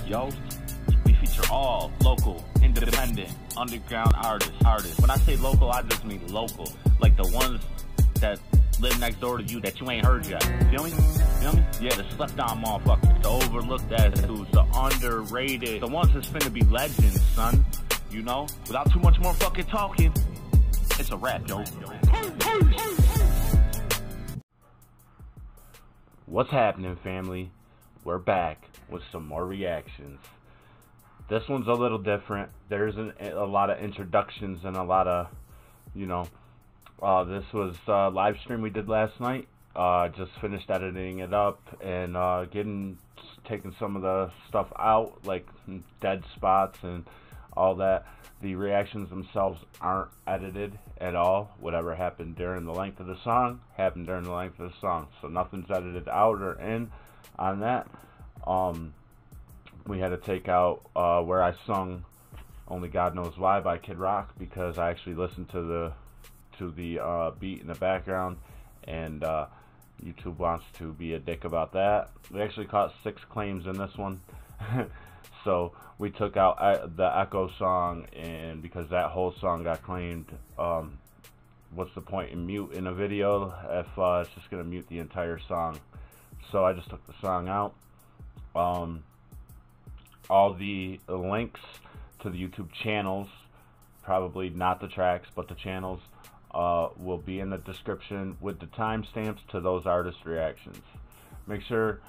yo. We feature all local, independent, underground artists. When I say local, I just mean local. Like the ones that live next door to you that you ain't heard yet. Feel me? Feel me? Yeah, the slept on motherfuckers, the overlooked ass dudes, the underrated, the ones that's finna be legends, son. You know? Without too much more fucking talking, it's a wrap, yo. What's happening, family? We're back with some more reactions. This one's a little different. There's a lot of introductions and a lot of, you know, this was a live stream we did last night. Just finished editing it up and taking some of the stuff out, like dead spots and all that. The reactions themselves aren't edited at all. Whatever happened during the length of the song happened during the length of the song, so nothing's edited out or in on that. We had to take out where I sung "Only God Knows Why" by Kid Rock, because I actually listened to the beat in the background, and YouTube wants to be a dick about that. We actually caught 6 claims in this one. So we took out the Echo song, and because that whole song got claimed, what's the point in muting a video if it's just gonna mute the entire song? So I just took the song out. All the links to the YouTube channels, probably not the tracks but the channels, will be in the description with the timestamps to those artist reactions. Make sure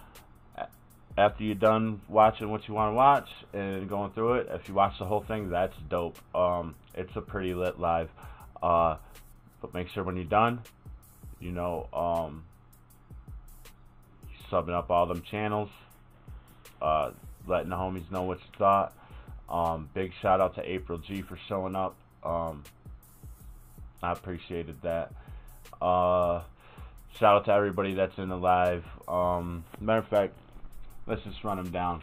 after you're done watching what you want to watch and going through it, if you watch the whole thing, that's dope. It's a pretty lit live, but make sure when you're done, you know, subbing up all them channels, letting the homies know what you thought. Big shout out to April G for showing up. I appreciated that. Shout out to everybody that's in the live. Matter of fact, let's just run them down.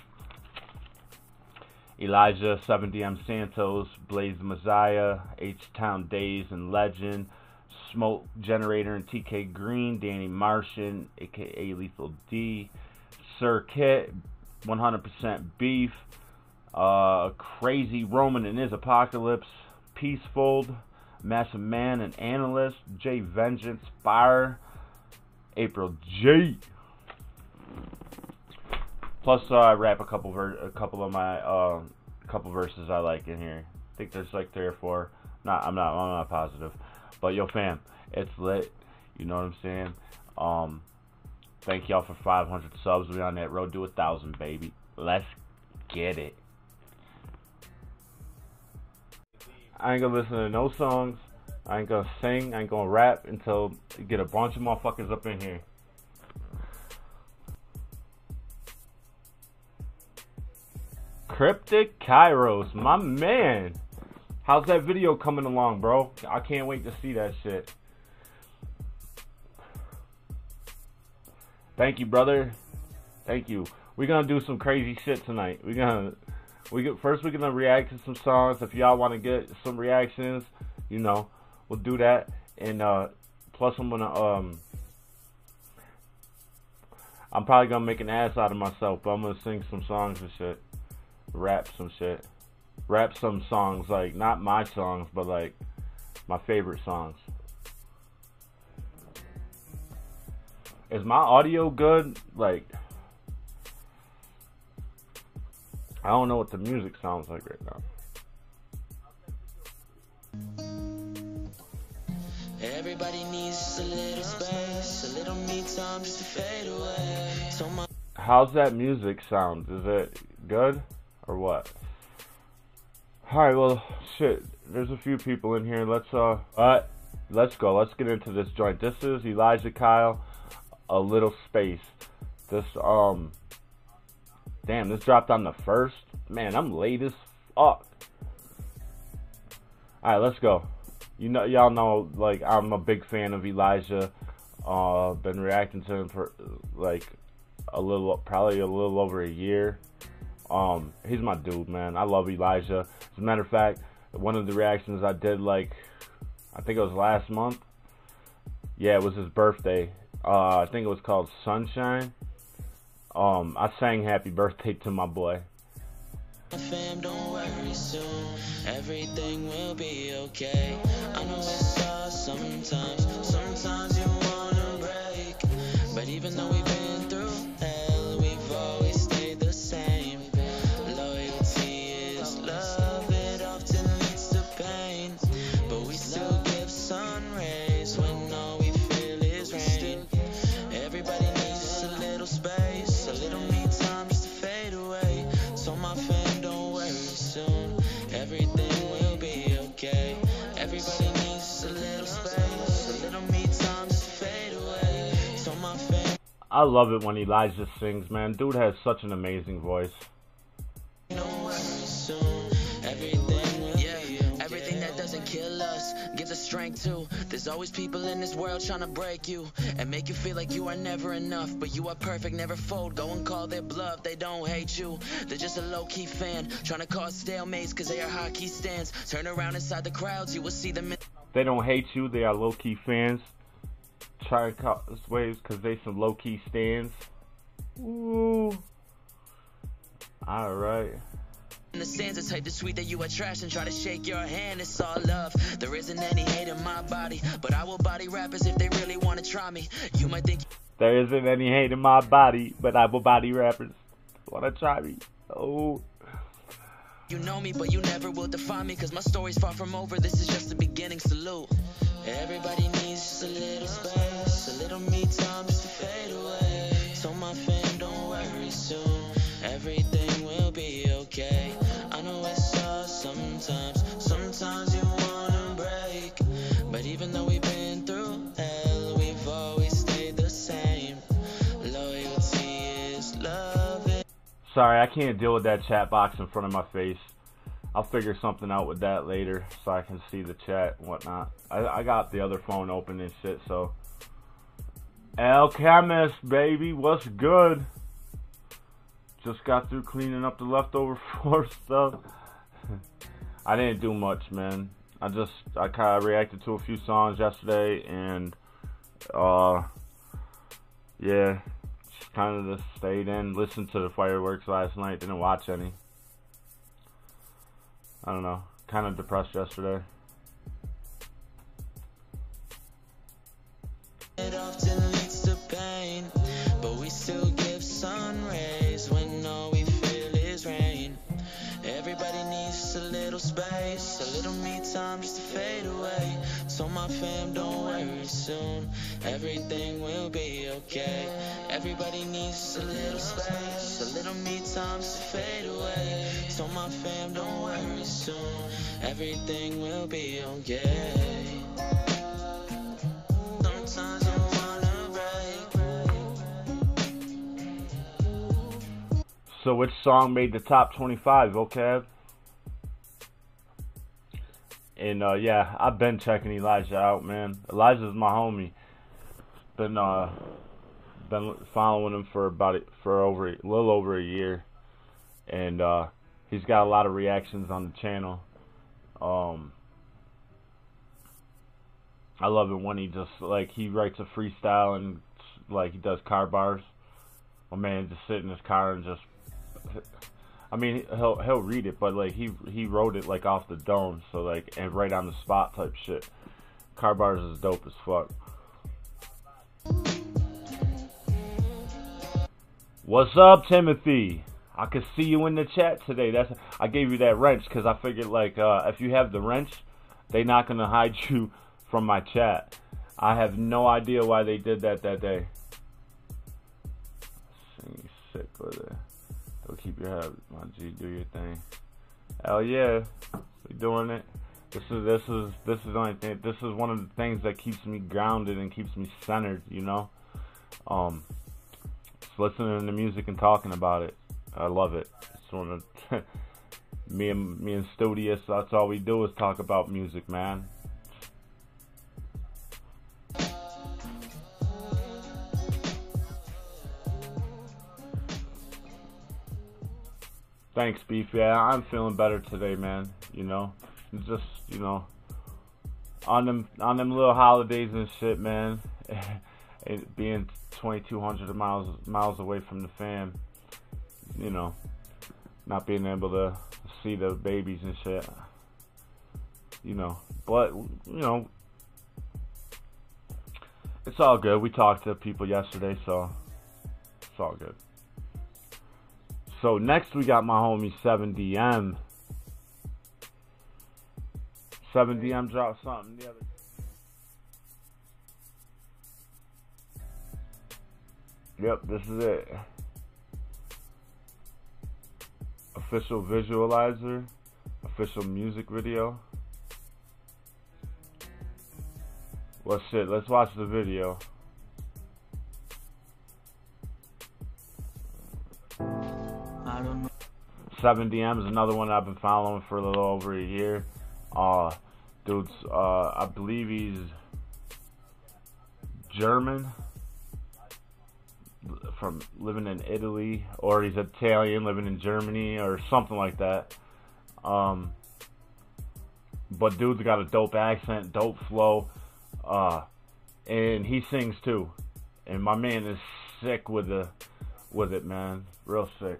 Elijah, 7DM Santos, Blaze Messiah, H-Town Daze and Legend, Smoke Generator and TK Green, Danny Martian, aka Lethal D, SirKit, 100% Beef, Krazee, Roman and IzApacalypse, Peacefold, Massive Man and Anilyst, J.Vengeance, FAYR, April G. Plus, I rap a couple of my couple verses I like in here. I think there's like 3 or 4. I'm not positive. But yo, fam, it's lit. You know what I'm saying? Thank y'all for 500 subs. We on that road to 1,000, baby. Let's get it. I ain't gonna listen to no songs. I ain't gonna sing. I ain't gonna rap until you get a bunch of motherfuckers up in here. Cryptic Kairos, my man. How's that video coming along, bro? I can't wait to see that shit. Thank you, brother. Thank you. We're gonna do some crazy shit tonight. First we're gonna react to some songs. If y'all want to get some reactions, you know, we'll do that. And plus I'm gonna I'm probably gonna make an ass out of myself, but I'm gonna sing some songs and shit. Rap some shit. Rap some songs, like not my songs, but like my favorite songs. Is my audio good? Like, I don't know what the music sounds like right now. Everybody needs a little space, a little me time just to fade away. So how's that music sound? Is it good or what? Alright, well, shit. There's a few people in here. Let's go. Let's get into this joint. This is Elijah Kyle, A Little Space. This, damn, this dropped on the 1st. Man, I'm late as fuck. Alright, let's go. You know, y'all know, like, I'm a big fan of Elijah. Been reacting to him for, like, probably a little over a year. He's my dude, man. I love Elijah. As a matter of fact, one of the reactions I did, like, I think it was last month. Yeah, it was his birthday. I think it was called Sunshine. I sang happy birthday to my boy. Fam, don't worry, soon everything will be okay. I know it's hard sometimes you wanna break, but even though we've been through hell, we've always stayed the same. Loyalty is love, it often leads to pain, but we still give sun rays when all we feel is rain. Everybody needs just a little space, a little me time just to fade away. So my fam, don't worry, soon everything will be okay. Everybody needs just a little space, a little me time just to fade away. So my fam, I love it when Elijah sings, man. Dude has such an amazing voice. don't worry, soon everything will be okay. Everything that doesn't kill us gives us strength too. There's always people in this world trying to break you and make you feel like you are never enough, but you are perfect, never fold. Go and call their bluff, they don't hate you, they're just a low-key fan trying to cause stalemates cause they are hockey stands. Turn around inside the crowds, you will see them in They don't hate you, they are low-key fans. Try to cause waves because they some low-key stands. Ooh. Alright. in the sands. It's hate to tweet that you are trash and try to shake your hand. It's all love, there isn't any hate in my body, but I will body rappers if they really want to try me. You might think there isn't any hate in my body, but I will body rappers wanna try me. Oh. you know me, but you never will define me, cause my story's far from over. This is just the beginning. Salute. Everybody needs just a little space, a little me time just to fade away. So my fam, don't worry, soon everything will be okay. I know it's hard sometimes you wanna break, but even though we've been through hell, we've always stayed the same. Loyalty is love. Sorry, I can't deal with that chat box in front of my face. I'll figure something out with that later so I can see the chat and whatnot. I got the other phone open and shit, so. Alchemist, baby, what's good? Just got through cleaning up the leftover floor stuff. I didn't do much, man. I kind of reacted to a few songs yesterday, and yeah, just kind of just stayed in, listened to the fireworks last night, didn't watch any. I don't know, kind of depressed yesterday. It often leads to pain, but we still give sun rays when all we feel is rain. Everybody needs just a little space, a little me time just to fade away. So my fam, don't worry, soon everything will be okay. Everybody needs just a little space, a little me time just to fade away. So my fam, don't worry, soon everything will be okay. Sometimes you wanna break. So which song made the top 25, okay? And yeah, I've been checking Elijah out, man. Elijah's my homie. Been following him for a little over a year, and he's got a lot of reactions on the channel. I love it when he just he writes a freestyle and he does car bars. My man just sit in his car and just, I mean, he'll read it, but he wrote it off the dome, so and right on the spot type shit. Car bars is dope as fuck. What's up, Timothy? I could see you in the chat today. I gave you that wrench because I figured if you have the wrench, they're not gonna hide you from my chat. I have no idea why they did that day. Sing sick with it. Don't keep your head, my G. Do your thing. Hell yeah, we doing it. This is the only thing. This is one of the things that keeps me grounded and keeps me centered. You know, just listening to music and talking about it. I love it. It's one of me and Studious. That's all we do is talk about music, man. Thanks, Beef. Yeah, I'm feeling better today, man. You know, just on them little holidays and shit, man. It being 2,200 miles away from the fam, not being able to see the babies and shit. You know, but you know, it's all good. We talked to people yesterday, so it's all good. So next we got my homie 7DM. 7DM dropped something the other day. Yep, this is it. Official visualizer, official music video. Well, shit, let's watch the video. I don't know. 7DM is another one I've been following for a little over a year. Dude's, I believe he's German, from living in Italy, or he's Italian living in Germany, or something like that. But dude's got a dope accent, dope flow, and he sings too. And my man is sick with it, man, real sick.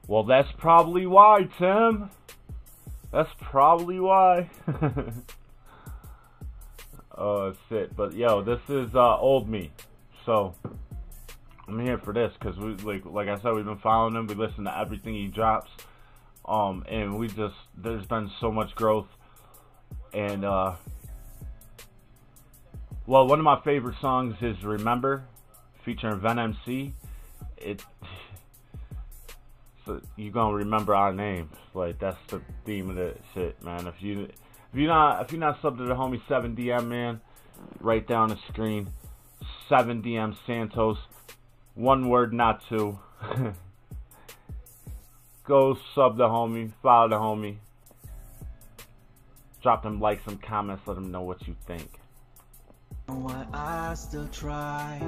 Well, that's probably why, Tim. That's probably why. Oh, shit. But, yo, this is old me. So, I'm here for this because, like I said, we've been following him. We listen to everything he drops. And there's been so much growth. And, well, one of my favorite songs is Remember, featuring Ven MC. So you're gonna remember our names. Like, that's the theme of the shit, man. If you're not subbed to the homie 7DM, man, right there on the screen, 7DM Santos, one word, not two. Go sub the homie, follow the homie, drop them likes, some comments, let them know what you think. Why I still try.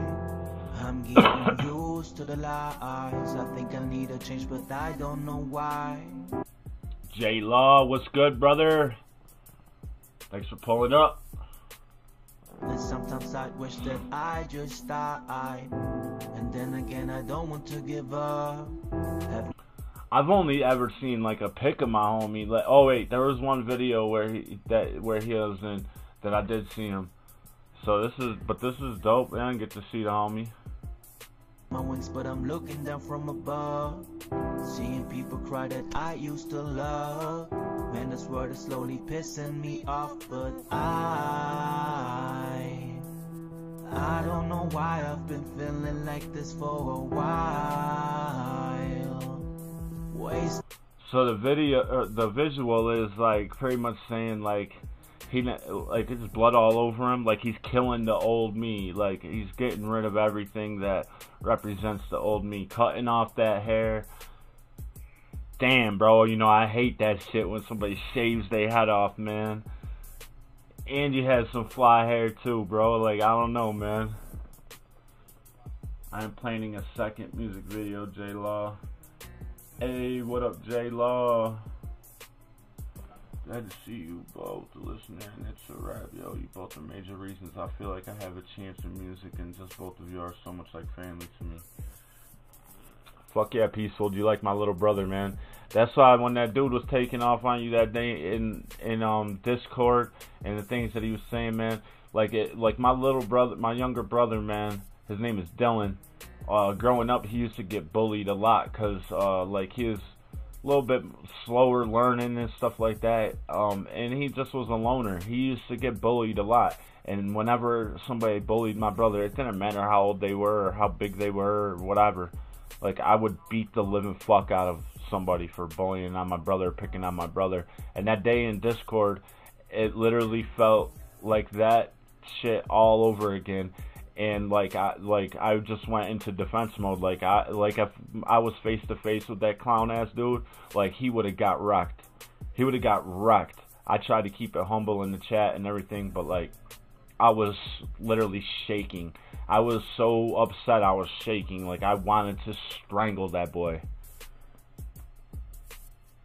I'm getting used to the lies. I think I need a change, but I don't know why. J Law, what's good, brother? Thanks for pulling up. And sometimes I wish that I just died, and then again I don't want to give up. I've only ever seen like a pic of my homie. Like, oh wait, there was one video where he was in that I did see him. So this is dope, man. Get to see the homie. My wings, but I'm looking down from above, seeing people cry that I used to love. Man, this world is slowly pissing me off, but I don't know why I've been feeling like this for a while. So the video, the visual is like pretty much saying like it's blood all over him, like he's killing the old me, like he's getting rid of everything that represents the old me, cutting off that hair. Damn, bro, you know, I hate that shit when somebody shaves their head off, man. And you had some fly hair too, bro. Like, I don't know, man. I'm planning a second music video, J Law. Hey, what up, J Law? Glad to see you both, listening. Itzawrapyo. You both are major reasons I feel like I have a chance in music, and just both of you are so much like family to me. Fuck yeah, Peaceful. Do you like my little brother, man? That's why when that dude was taking off on you that day in Discord, and the things that he was saying, man, like my little brother, my younger brother, man, his name is Dylan. Growing up, he used to get bullied a lot because like he was a little bit slower learning and stuff like that, and he just was a loner. He used to get bullied a lot, and whenever somebody bullied my brother, it didn't matter how old they were or how big they were or whatever. Like, I would beat the living fuck out of somebody for bullying on my brother, picking on my brother. And that day in Discord, it literally felt like that shit all over again. And I just went into defense mode. Like if I was face to face with that clown ass dude, like he would have got wrecked. He would have got wrecked. I tried to keep it humble in the chat and everything, but like I was literally shaking. I was so upset I was shaking. Like I wanted to strangle that boy.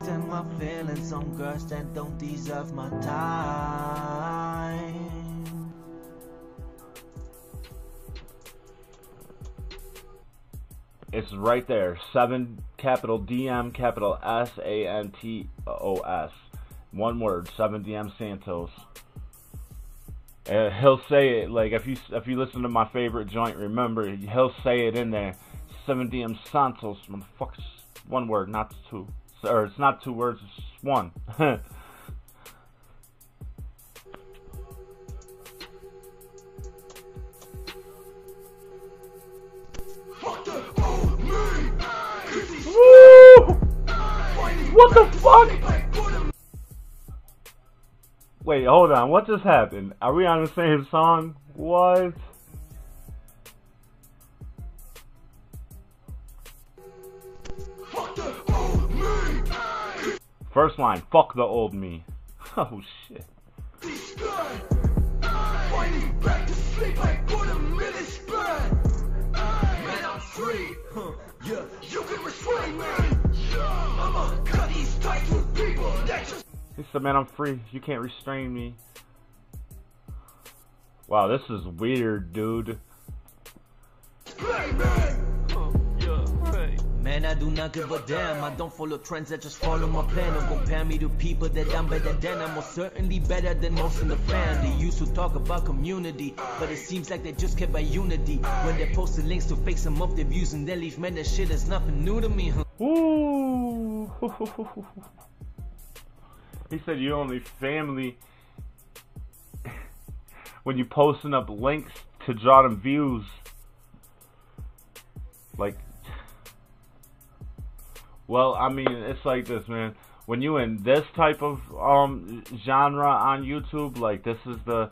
And my feelings, some girls that don't deserve my time. It's right there. 7 capital DM capital SANTOS. One word. 7DM Santos. He'll say it like if you listen to my favorite joint, remember he'll say it in there. 7DM Santos, motherfuckers. One word, not two. Or it's not 2 words, it's just 1. Woo! What the fuck? Wait, hold on. What just happened? Are we on the same song? What? First line, fuck the old me. Oh shit. He said, man, I'm free. You can't restrain me. Wow, this is weird, dude. Man, I do not give a damn. I don't follow trends, I just follow my plan. Don't compare me to people that I'm better than. I'm most certainly better than most in the fan. They used to talk about community, but it seems like they just kept by unity. When they posted links to fake some of their views and then leave, man, that shit is nothing new to me. Ooh. He said you only family when you posting up links to draw them views. Like, well, I mean, it's like this, man. When you in this type of genre on YouTube, like this is the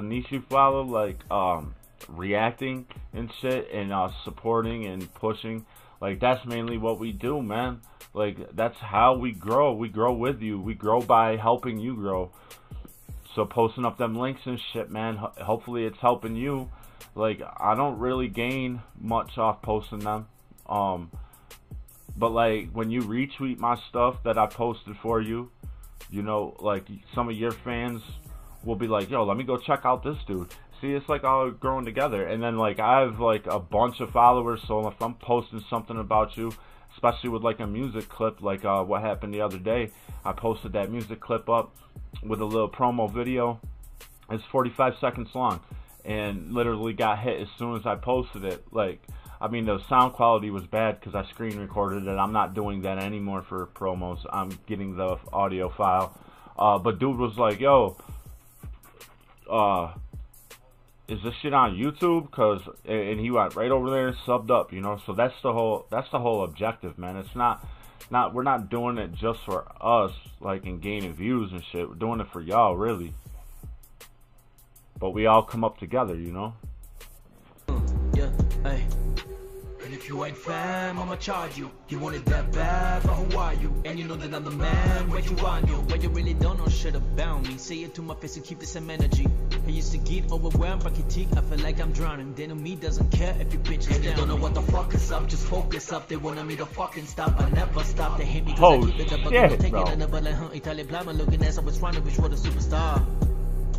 niche you follow, like reacting and shit, and supporting and pushing. Like that's mainly what we do, man. Like that's how we grow. We grow with you. We grow by helping you grow. So posting up them links and shit, man. Hopefully it's helping you. Like I don't really gain much off posting them. But like when you retweet my stuff that I posted for you, you know, like some of your fans will be like, yo, let me go check out this dude. See, it's like all growing together. And then like I have like a bunch of followers, so if I'm posting something about you, especially with like a music clip, like what happened the other day, I posted that music clip up with a little promo video. It's 45 seconds long and literally got hit as soon as I posted it. Like, I mean, the sound quality was bad because I screen recorded it. I'm not doing that anymore for promos. I'm getting the audio file. But dude was like, yo, is this shit on YouTube? And he went right over there and subbed up, you know. So that's the whole objective, man. It's not we're not doing it just for us, like, and gaining views and shit. We're doing it for y'all, really. But we all come up together, you know. Yeah, hey. And if you ain't fam, I'ma charge you. You want it that bad, but who are you? And you know that I'm the man, where you on you? But you really don't know shit about me. Say it to my face and keep the same energy. I used to get overwhelmed by critique, I feel like I'm drowning. They know me doesn't care if you bitches and they don't know what the fuck is up, just focus up. They wanted me to fucking stop, I never stop. They hate me cause I keep it up, but don't take it and never let Italian blind looking ass, I was trying to wish what a superstar.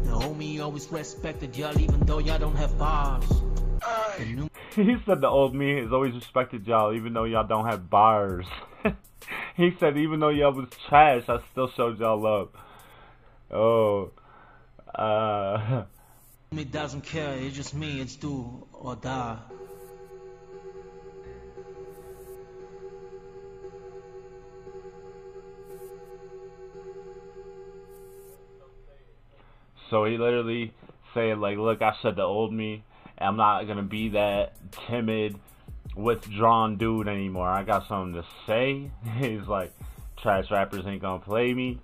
The homie always respected y'all even though y'all don't have bars. He said the old me has always respected y'all even though y'all don't have bars. He said even though y'all was trash, I still showed y'all love. Oh. Me doesn't care, it's just me, it's do or die. So he literally said, like, look, I said the old me. I'm not going to be that timid, withdrawn dude anymore. I got something to say. He's like, trash rappers ain't going to play me.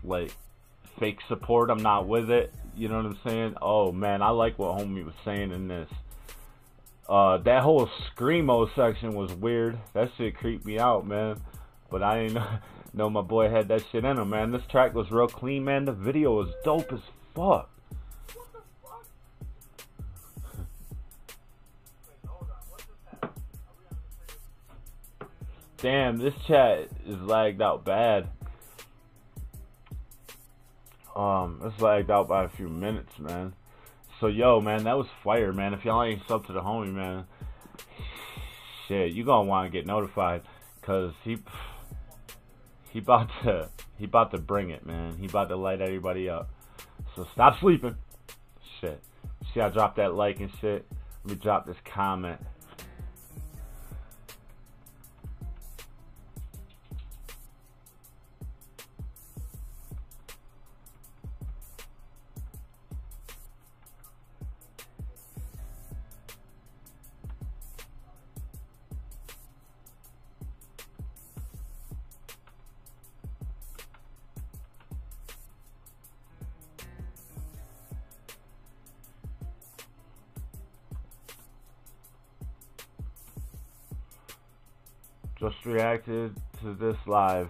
Like, fake support, I'm not with it. You know what I'm saying? Oh, man, I like what homie was saying in this. That whole Screamo section was weird. That shit creeped me out, man. But I didn't know my boy had that shit in him, man. This track was real clean, man. The video was dope as fuck. Damn, this chat is lagged out bad. It's lagged out by a few minutes, man. So yo, man, that was fire, man. If y'all ain't sub to the homie, man, shit, you gonna want to get notified, cause he about to bring it, man. He about to light everybody up. So stop sleeping. Shit. See, I dropped that like and shit. Let me drop this comment. Just reacted to this live.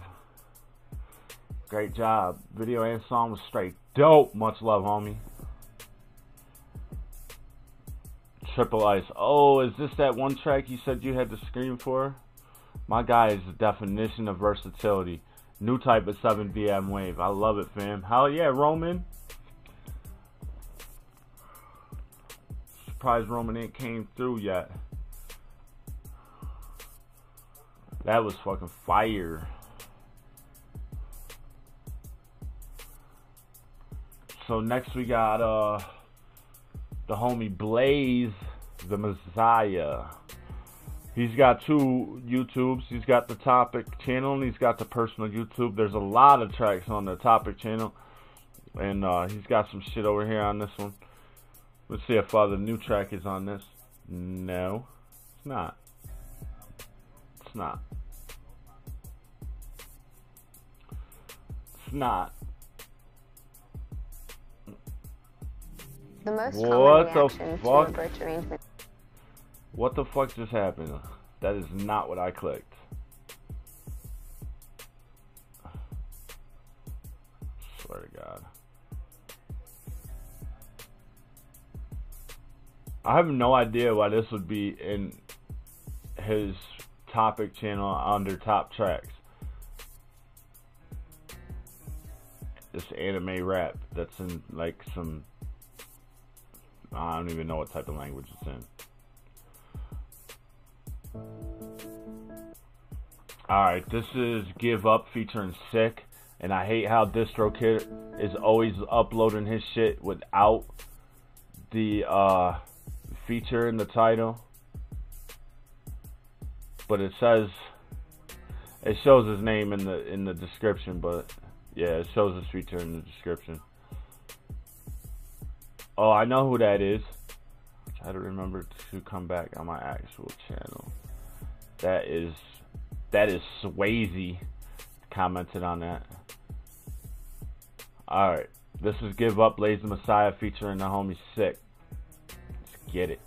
Great job. Video and song was straight dope. Much love, homie. Triple Ice. Oh, is this that one track you said you had to scream for? My guy is the definition of versatility. New type of 7 BM wave. I love it, fam. Hell yeah, Roman. Surprised Roman ain't came through yet. That was fucking fire. So next we got the homie Blaze, Tha Meziah. He's got 2 YouTubes. He's got the Topic channel and he's got the personal YouTube. There's a lot of tracks on the Topic channel. And he's got some shit over here on this one. Let's see if the new track is on this. No, it's not. It's not. It's not. The most What common the reaction fuck? to a birch arrangement. What the fuck just happened? That is not what I clicked. Swear to God. I have no idea why this would be in his Topic channel under top tracks. This anime rap that's in like some, I don't even know what type of language it's in. Alright, this is Give Up featuring Sick, and I hate how DistroKid is always uploading his shit without the feature in the title. But it shows his name in the description, but yeah, it shows his feature in the description. Oh, I know who that is. Try to remember to come back on my actual channel. That is Swayze commented on that. Alright, this is Give Up, Tha Meziah featuring the homie Sick. Let's get it.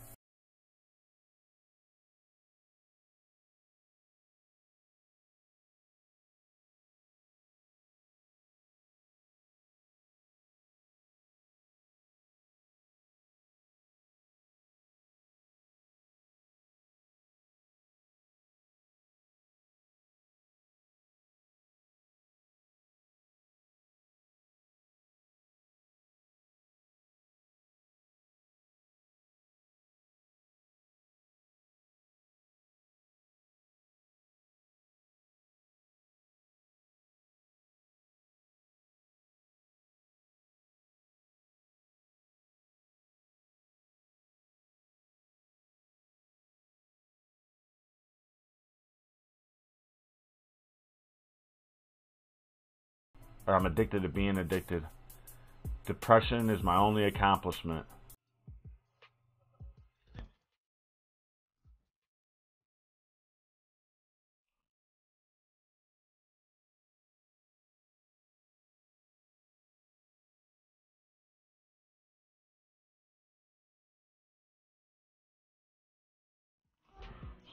Or I'm addicted to being addicted. Depression is my only accomplishment.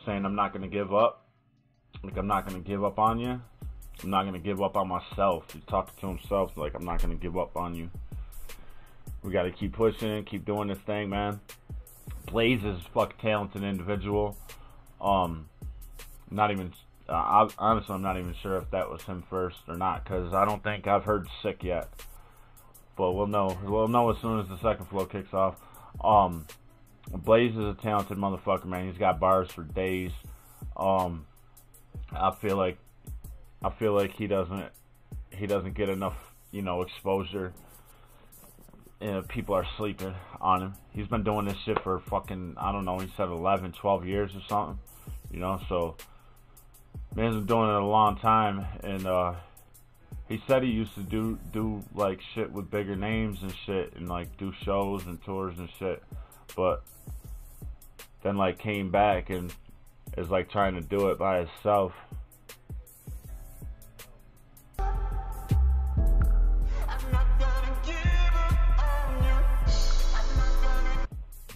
Saying I'm not going to give up. Like, I'm not going to give up on you. I'm not going to give up on myself. He's talking to himself like, I'm not going to give up on you. We got to keep pushing, keep doing this thing, man. Blaze is a fucking talented individual. Not even, honestly, I'm not even sure if that was him first or not, because I don't think I've heard Sick yet. But we'll know. We'll know as soon as the second flow kicks off. Blaze is a talented motherfucker, man. He's got bars for days. I feel like he doesn't get enough, you know, exposure. And people are sleeping on him. He's been doing this shit for fucking, I don't know, he said 11, 12 years or something. You know, so man's been doing it a long time, and he said he used to do like shit with bigger names and shit, and like do shows and tours and shit, but then like came back and is like trying to do it by himself.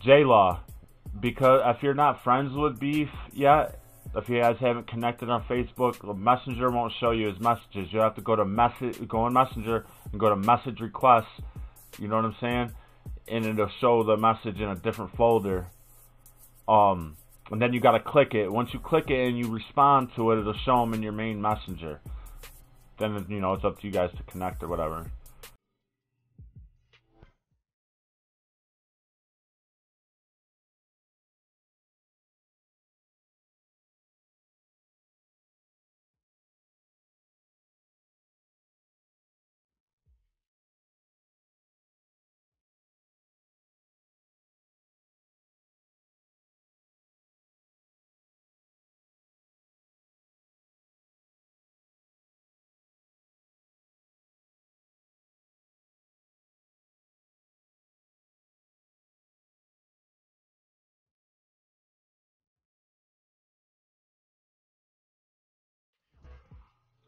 J-Law, because if you're not friends with Beef yet, if you guys haven't connected on Facebook, the Messenger won't show you his messages. You have to go in Messenger and go to message requests. You know what I'm saying? And it'll show the message in a different folder. And then you gotta click it. Once you click it and you respond to it, it'll show them in your main Messenger. Then, you know, it's up to you guys to connect or whatever.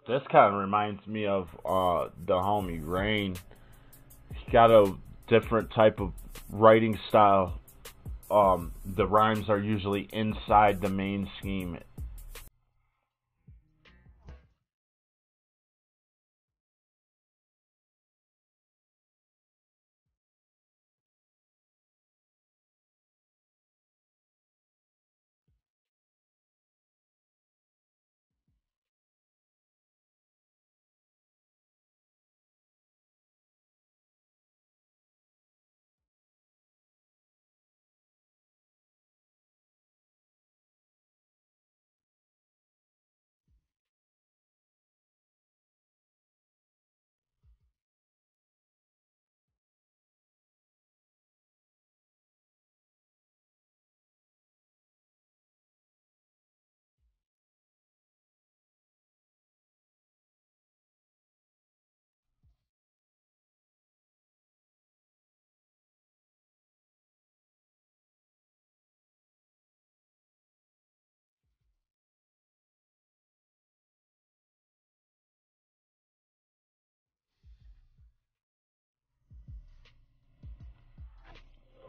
This kind of reminds me of the homie Rain. He got a different type of writing style. The rhymes are usually inside the main scheme.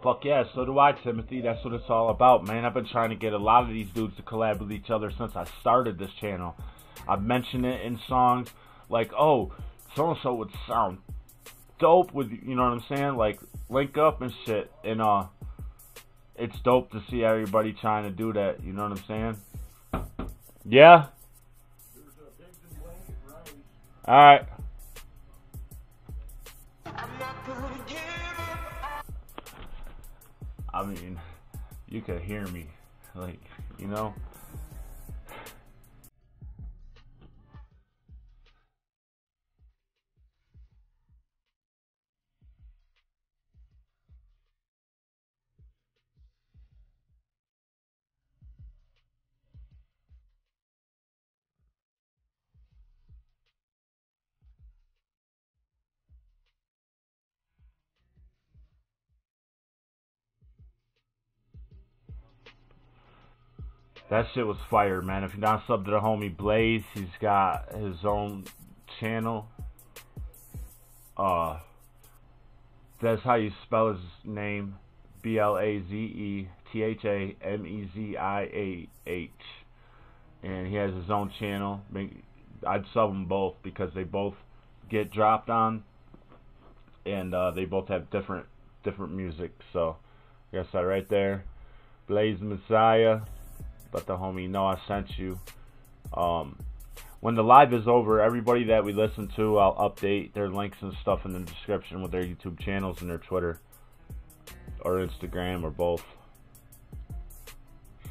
Fuck yeah, so do I, Timothy. That's what it's all about, man. I've been trying to get a lot of these dudes to collab with each other since I started this channel. I've mentioned it in songs like, oh, so-and-so would sound dope with, you know what I'm saying? Like, link up and shit. And, it's dope to see everybody trying to do that, you know what I'm saying? Yeah? Alright. I mean, you could hear me, like, you know? That shit was fire, man. If you're not subbed to the homie Blaze, he's got his own channel. That's how you spell his name. BLAZETHAMEZIAH. And he has his own channel. I'd sub them both because they both get dropped on, and they both have different music. So, I guess that right there. Tha Meziah. Let the homie know I sent you. When the live is over, everybody that we listen to, I'll update their links and stuff in the description with their YouTube channels and their Twitter. or Instagram or both.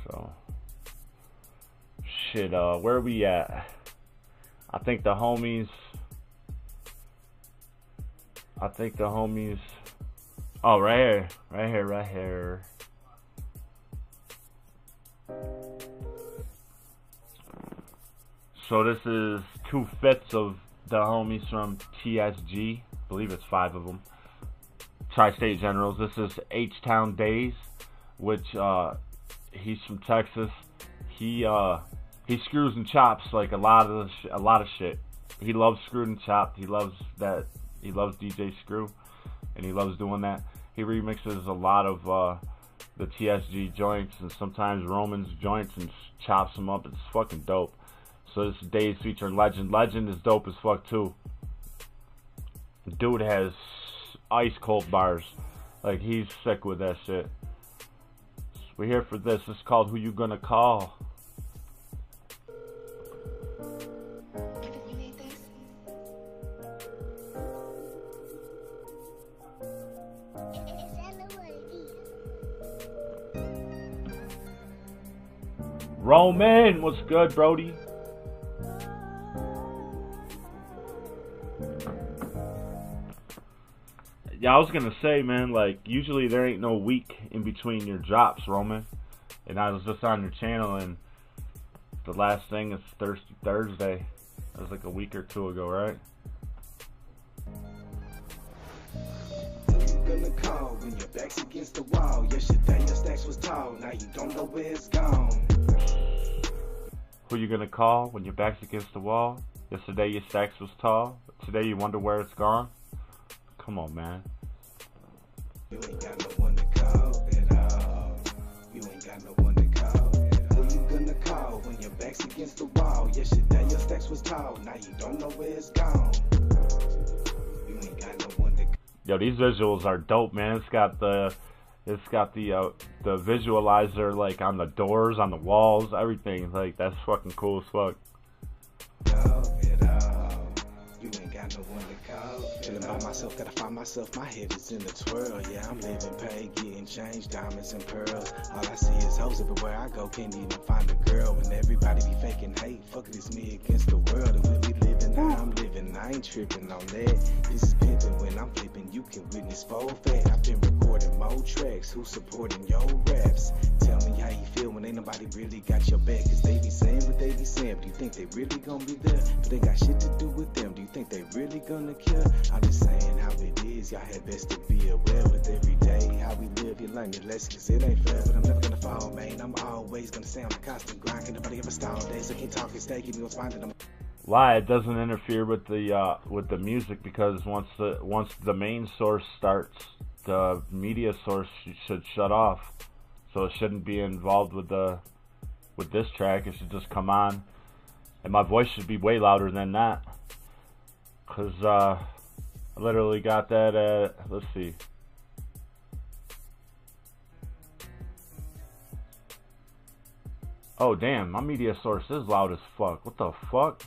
So shit, where are we at? I think the homies oh, right here. So this is 2/5 of the homies from TSG. I believe it's 5 of them. Tri-State Generals. This is H-Town Daze, which he's from Texas. He screws and chops like a lot of shit. He loves screwed and chopped. He loves that. He loves DJ Screw, and he loves doing that. He remixes a lot of the TSG joints and sometimes Roman's joints and chops them up. It's fucking dope. So this is Daze featuring Legend. Legend is dope as fuck too. The dude has ice cold bars. Like, he's sick with that shit. We're here for this. It's called Who You Gonna Call. Roman, what's good, Brody? Yeah, I was gonna say, man, like, usually there ain't no week in between your drops, Roman. And I was just on your channel, and the last thing is Thursday. That was like a week or two ago, right? Gonna call when your back's against the wall. Yesterday your stacks was tall, now you don't know where it's gone. Who you gonna call when your back's against the wall? Yesterday your stacks was tall, today you wonder where it's gone? Come on, man. You ain't got no one to call at all. You ain't got no one to call at all. Who you gonna call when your back's against the wall? Yesterday your stacks was tall, now you don't know where it's gone. You ain't got no one to call. Yo, these visuals are dope, man. It's got the visualizer like on the doors, on the walls, everything. Like, that's fucking cool as fuck. You ain't got no one to call. Feeling by myself, gotta find myself. My head is in the twirl. Yeah, I'm living paid, getting changed, diamonds and pearls. All I see is hoes everywhere I go. Can't even find a girl. When everybody be faking hate, fuck it, it's me against the world. And when we living, now I'm living. I ain't tripping on that. This is pimping. When I'm flipping, you can witness full fat. I've been recording more tracks. Who's supporting your raps? Tell me how you feel when ain't nobody really got your back. Cause they be saying what they be saying. But do you think they really gonna be there? But they got shit to do with them. Do you think they really gonna care? I'm just saying how it is. Y'all had best to be aware with every day. How we live, you learn your lessons. Cause it ain't fair, but I'm never gonna fall, man. I'm always gonna stay on a constant grind. Can nobody ever stall days? I can't talk and stay. Keep me what's finding them. Why it doesn't interfere with the music, because once the main source starts, the media source should shut off. So it shouldn't be involved with this track. It should just come on, and my voice should be way louder than that. Cause I literally got that at, let's see. Oh damn, my media source is loud as fuck. What the fuck?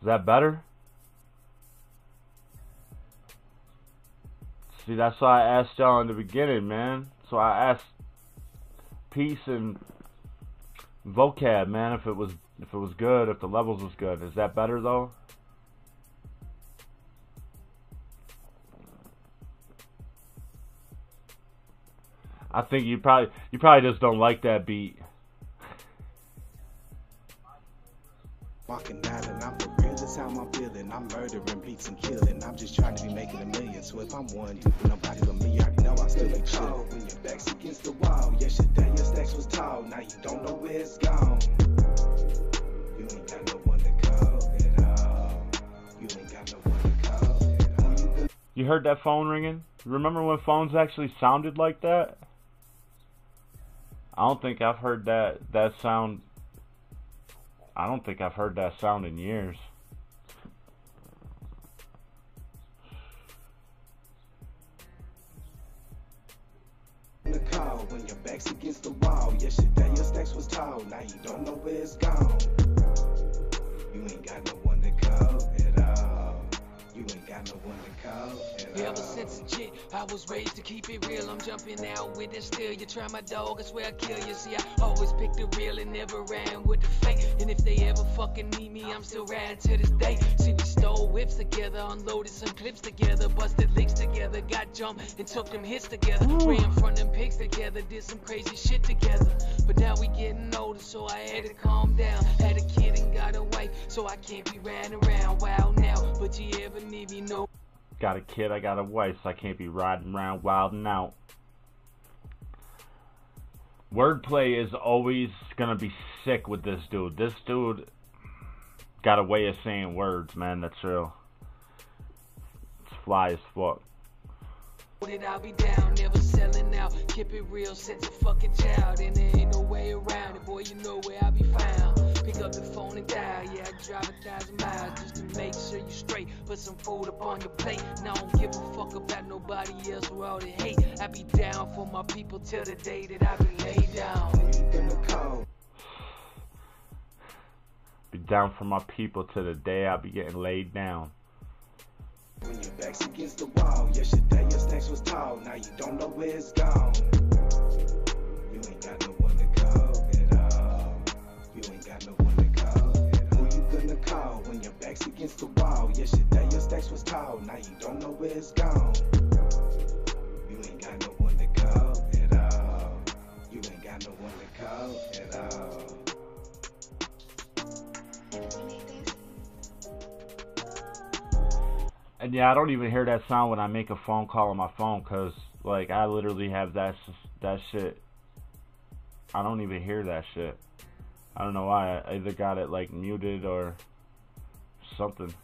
Is that better? See, that's why I asked y'all in the beginning, man. So I asked Peace and Vocab, man, if it was good, if the levels was good. Is that better though? I think you probably just don't like that beat. Walking out and I'm for real, that's how I'm feeling. I'm murdering beats and killing. I'm just trying to be making a million. So if I'm one dude, nobody but me, I already know I'll still be chillin'. When your back's against the wall, yesterday your stacks was tall. Now you don't know where it's gone. You ain't got no one to call at all. You ain't got no one to call at all. You heard that phone ringing? Remember when phones actually sounded like that? I don't think I've heard that sound. I don't think I've heard that sound in years. The call when your back's against the wall. Yesterday your stacks was tall. Now you don't know where it's gone. You ain't got no one to call at one to call. Ever since a jit, I was raised to keep it real. I'm jumping out with it still. You try my dog, I swear I kill you. See, I always picked the real and never ran with the fake. And if they ever fucking need me, I'm still riding to this day. See, we stole whips together, unloaded some clips together, busted licks together, got jumped and took them hits together. Ran from them pigs together, did some crazy shit together. But now we getting older, so I had to calm down. Had a kid and got a wife, so I can't be riding around wild now. But you ever need me, no. Got a kid, I got a wife, so I can't be riding around wilding out. Wordplay is always gonna be sick with this dude. This dude got a way of saying words, man, that's real. It's fly as fuck. I'll be down, never selling out. Keep it real since a fucking child, and there ain't no way around it. Boy, you know where I'll be found. Pick up the phone and dial. Yeah, I drive 1,000 miles just to make sure you straight. Put some food up on your plate. Now I don't give a fuck about nobody else or all the hate. I be down for my people till the day that I be laid down. Be down for my people till the day I be getting laid down. When your back's against the wall, yesterday your stacks was tall, now you don't know where it's gone. You ain't got no one to call at all. You ain't got no one to call at all. Who you gonna call when your back's against the wall? Yesterday your stacks was tall, now you don't know where it's gone. You ain't got no one to call at all. You ain't got no one to call at all. And yeah, I don't even hear that sound when I make a phone call on my phone, cause like I literally have that shit. I don't even hear that shit. I don't know why. I either got it like muted or something.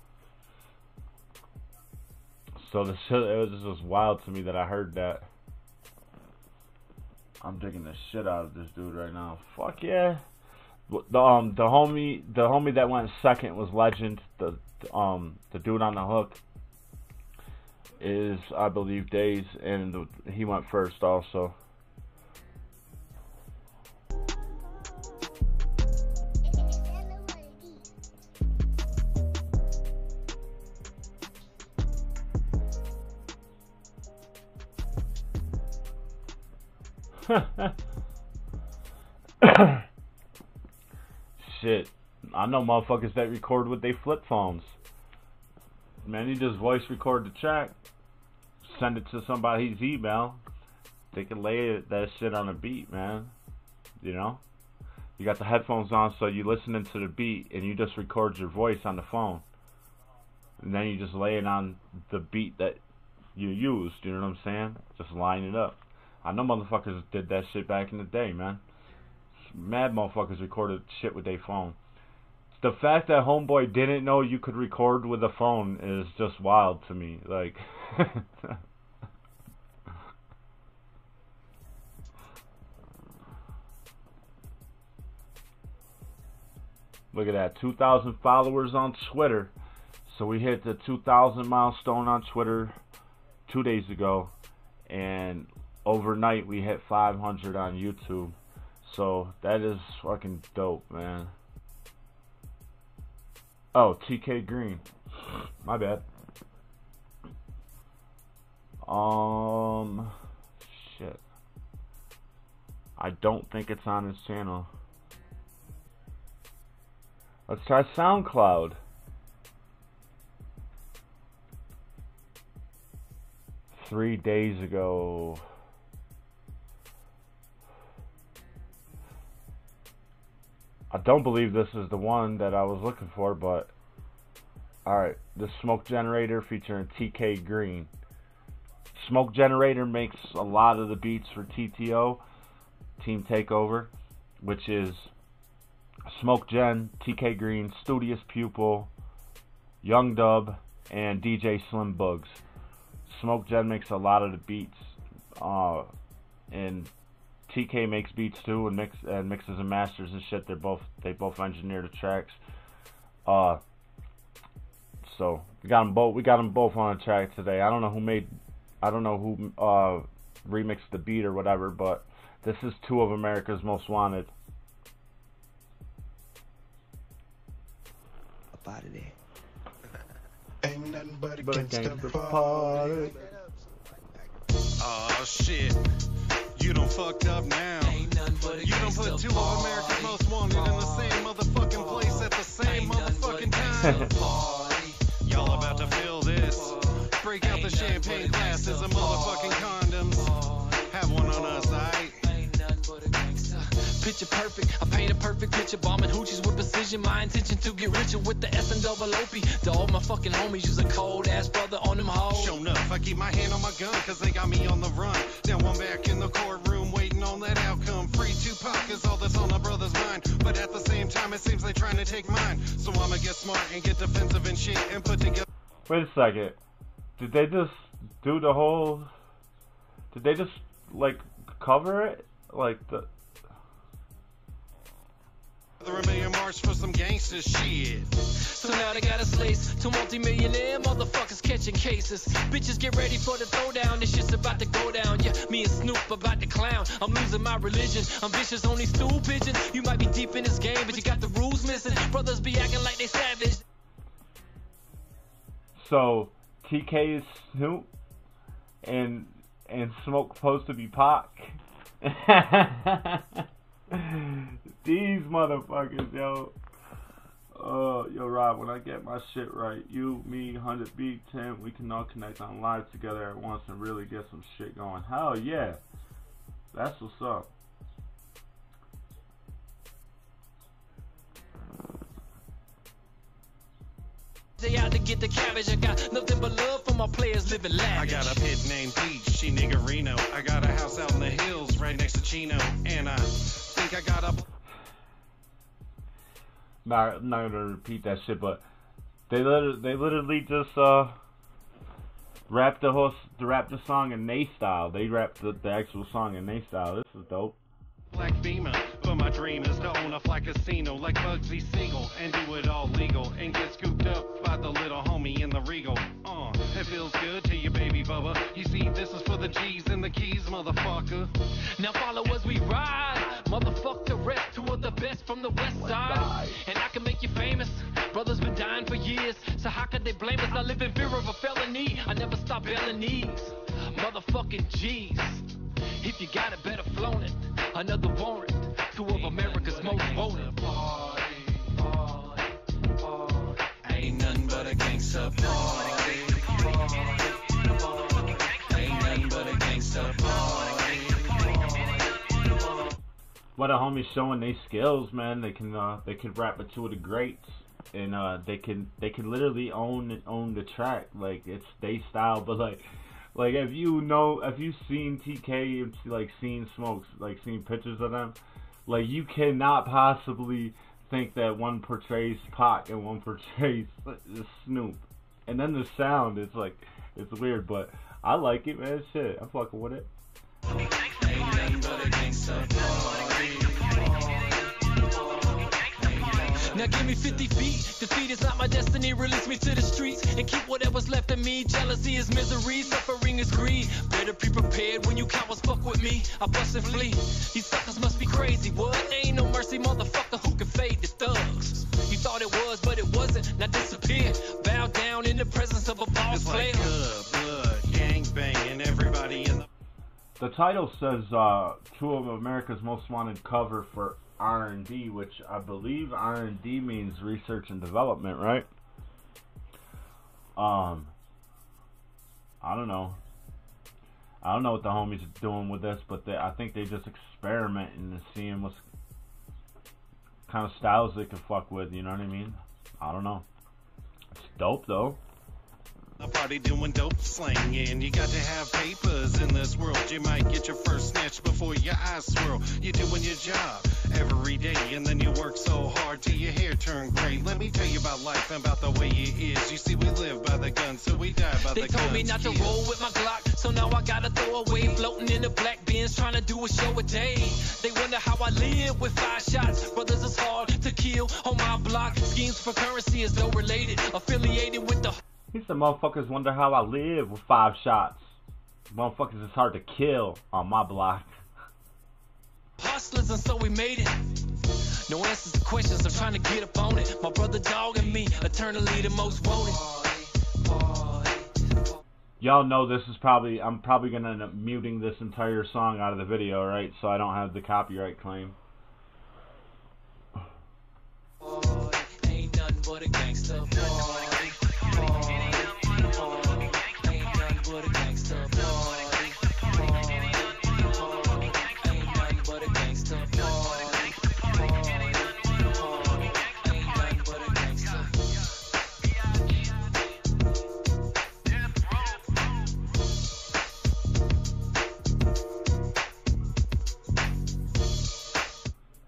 So the shit, it was just wild to me that I heard that. I'm digging the shit out of this dude right now. Fuck yeah. The homie that went second was Legend. The dude on the hook is, I believe, Daze, and he went first also. Shit, I know motherfuckers that record with their flip phones. Man, you just voice record the track, send it to somebody's email. They can lay that shit on a beat, man. You know? You got the headphones on, so you listening to the beat, and you just record your voice on the phone. And then you just lay it on the beat that you used, you know what I'm saying? Just line it up. I know motherfuckers did that shit back in the day, man. Mad motherfuckers recorded shit with their phone. The fact that homeboy didn't know you could record with a phone is just wild to me. Like, look at that, 2,000 followers on Twitter. So we hit the 2,000 milestone on Twitter 2 days ago, and overnight we hit 500 on YouTube. So that is fucking dope, man. Oh, TK Green. My bad. Shit. I don't think it's on his channel. Let's try SoundCloud. Three days ago. I don't believe this is the one that I was looking for, but alright, the Smoke Generator featuring TK Green. Smoke Generator makes a lot of the beats for TTO, Team Takeover, which is Smoke Gen, TK Green, Studious Pupil, Young Dub, and DJ Slim Bugs. Smoke Gen makes a lot of the beats, and TK makes beats too, and mixes and masters and shit. They both engineer the tracks. So we got them both on a track today. I don't know who remixed the beat or whatever, but this is two of America's Most Wanted. Up out of there. Ain't nothing but a But a gangsta gangsta party. party. Oh shit, you done fucked up now. Ain't nothing but a You done gangsta put two of America's most wanted in the same motherfucking place at the same motherfucking time. Y'all about to feel this. Break out the champagne glasses and motherfucking condoms. Have one on us, aight? Picture perfect, I paint a perfect picture, bombing hoochies with precision. My intention to get richer with the S and double OP. To all my fucking homies, use a cold ass brother on them hoes. Show enough, I keep my hand on my gun, cause they got me on the run. Now I'm back in the courtroom waiting on that outcome. Free Tupac is all that's on my brother's mind. But at the same time, it seems they trying to take mine. So I'ma get smart and get defensive and shit and put together. Wait a second. Did they just do the whole... Did they just, like, cover it? Like, the... A million march for some gangster shit. So now they got us laced to multi-millionaire motherfuckers catching cases. Bitches get ready for the throwdown. This shit's about to go down. Yeah, me and Snoop about to clown. I'm losing my religion. I'm vicious on these stool pigeons. You might be deep in this game, but you got the rules missing. Brothers be acting like they savage. So, TK is Snoop, and Smoke supposed to be Pac. These motherfuckers, yo. Yo, Rob, when I get my shit right, you, me, 100B, 10, we can all connect on live together at once and really get some shit going. Hell yeah. That's what's up. They out to get the cabbage. I got nothing but love for my players living lavish. I got a pit named Peach, she niggerino. I got a house out in the hills right next to Chino. And I think I got a... I'm not gonna repeat that shit, but they literally just rapped the song in they style. They rapped the actual song in they style. This is dope. Black Beamer, but my dream is to own a fly casino like Bugsy Siegel and do it all legal and get scooped up by the little homie in the Regal. It feels good to you, baby bubba. You see, this is for the G's and the keys, motherfucker. Now follow as we ride. Motherfuck the rest, two of the best from the west side. And I can make you famous. Brothers been dying for years, so how could they blame us? I live in fear of a felony. I never stop bailing knees. Motherfucking G's. If you got it, better flown it. Another warrant, two of America's most wanted. Ain't nothing but a gangsta party. Ain't nothing but a gangsta party. What the homies showing they skills, man. They can rap with two of the greats, and they can literally own the track. Like, it's they style, but like if you've seen TK and like seen Smokes, like seen pictures of them, like you cannot possibly think that one portrays Pac and one portrays Snoop. And then the sound, it's like, it's weird, but I like it, man. Shit, I'm fucking with it. Now give me 50 feet, defeat is not my destiny. Release me to the streets and keep whatever's left of me. Jealousy is misery, suffering is greed. Better be prepared when you cowards fuck with me. I bust and flee, these suckers must be crazy. What? Ain't no mercy, motherfucker, who can fade the thugs. You thought it was, but it wasn't, now disappear. Bow down in the presence of a boss player. It's like blood, gangbang, and everybody in The title says two of America's most wanted cover for R&D, which I believe R&D means research and development, right? I don't know. I don't know what the homies are doing with this, but I think they just experimenting and seeing what's kind of styles they can fuck with, you know what I mean? I don't know. It's dope though. a party doing dope slanging. You got to have papers in this world. You might get your first snatch before your eyes swirl. You're doing your job every day, and then you work so hard till your hair turn gray. Let me tell you about life and about the way it is. You see, we live by the gun, so we die by the gun. They told me not to roll with my Glock, so now I gotta throw away. Floating in the black bins, trying to do a show a day. They wonder how I live with 5 shots. Brothers, it's hard to kill on my block. Schemes for currency is though related, affiliated with the... He said motherfuckers wonder how I live with 5 shots. Motherfuckers, it's hard to kill on my block. Hustlers, and so we made it. No answers to questions, I'm trying to get up on it. My brother dog and me, eternally the most wanted. y'all know this is probably, I'm probably gonna end up muting this entire song out of the video, right? So I don't have the copyright claim. Ain't nothing but a gangster boy. Ain't nothing but a gangster boy. Ain't nothing but a gangster boy.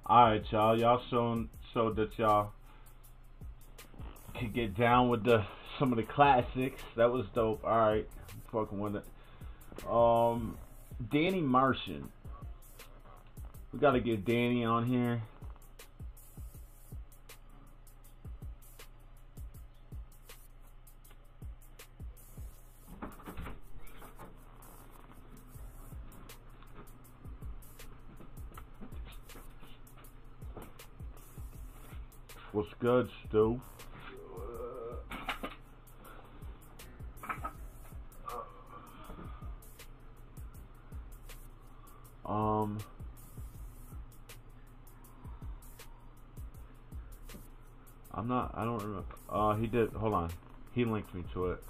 Alright, y'all. Y'all showed that y'all could get down with some of the classics. That was dope. Alright. I'm fucking with it. Danny Martian. We gotta get Danny on here. What's good, Stu? I don't remember. He did, hold on. He linked me to it.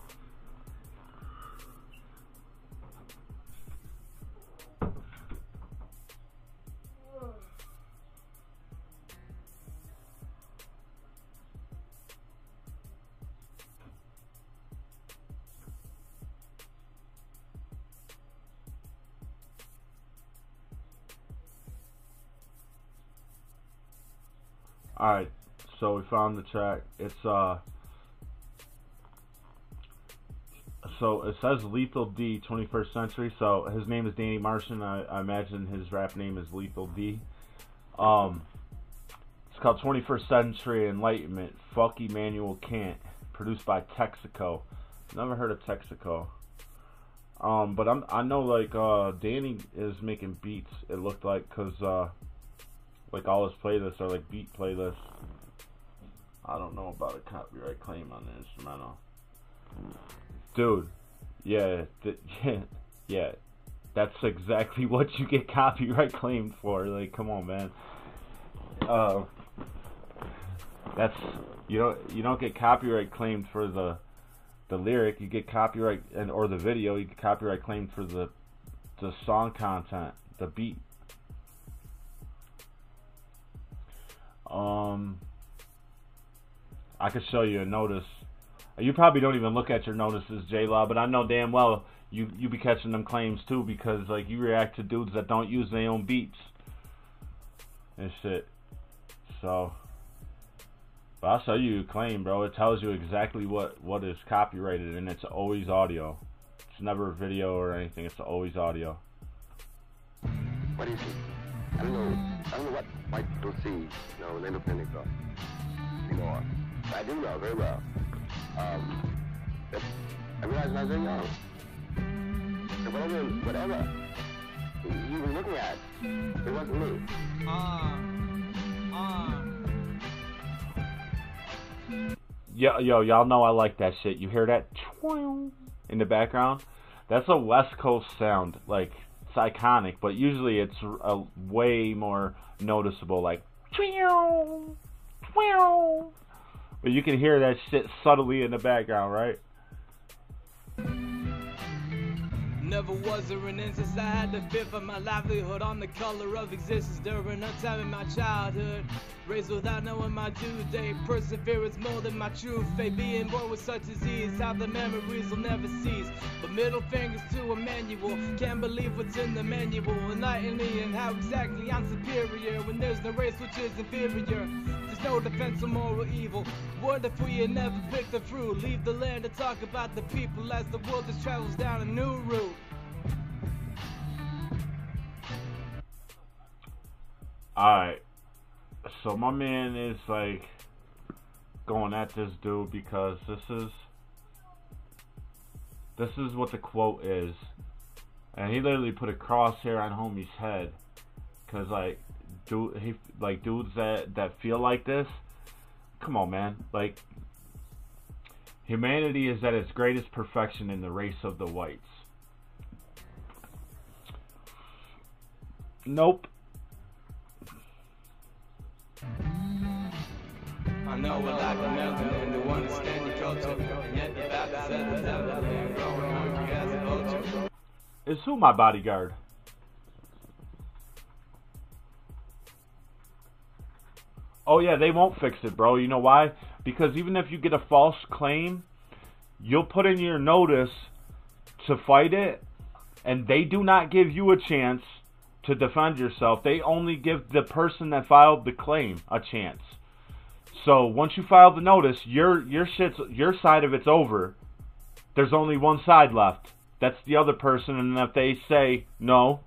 Alright, so we found the track. It's so it says Lethal D 21st Century, so his name is Danny Martian. I imagine his rap name is Lethal D. It's called 21st Century Enlightenment, Fuck Emmanuel Kant, produced by Texaco. Never heard of Texaco. But I know like Danny is making beats, it looked like, cause like all his playlists are like beat playlists. I don't know about a copyright claim on the instrumental. Dude, yeah, yeah, that's exactly what you get copyright claimed for. Like, come on, man. That's you don't get copyright claimed for the lyric. You get copyright or the video. You get copyright claimed for the song content, the beat. I could show you a notice. You probably don't even look at your notices, J-Law, but I know damn well you be catching them claims too, because like you react to dudes that don't use their own beats and shit. So, but I'll show you a claim, bro. It tells you exactly what is copyrighted, and it's always audio. It's never a video or anything. It's always audio. What is it? I don't know what white to see, an independent girl. Anymore. I do know very well. But I realized when I was very young. And whatever you were looking at, it wasn't me. Yo, y'all know I like that shit. You hear that in the background? That's a West Coast sound. Like, it's iconic, but usually it's a way more noticeable, like but you can hear that shit subtly in the background, right? Never was there an instance I had to fear for my livelihood on the color of existence during a time in my childhood. Raised without knowing my due date, perseverance more than my true fate. Being born with such disease, how the memories will never cease. But middle fingers to Emmanuel, can't believe what's in the manual. Enlighten me and how exactly I'm superior when there's no race which is inferior. There's no defense of moral evil. What if we had never picked the fruit? Leave the land to talk about the people as the world just travels down a new route. Alright, so my man is like going at this dude because this is what the quote is, and he literally put a crosshair on homie's head, cause like dudes that feel like this, come on man, like Humanity is at its greatest perfection in the race of the whites. Nope. I know what like a melting and to understand your culture, and yet you're about to set the devil and growing hungry as a vulture. Is who my bodyguard? Oh yeah, they won't fix it, bro. You know why? Because even if you get a false claim, you'll put in your notice to fight it, and they do not give you a chance to defend yourself. They only give the person that filed the claim a chance. So once you file the notice, your side of it's over. There's only one side left. That's the other person, and if they say no,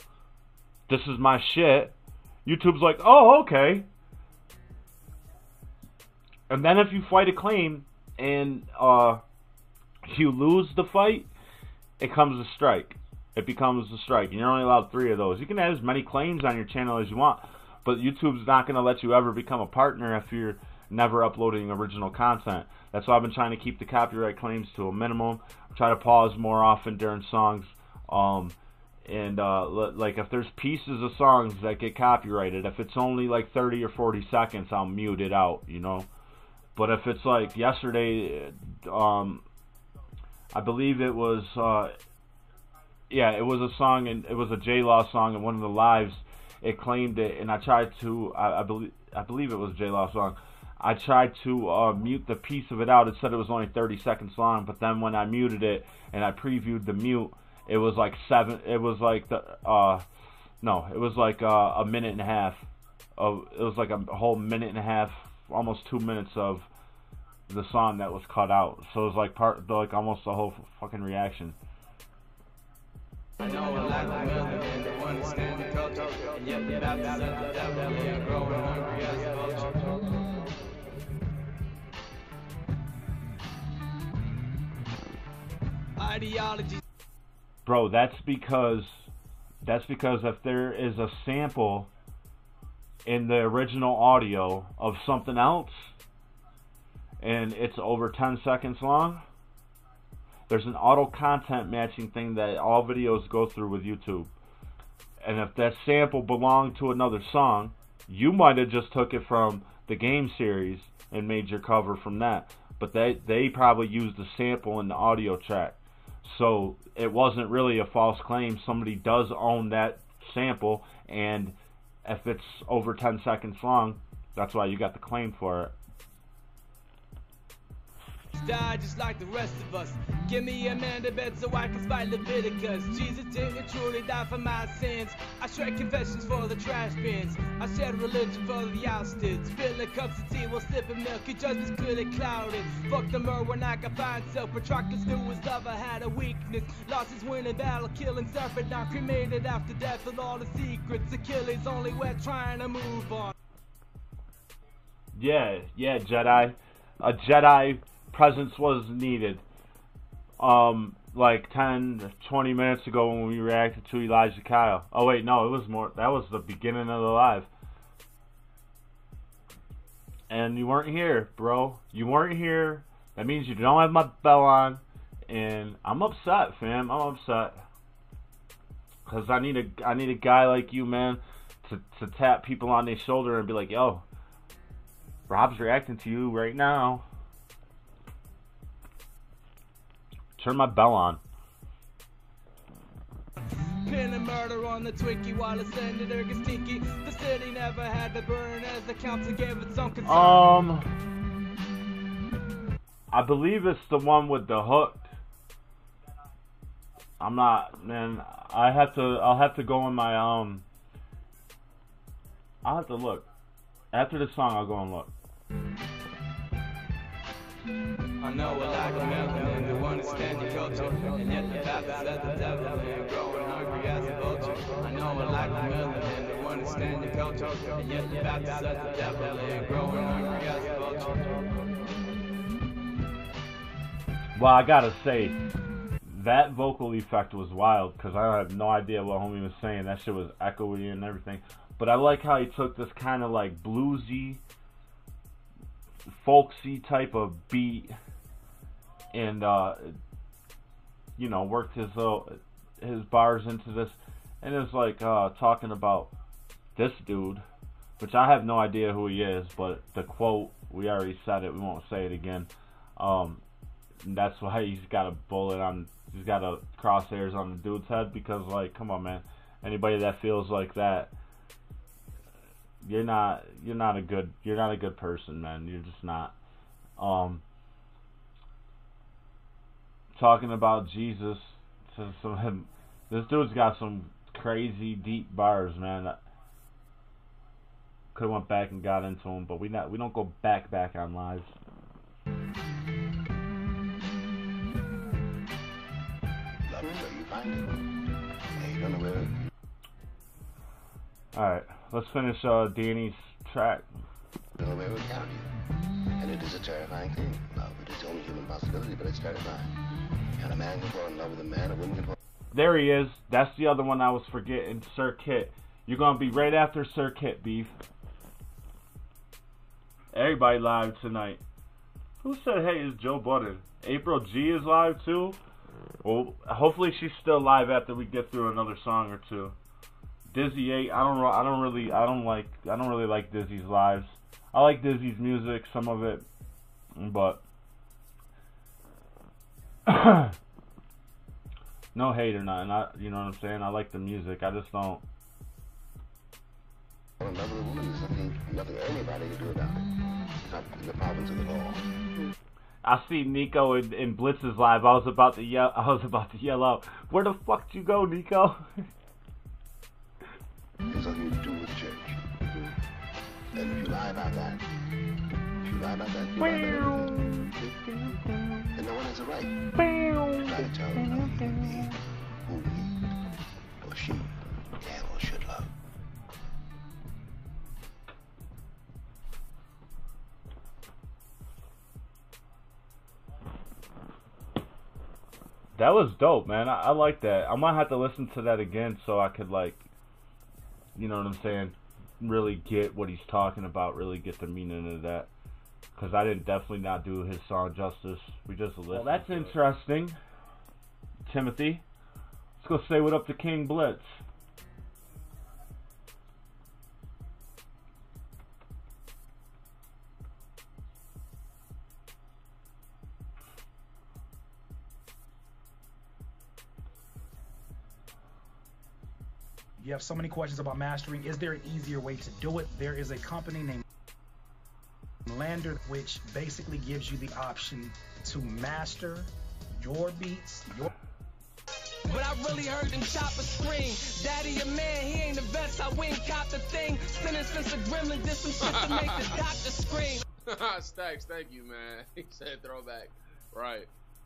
this is my shit, YouTube's like, oh, okay. And then if you fight a claim and you lose the fight, it comes a strike. It becomes a strike, and you're only allowed 3 of those. You can add as many claims on your channel as you want, but YouTube's not going to let you ever become a partner if you're never uploading original content. That's why I've been trying to keep the copyright claims to a minimum. Try to pause more often during songs. Like if there's pieces of songs that get copyrighted, if it's only like 30 or 40 seconds, I'll mute it out, you know. But if it's like yesterday, I believe it was, it was a song, and it was a J-Law song in one of the lives. It claimed it, and I tried to, I believe it was a J-Law song. I tried to mute the piece of it out. It said it was only 30 seconds long, but then when I muted it and I previewed the mute, it was like it was like a minute and a half. It was like a whole minute and a half, almost 2 minutes of the song that was cut out. So it was like almost the whole fucking reaction. I know I like the melting and to understand the culture, and yet you're about to set the devil and growing hungry as a vulture. Ideology. Bro, that's because if there is a sample in the original audio of something else and it's over 10 seconds long, there's an auto content matching thing that all videos go through with YouTube. And if that sample belonged to another song, you might have just took it from the game series and made your cover from that. But they probably used the sample in the audio track. So it wasn't really a false claim. Somebody does own that sample, and if it's over 10 seconds long, that's why you got the claim for it. Die just like the rest of us. Give me a man to bed so I can spite Leviticus. Jesus didn't truly die for my sins. I shred confessions for the trash bins. I shed religion for the ousted. Spilling cups of tea while sipping milk. Your judgment's clearly clouded. Fuck the murder when I can find self. Patroclus knew his lover had a weakness. Lost his winning battle, killing suffered. Now cremated after death with all the secrets. Achilles only we're trying to move on. Yeah, Jedi. A Jedi presence was needed. Like 10-20 minutes ago when we reacted to Elijah Kyle. Oh wait, no, it was more. That was the beginning of the live. And you weren't here, bro. You weren't here. That means you don't have my bell on, and I'm upset, fam. I'm upset because I need a guy like you, man, to tap people on their shoulder and be like, yo, Rob's reacting to you right now. Turn my bell on. Pin and murder on the Twinkie while the senator gets stinky. The city never had to burn as the council gave its own concern. I believe it's the one with the hook. I'm not, man. I'll have to go in my I'll have to look. After the song, I'll go and look. I know I like a melting and to understand your culture, and yet you're about to set the devil and growing hungry as a vulture. I know I like a melting and to understand your culture, and yet you're about to set the devil and growing hungry as a vulture. Well, I gotta say, that vocal effect was wild, because I have no idea what homie was saying. That shit was echoey and everything. But I like how he took this kind of like bluesy, folksy type of beat and you know, worked his bars into this, and it's like talking about this dude, which I have no idea who he is, but the quote, we already said it, we won't say it again. That's why he's got a bullet on, he's got a crosshairs on the dude's head, because like, come on, man, anybody that feels like that, you're not a good person, man. You're just not. Talking about Jesus, this dude's got some crazy deep bars, man. Could have went back and got into them, but we don't go back on live. Love it where you find it. Hey, you don't know where. All right, let's finish Danny's track. Don't know where it would count you. And it is a terrifying thing. Love, it is the only human possibility, but it's terrifying. And a man can fall in love with a man, a woman can fall. There he is. That's the other one I was forgetting. SirKit. You're gonna be right after SirKit, beef. Everybody live tonight. Who said, hey, is Joe Budden? April G is live too? Well, hopefully she's still live after we get through another song or two. Dizzy 8, I don't really like Dizzy's lives. I like Dizzy's music, some of it, but no hate or nothing. You know what I'm saying? I like the music. I just don't. Another woman is nothing anybody can do about it. It's not in the province of the law. I see Nico in Blitz's live. I was about to yell out. Where the fuck did you go, Nico? It's nothing to do with church. And if you lie about that, you lie about everything. And no one has a right to try to tell another human being who he or she can or should love. That was dope, man. I like that. I might have to listen to that again so I could, like, you know what I'm saying, really get what he's talking about, really get the meaning of that. Because I didn't definitely not do his song justice. We just listened. Well, that's interesting, Timothy. Let's go say what up to King Blitz. You have so many questions about mastering. Is there an easier way to do it? There is a company named Lander, which basically gives you the option to master your beats. But I really heard them choppers scream. Daddy a man, he ain't the best. I win, cop the thing. Since a gremlin did some shit to make the doctor scream. Stacks, thank you, man. He said throwback. Right.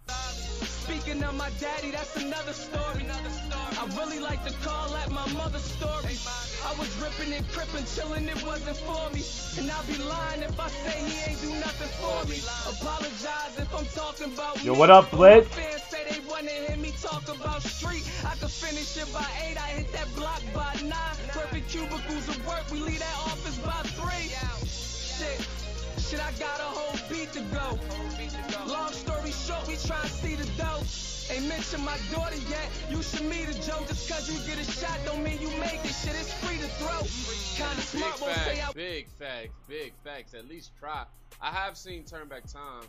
Speaking of my daddy, that's another story. I really like to call that my mother's story. I was ripping and crippin', chillin', it wasn't for me. And I'll be lying if I say he ain't do nothing for me. Apologize if I'm talking about Yo, what up, Blitz? Fans say they wanna hear me talk about street. I could finish it by 8, I hit that block by 9. Perfect cubicles of work, we leave that office by 3. Shit, I got a whole beat to go. Long story short, we try to see the dough. Ain't mention my daughter yet. You should meet a Joe. Just cause you get a shot don't mean you make it. Shit, it's free to throw. Kinda smart, won't say I... Big facts. At least try. I have seen Turn Back Time.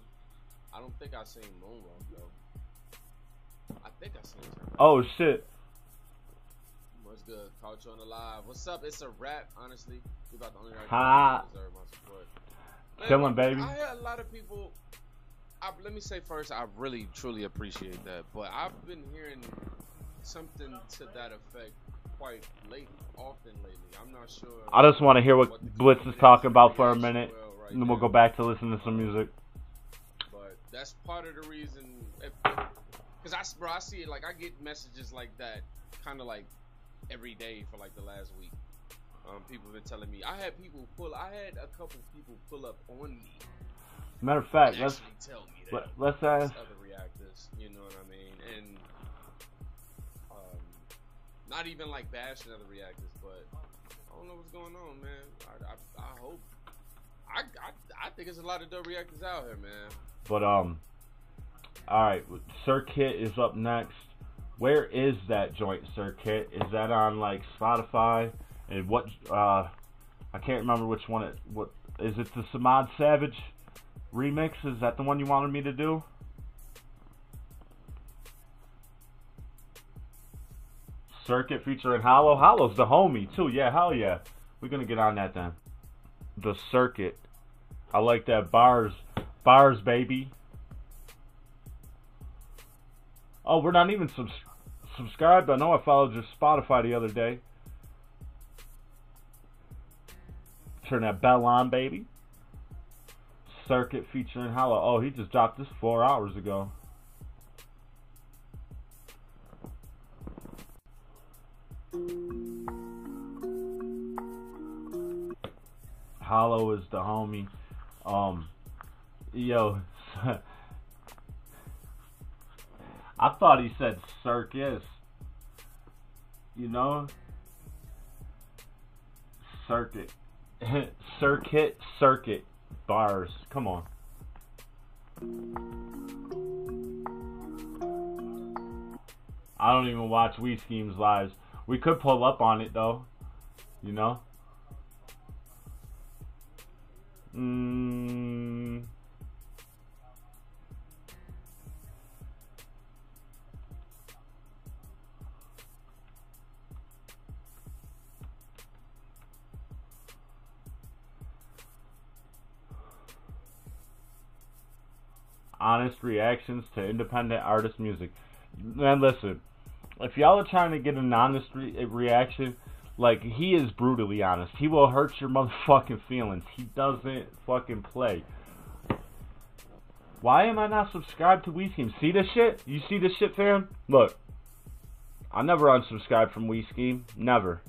I don't think I've seen Moonwalk though. I think I've seen Turn Back. Oh shit. What's good? Caught you on the live. What's up? It's a rap, honestly. You about the only right Ha. to deserve my support. Chillin', baby. I had a lot of people. Let me say first, I really truly appreciate that. But I've been hearing something to that effect quite often lately. I'm not sure. I just want to hear what Blitz is talking about for a minute, and then we'll go back to listen to some music. But that's part of the reason. Because I see it, like, I get messages like that kind of like every day for like the last week. People have been telling me. I had a couple people pull up on me. Matter of fact, let's ask other reactors, you know what I mean, and not even like bashing other reactors, but I don't know what's going on, man. I hope. I think there's a lot of dope reactors out here, man. But Alright, SirKit is up next. Where is that joint, SirKit? Is that on like Spotify? And what I can't remember which one what is it, the Samad Savage remix? Is that the one you wanted me to do? SirKit featuring Hollow. Hollow's the homie too. Yeah, hell yeah. We're gonna get on that then. The SirKit. I like that. Bars, baby. Oh, we're not even subscribed. I know I followed your Spotify the other day. Turn that bell on, baby. SirKit featuring Hollow. Oh, he just dropped this 4 hours ago. Hollow is the homie. Yo, I thought he said circus. You know? SirKit. SirKit. Bars. Come on. I don't even watch We Schemes lives. We could pull up on it though. You know? Honest reactions to independent artist music. Man, listen. If y'all are trying to get an honest reaction, like, he is brutally honest. He will hurt your motherfucking feelings. He doesn't fucking play. Why am I not subscribed to We Scheme? See this shit? You see this shit, fam? Look. I never unsubscribed from We Scheme. Never.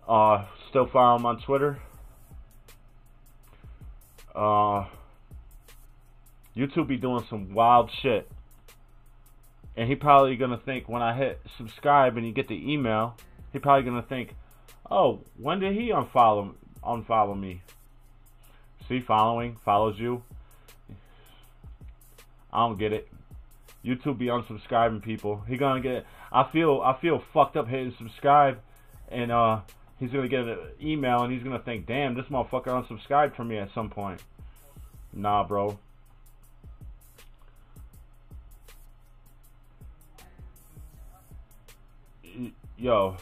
Still follow him on Twitter. YouTube be doing some wild shit. And he probably gonna think when I hit subscribe and you get the email, he probably gonna think, oh, when did he unfollow me? See, follows you. I don't get it. YouTube be unsubscribing people. He gonna get. I feel fucked up hitting subscribe, and he's gonna get an email and he's gonna think, damn, this motherfucker unsubscribed from me at some point. Nah, bro. Yo.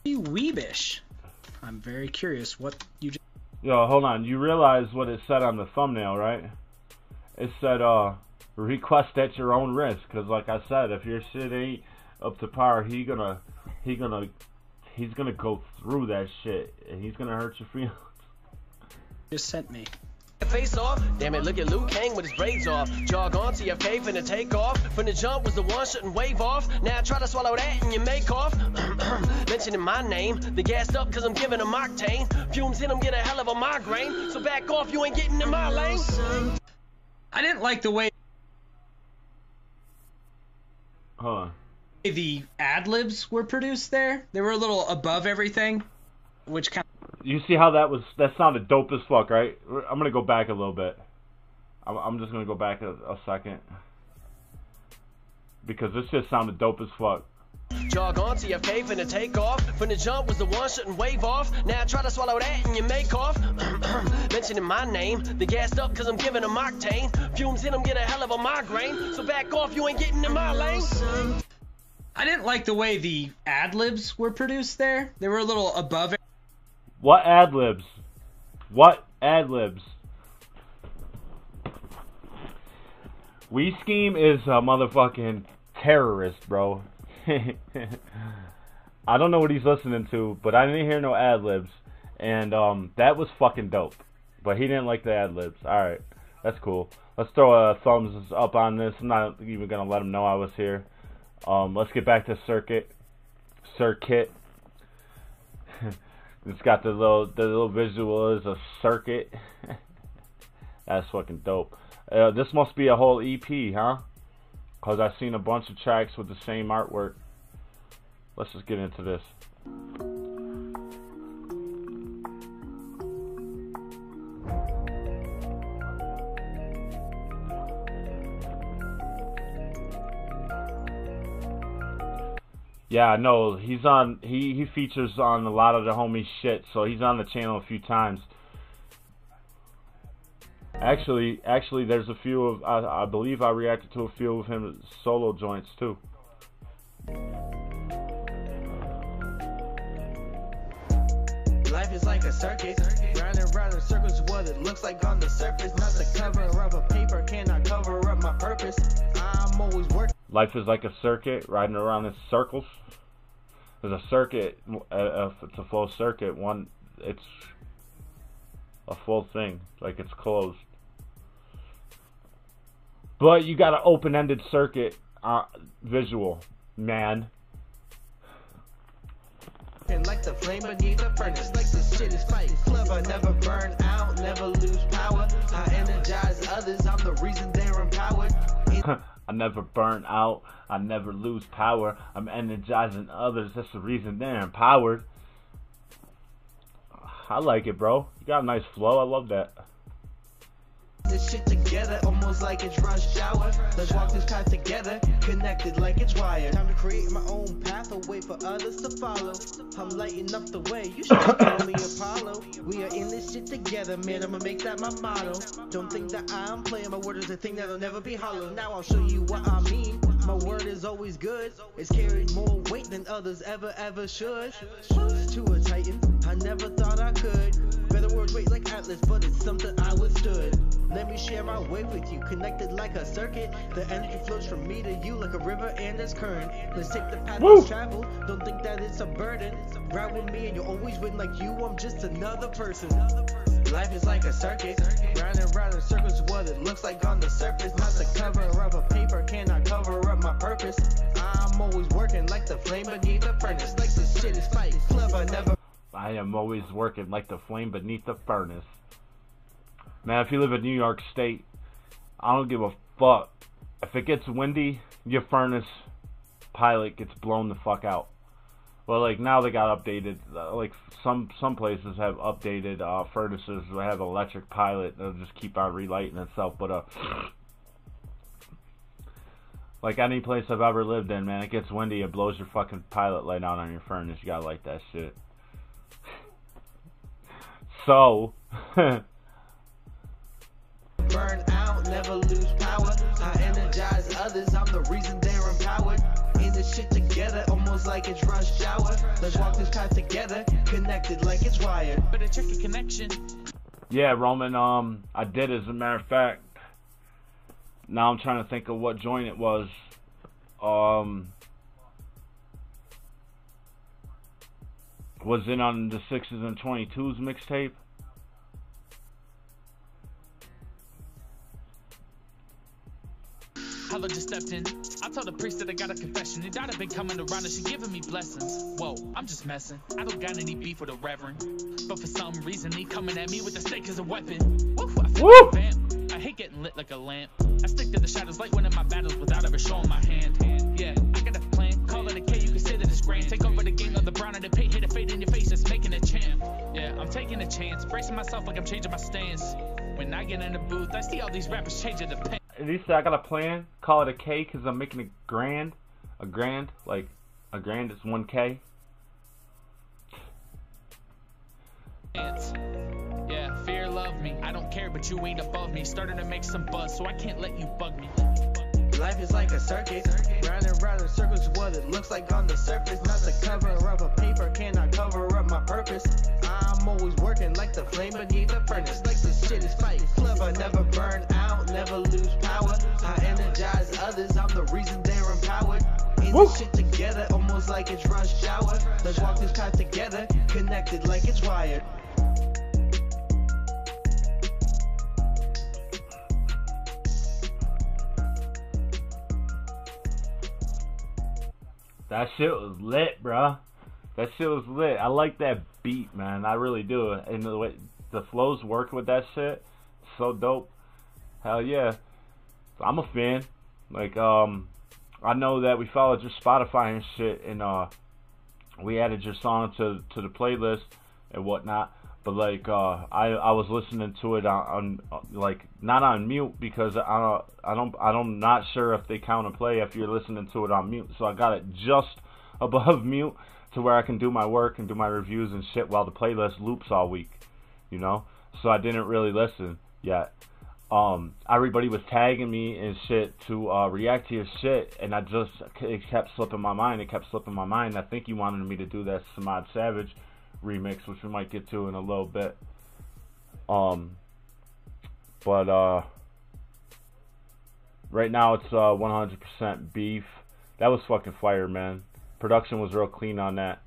You weebish. I'm very curious what you just... Yo, hold on. You realize what it said on the thumbnail, right? It said, request at your own risk. Cause like I said, if your shit ain't up to par, he's gonna go through that shit and he's gonna hurt your feelings. Just sent me. Face off, damn it, look at Luke Kang with his braids off. Jog on, TFK finna take off. From the jump was the one shouldn't wave off. Now I try to swallow that and you make off. Mentioning my name, they gassed up cause I'm giving a octane. Fumes in them get a hell of a migraine. So back off, you ain't getting in my lane. I didn't like the way the ad-libs were produced there. They were a little above everything, which kind of... You see how that sounded dope as fuck, right? I'm gonna go back a little bit. I'm just gonna go back a second. Because this shit sounded dope as fuck. Jog on, TFK finna take off. From the jump was the one shouldn't wave off. Now I try to swallow that and you make off. Mentioning my name, they gassed up cause I'm giving a octane. Fumes in them get a hell of a migraine. So back off, you ain't getting in my lane. I didn't like the way the ad-libs were produced there. They were a little above. What ad-libs? What ad-libs? We Scheme is a motherfucking terrorist, bro. I don't know what he's listening to, but I didn't hear no ad-libs. And that was fucking dope. But he didn't like the ad-libs. Alright, that's cool. Let's throw a thumbs up on this. I'm not even going to let him know I was here. Let's get back to SirKit. It's got the little visual as a circuit. That's fucking dope. This must be a whole EP, huh? Cause I've seen a bunch of tracks with the same artwork. Let's just get into this. Yeah, no, he's on. He features on a lot of the homie shit, so he's on the channel a few times. Actually, there's a few of. I believe I reacted to a few of him solo joints too. Life is like a circus, round and round in circles. What it looks like on the surface, not the cover of a paper. Cannot cover up my purpose. I'm always working. Life is like a circuit, riding around in circles. There's a circuit. If it's a full circuit, it's a full thing, like it's closed. But you got an open-ended circuit visual, man. Like the flame beneath the furnace, like this shit is Fight Club. I never burn out, never lose power. I energize others, I'm the reason they're empowered. I never burn out, I never lose power. I'm energizing others, that's the reason they're empowered. I like it, bro. You got a nice flow, I love that. This shit together, almost like it's rush hour. Let's walk this path together, connected like it's wired. Time to create my own path, a way for others to follow. I'm lighting up the way, you should just call me Apollo. We are in this shit together, man, I'ma make that my motto. Don't think that I'm playing, my word is a thing that'll never be hollow. Now I'll show you what I mean, my word is always good. It's carried more weight than others ever should. To a titan, I never thought I could. Better words weight like Atlas, but it's something I withstood. Let me share my way with you, connected like a circuit. The energy flows from me to you like a river and its current. Let's take the path of travel, don't think that it's a burden. Ride with me and you'll always win like you, I'm just another person. Life is like a circuit, round and round in circles. What it looks like on the surface, not the cover of a paper. Cannot cover up my purpose. I'm always working like the flame beneath the furnace. Like this shit is Fight Club, I am always working like the flame beneath the furnace. Man, if you live in New York State, I don't give a fuck. If it gets windy, your furnace pilot gets blown the fuck out. Well, like now they got updated. Like some places have updated furnaces that have electric pilot. They'll just keep on relighting itself. But like any place I've ever lived in, man, it gets windy, it blows your fucking pilot light out on your furnace. You gotta light that shit. So. Burn out, never lose power. I energize others, I'm the reason they're empowered. In this shit together, almost like it's rush hour. Let's walk this path together, connected like it's wired. Better check your connection. Yeah, Roman, I did, as a matter of fact. Now I'm trying to think of what joint it was. Was it on the 6s and 22s mixtape? Hello, just stepped in. I told the priest that I got a confession. He died, I've been coming around and she giving me blessings. Whoa, I'm just messing. I don't got any beef with a reverend. But for some reason, he coming at me with the stake as a weapon. Woo, I feel like a vamp. I hate getting lit like a lamp. I stick to the shadows like winning my battles without ever showing my hand. Yeah, I got a plan. Call it a K, you can say that it's grand. Take over the game of the brown and the paint. Hit a fade in your face, it's making a champ. Yeah, I'm taking a chance. Bracing myself like I'm changing my stance. When I get in the booth, I see all these rappers changing the pen. At least I got a plan. Call it a K because I'm making a grand. A grand, like a grand is 1K. Yeah, fear love me. I don't care, but you ain't above me. Starting to make some buzz, so I can't let you bug me. Life is like a circuit, round and round in circles. What it looks like on the surface, not the cover of a paper. Cannot cover up my purpose. I'm always working like the flame beneath the furnace. Like this shit is Fight Club. I never burn out, never lose power. I energize others, I'm the reason they're empowered. In this shit together, almost like it's rush hour. Let's walk this path together, connected like it's wired. That shit was lit, bruh. That shit was lit. I like that beat, man. I really do. And the way the flows work with that shit, so dope. Hell yeah. I'm a fan. Like, I know that we followed your Spotify and shit, and we added your song to the playlist and whatnot. But like, I was listening to it on like not on mute because I'm not sure if they count and play if you're listening to it on mute. So I got it just above mute to where I can do my work and do my reviews and shit while the playlist loops all week, you know? So I didn't really listen yet. Everybody was tagging me and shit to react to your shit, and it kept slipping my mind. I think you wanted me to do that Samad Savage remix, which we might get to in a little bit. But right now it's 100% beef. That was fucking fire, man. Production was real clean on that.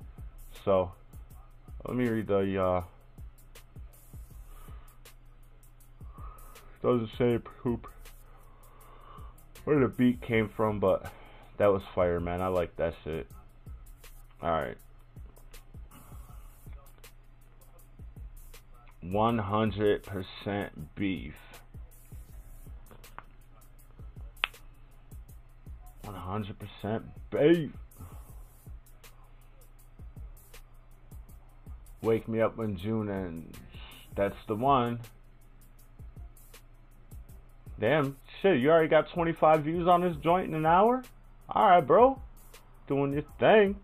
So let me read the doesn't say poop where the beat came from, but that was fire, man. I like that shit. Alright. 100% beef. 100% beef. Wake me up when June ends. That's the one. Damn, shit, you already got 25 views on this joint in an hour? Alright, bro. Doing your thing.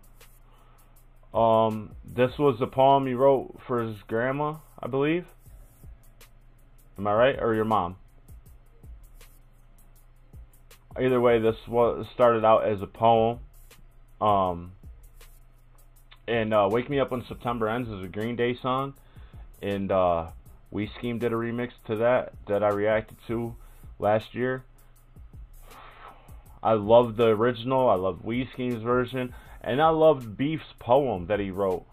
This was the poem he wrote for his grandma, I believe. Am I right? Or your mom? Either way, this started out as a poem. And Wake Me Up When September Ends is a Green Day song. And We Scheme did a remix to that I reacted to last year. I love the original. I love We Scheme's version. And I loved Beef's poem that he wrote.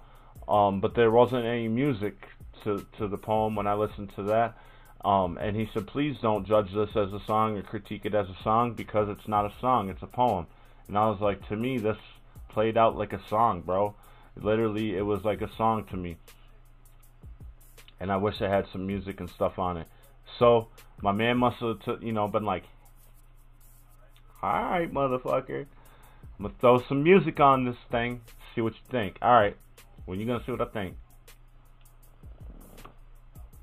But there wasn't any music to the poem when I listened to that. And he said, please don't judge this as a song or critique it as a song, because it's not a song, it's a poem. And I was like, to me, this played out like a song, bro. Literally, it was like a song to me. And I wish I had some music and stuff on it. So, my man must have, been like, alright, motherfucker. I'm gonna throw some music on this thing, see what you think. Alright, when you gonna see what I think?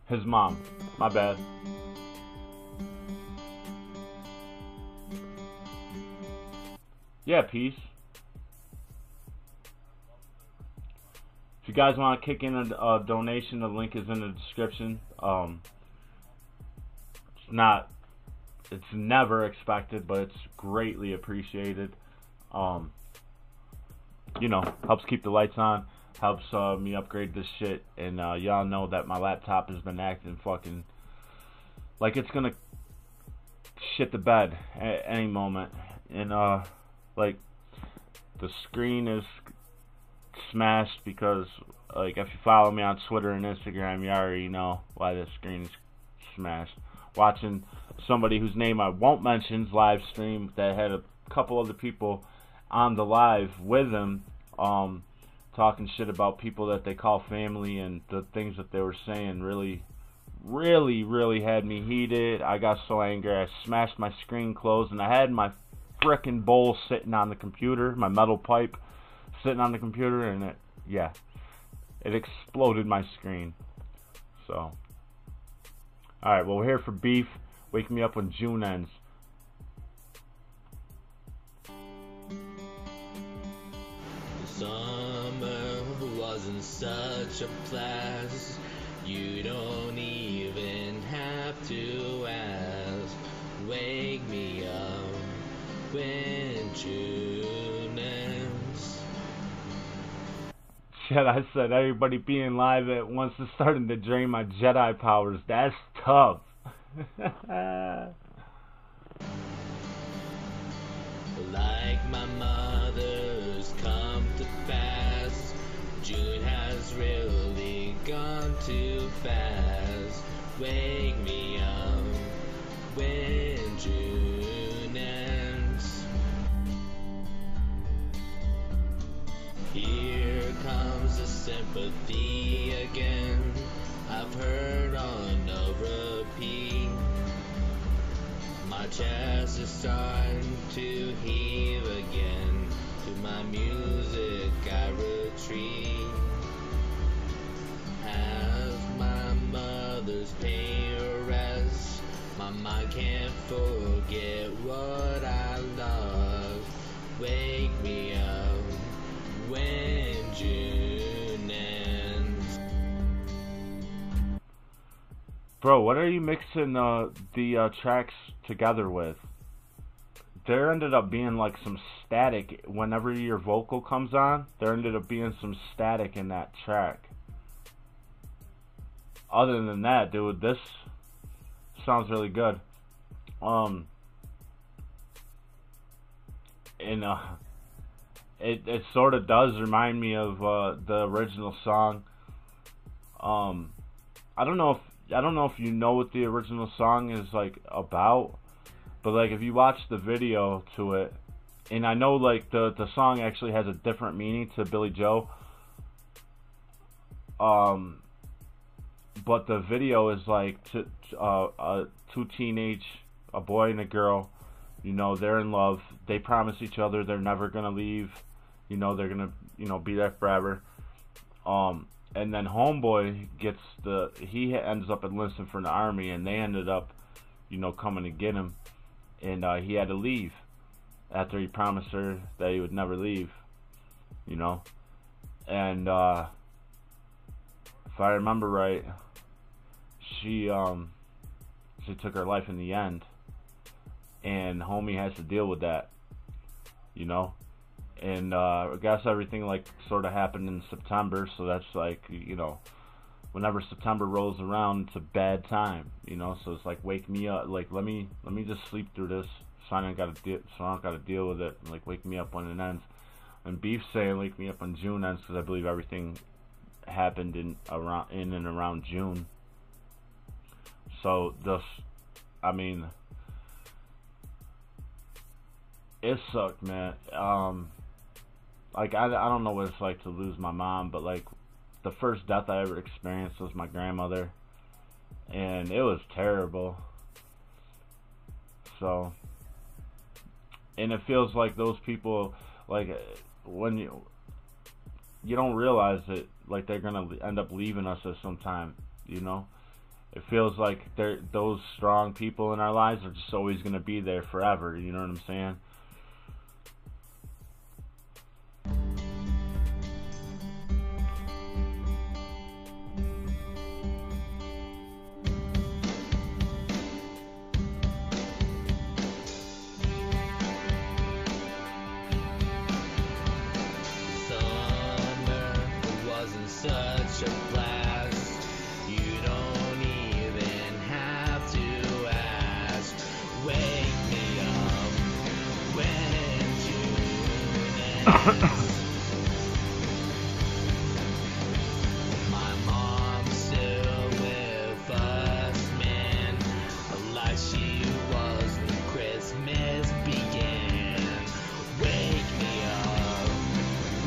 His mom. My bad. Yeah, peace. If you guys want to kick in a donation, the link is in the description. It's never expected, but it's greatly appreciated. Helps keep the lights on, helps me upgrade this shit, and y'all know that my laptop has been acting fucking like it's gonna shit the bed at any moment, and like the screen is smashed because, like, if you follow me on Twitter and Instagram, you already know why the screen is smashed. Watching somebody whose name I won't mention's live stream that had a couple other people on the live with him, talking shit about people that they call family, and the things that they were saying really had me heated. I got so angry I smashed my screen closed, and I had my frickin' bowl sitting on the computer, my metal pipe sitting on the computer, and it exploded my screen. So, alright, well, we're here for Beef. Wake Me Up When June Ends. Summer wasn't such a blast. You don't even have to ask. Wake me up when June ends. Shit, I said everybody being live at once is starting to drain my Jedi powers. That's tough. Like my mother's come to pass, June has really gone too fast. Wake me up when June ends. Here comes the sympathy again, I've heard on a repeat. My chest is starting to heave again. To my music I retreat. Have my mother's pain rest. My mind can't forget what I lost. Wake me up Bro, what are you mixing the tracks together with? There ended up being like some static whenever your vocal comes on. There ended up being some static in that track. Other than that, dude, this sounds really good. It sort of does remind me of the original song. I don't know if you know what the original song is like about, but like if you watch the video to it, and I know like the song actually has a different meaning to Billy Joe. But the video is like two teenage, a boy and a girl, you know, they're in love. They promise each other they're never gonna leave. You know, they're gonna, you know, be there forever. And then homeboy he ends up enlisting for the army, and they ended up, you know, coming to get him, and he had to leave after he promised her that he would never leave, you know. And if I remember right, she took her life in the end, and homie has to deal with that, you know. And I guess everything like sort of happened in September, so that's like, you know, whenever September rolls around, it's a bad time, you know. So it's like, wake me up, like let me just sleep through this, so I don't gotta deal with it. Like, wake me up when it ends. And Beef's saying wake me up when June ends, because I believe everything happened in and around June. So this, I mean, it sucked, man. Like I don't know what it's like to lose my mom, but like the first death I ever experienced was my grandmother, and it was terrible. So, and it feels like those people, like when you don't realize it, like they're gonna end up leaving us at some time, you know. It feels like those strong people in our lives are just always gonna be there forever, you know what I'm saying? Such a blast, you don't even have to ask. Wake me up when June ends. My mom's still with us, man, like she was when Christmas began. Wake me up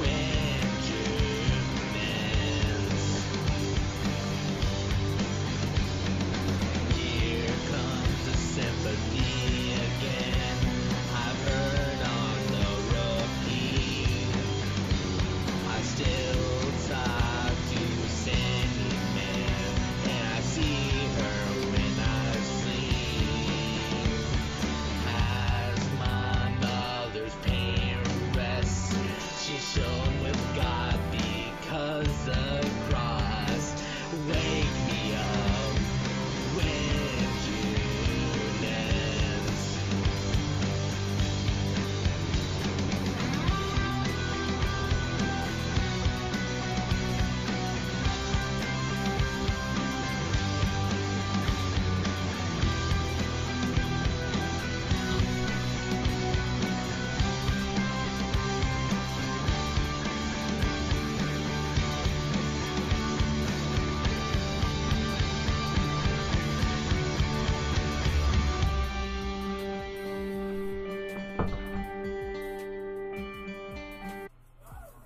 when June ends. Here comes the symphony again. I've heard on the repeat. I still talk to Sandy, man, and I see her when I sleep. As my mother's pain rests, she's shown with God because the cross. Wake me up when June ends.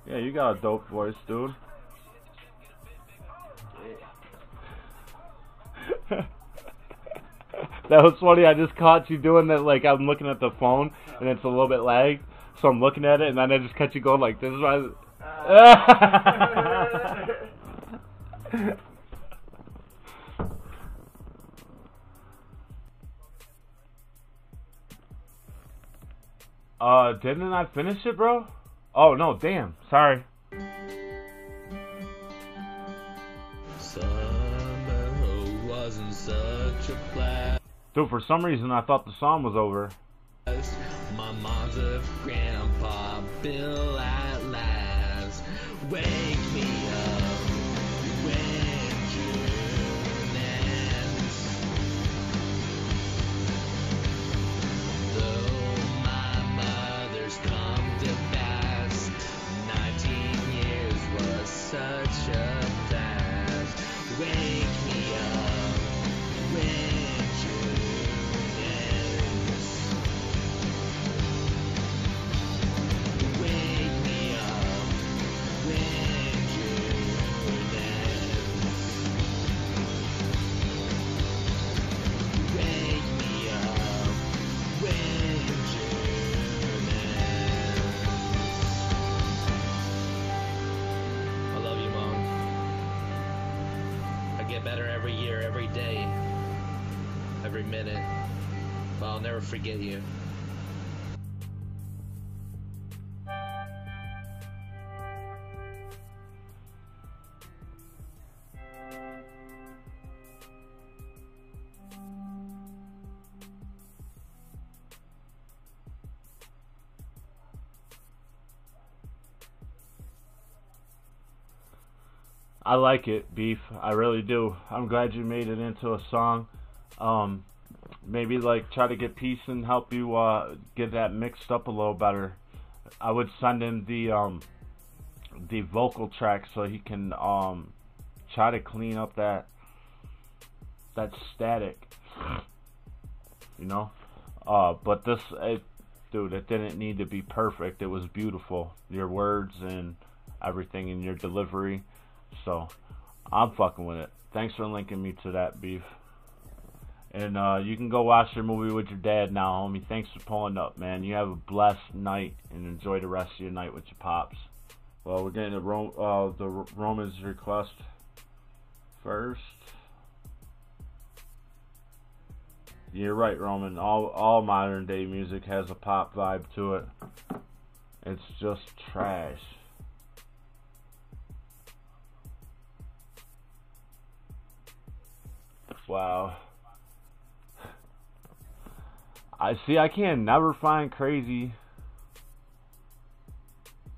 Yeah, you got a dope voice, dude. That was funny. I just caught you doing that. Like, I'm looking at the phone and it's a little bit lagged, so I'm looking at it, and then I just catch you going like this. Didn't I finish it, bro? Oh no, damn. Sorry. Summer wasn't so your blast. Dude, for some reason I thought the song was over. My mom's a grandpa Bill at last. Wake me up when June ends. Though my mother's come to pass, 19 years was such a blast. Wake me up when June ends. Wake me up when June ends. Wake me up when June ends. I love you, Mom. I get better every year, every day, every minute. But I'll never forget you. I like it, Beef. I really do. I'm glad you made it into a song. Maybe like try to get Peace and help you get that mixed up a little better. I would send him the vocal track so he can try to clean up that static. You know? But this, dude, it didn't need to be perfect. It was beautiful. Your words and everything in your delivery. So, I'm fucking with it. Thanks for linking me to that, Beef. And you can go watch your movie with your dad now, homie. Thanks for pulling up, man. You have a blessed night and enjoy the rest of your night with your pops. Well, we're getting the Roman's request first. You're right, Roman. All modern day music has a pop vibe to it. It's just trash. Wow. I see. I can never find Krazee.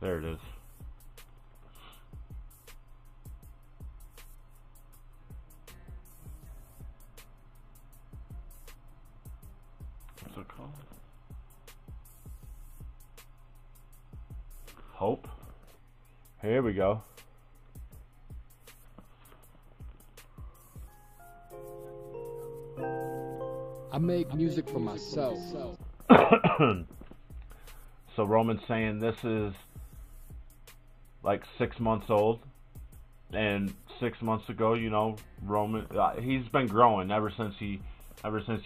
There it is. What's it called? Hope. Here we go. I make music for myself. So Roman's saying this is like 6 months old, and 6 months ago, you know, Roman he's been growing ever since he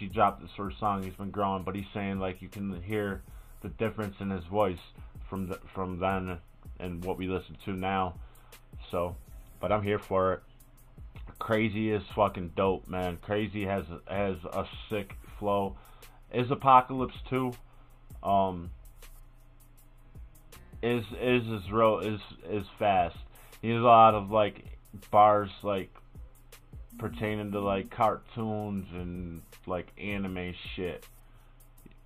dropped this first song. He's been growing, but he's saying like you can hear the difference in his voice from then and what we listen to now. So, but I'm here for it. Krazee is fucking dope, man. Krazee has a sick flow. IzApacalypse too. Is fast. He has a lot of like bars like pertaining to like cartoons and like anime shit,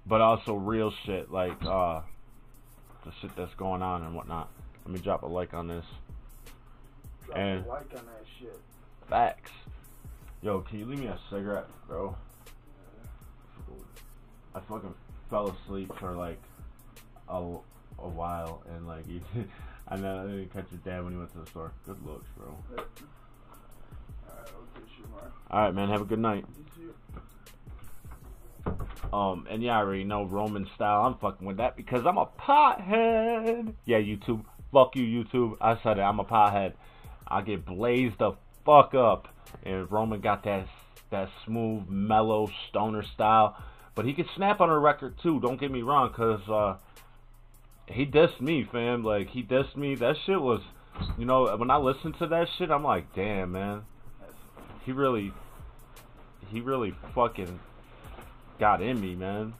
but also real shit like the shit that's going on and whatnot. Let me drop a like on this. Drop a like on that shit. Facts. Yo, can you leave me a cigarette, bro? I fucking fell asleep for like a while, and like I didn't catch your dad when he went to the store. Good looks, bro. Alright, man, have a good night. And yeah, I already know Roman style. I'm fucking with that because I'm a pothead. Yeah, YouTube. Fuck you, YouTube. I said it. I'm a pothead. I get blazed the fuck up. And Roman got that smooth, mellow, stoner style. But he could snap on a record too. Don't get me wrong, cause he dissed me, fam. Like he dissed me. That shit was, you know, when I listened to that shit, I'm like, damn, man. He really fucking got in me, man.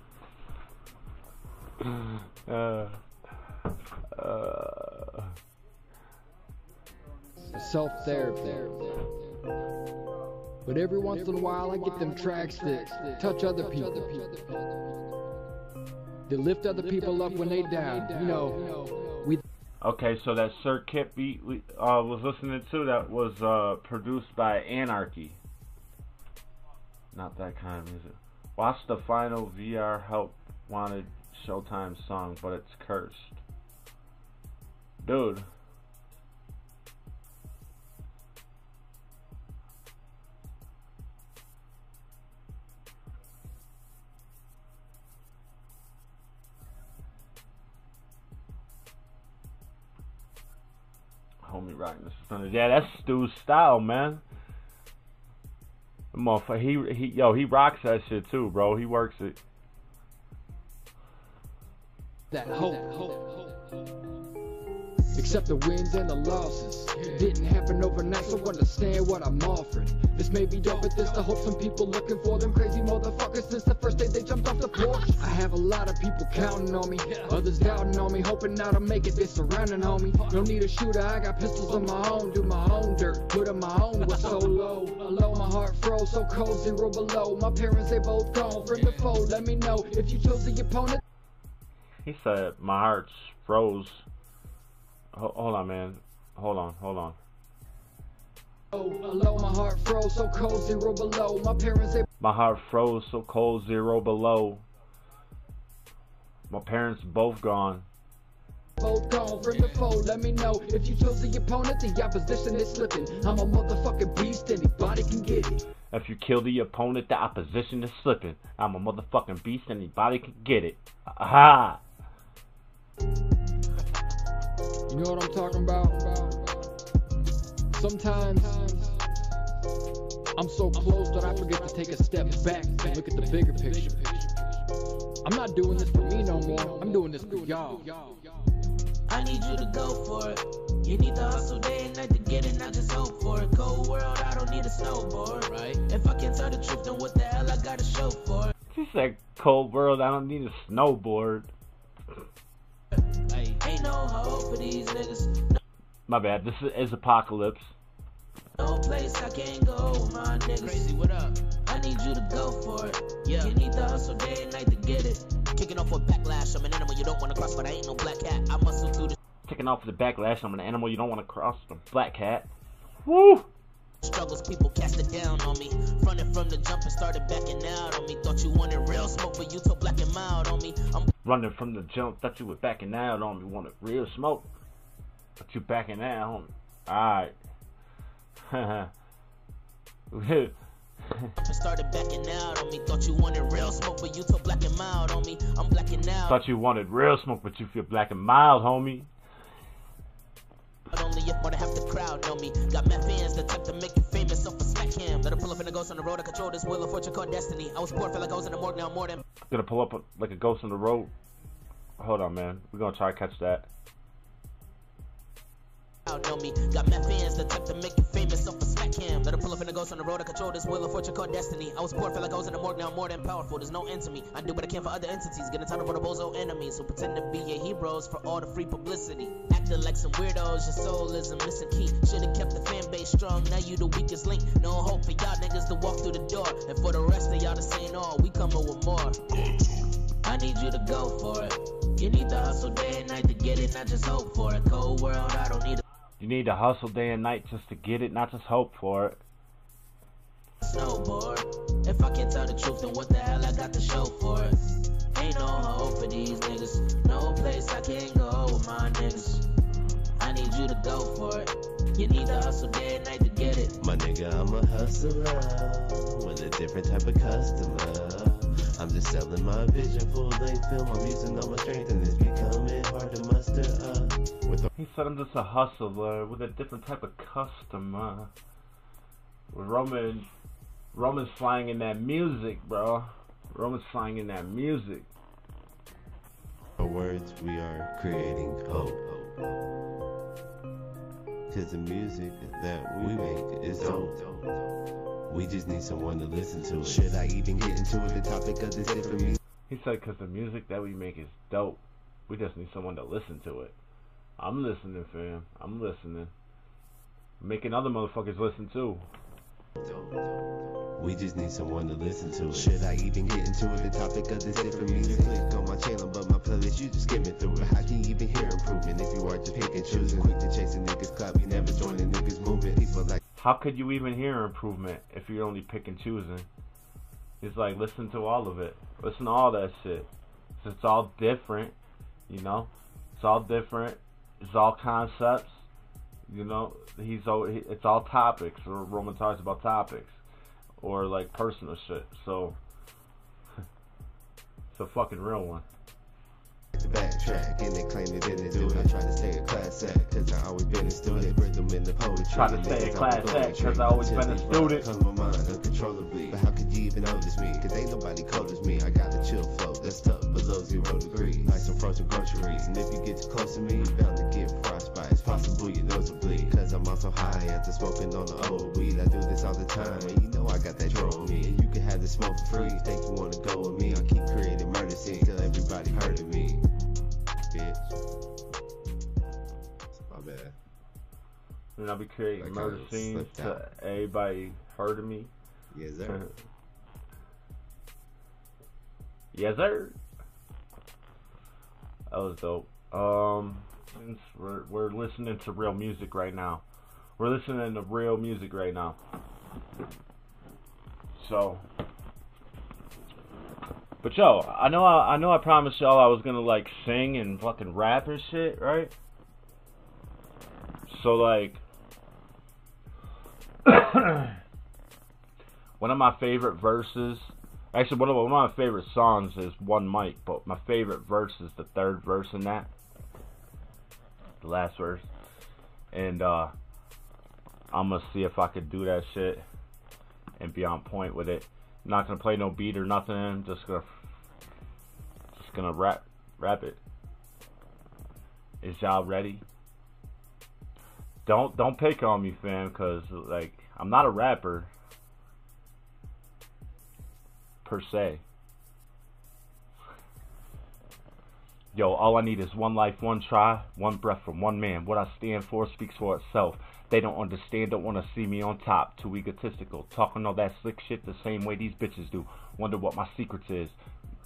Self-therapy. But every once in a while I get them tracks that touch other people. They lift other people up when they down. You know, we... Okay, so that SirKit beat we was listening to, that was produced by Anarchy. Not that kind of music. Watch the final VR Help Wanted Showtime song, but it's cursed. Dude. Homie rocking this thunder. Yeah, that's Stu's style, man. Motherfucker, he rocks that shit too, bro. He works it. That hope. Accept the wins and the losses. Didn't happen overnight, so understand what I'm offering. This may be dope, but this the hope some people looking for. Them crazy motherfuckers since the first day they jumped off the porch. I have a lot of people counting on me, others doubting on me, hoping now to make it. They surrounding on me. No need a shooter, I got pistols of my own. Do my own dirt, put in my own. Was so low, my heart froze, so cold, 0 below. My parents, they both gone from the fold. Let me know if you chose the opponent. He said my heart froze. Hold on, man. Hold on. Hello, my heart froze, so cold, 0 below. My parents, they... My heart froze, so cold, 0 below. My parents both gone. Both gone from the fold. Let me know if you chose the opponent. The opposition is slipping. I'm a motherfucking beast, anybody can get it. If you kill the opponent, the opposition is slipping. I'm a motherfucking beast, anybody can get it. Aha! You know what I'm talking about? Sometimes I'm so close that I forget to take a step back and look at the bigger picture. I'm not doing this for me no more. I'm doing this for y'all. I need you to go for it. You need to hustle day and night to get it, not just hope for it. Cold world, I don't need a snowboard. Right? If I can't tell the truth, then what the hell I gotta show for it? She said, cold world, I don't need a snowboard. Ain't no hope for these niggas. My bad, this is IzApacalypse. No place I can't go, my niggas. Krazee, what up? I need you to go for it. Yeah. You need to hustle day and night to get it. Kicking off with backlash, I'm an animal you don't want to cross, but I ain't no black cat. I muscle through the... Kicking off with the backlash, I'm an animal you don't want to cross, the black cat. Woo! Struggles, people cast it down on me. Running from the jump and started backing out on me. Thought you wanted real smoke, but you told black and mild on me. I'm running from the jump, thought you were backing out on me. Wanted real smoke, but you backing out on me. Alright. started backing out on me. Thought you wanted real smoke, but you told black and mild on me. I'm blacking out. Thought you wanted real smoke, but you feel black and mild, homie. Only if more than half the crowd know me. Got mad fans, the type to make you famous off a smack him. Let her pull up in a ghost on the road. I control this wheel of fortune called destiny. I was poor, felt like I was in the morgue, now more than. Gonna pull up like a ghost on the road. Hold on, man. We're gonna try to catch that. Know me. Got mad fans, the type to make you famous off a smack him. Let her pull up in a ghost on the road. I control this wheel of fortune called destiny. I was poor, felt like I was in the morgue, now more than powerful. There's no end to me. I do what I can for other entities. Getting tired of the bozo enemies who pretend to be your heroes for all the free publicity. Acting like some weirdos, your soul is a missing key. Should've kept the fan base strong, now you the weakest link. No hope for y'all niggas to walk through the door. And for the rest of y'all to say all, we coming with more. I need you to go for it. You need to hustle day and night to get it, not just hope for it. Cold world, I don't need a You need to hustle day and night just to get it, not just hope for it. snowboard. If I can't tell the truth, then what the hell I got to show for it? Ain't no hope for these niggas. No place I can't go with my niggas. I need you to go for it. You need to hustle day and night to get it. My nigga, I'm a hustler with a different type of customer. I'm just selling my vision, full-length film. I'm using all my strength and it's becoming hard to muster up. He said I'm just a hustler with a different type of customer. With Roman's flying in that music, bro. Roman's flying in that music. Our words, we are creating hope. Cause the music that we make is dope. We just need someone to listen to it. Should I even get into it? The topic of this different music. He said cause the music that we make is dope. We just need someone to listen to it. I'm listening, fam. I'm listening. Making other motherfuckers listen too. We just need someone to listen to it. Should I even get into it? The topic of this different music. Click on my channel, but my playlist, you just skimming through it. How can you even hear improvement if you are just picking and choosing? Quick to chase a niggas club, you never join the niggas movement. People like, how could you even hear improvement if you're only pick and choosing? It's like, listen to all of it. Listen to all that shit. It's all different, you know? It's all different. It's all concepts, you know? It's all topics, or Roman talks about topics, or like personal shit. So it's a fucking real one. to backtrack, and they claim they didn't do it. I try to stay a class act, cause I always been a student. Rhythm in the poetry. Try to stay a class act, cause I always been a student. Cause my mind uncontrollably. But how could you even notice me? Cause ain't nobody cold as me. I got a chill flow that's tough, below 0 degrees. Like some frozen groceries. And if you get too close to me, you're bound to get frostbite. It's possible your nose will bleed. Cause I'm also high after smoking on the old weed. I do this all the time, and you know I got that draw on me. And you can have the smoke for free. Think you wanna go with me? I'll keep creating murder scenes till everybody heard of me. Bitch. My bad. And I'll be creating murder scenes till everybody heard of me. Yes, sir. Yes, sir. That was dope. Since we're listening to real music right now. We're listening to real music right now. So, but yo, I know I promised y'all I was gonna like sing and fucking rap and shit, right? So like, one of my favorite verses, actually one of my favorite songs is One Mic, but my favorite verse is the third verse in that, the last verse, and I'm gonna see if I could do that shit and be on point with it. I'm not gonna play no beat or nothing. I'm just gonna rap it. Is y'all ready? Don't pick on me, fam, cause like I'm not a rapper per se. Yo, all I need is one life, one try, one breath from one man. What I stand for speaks for itself. They don't understand, don't want to see me on top. Too egotistical, talking all that slick shit the same way these bitches do. Wonder what my secrets is.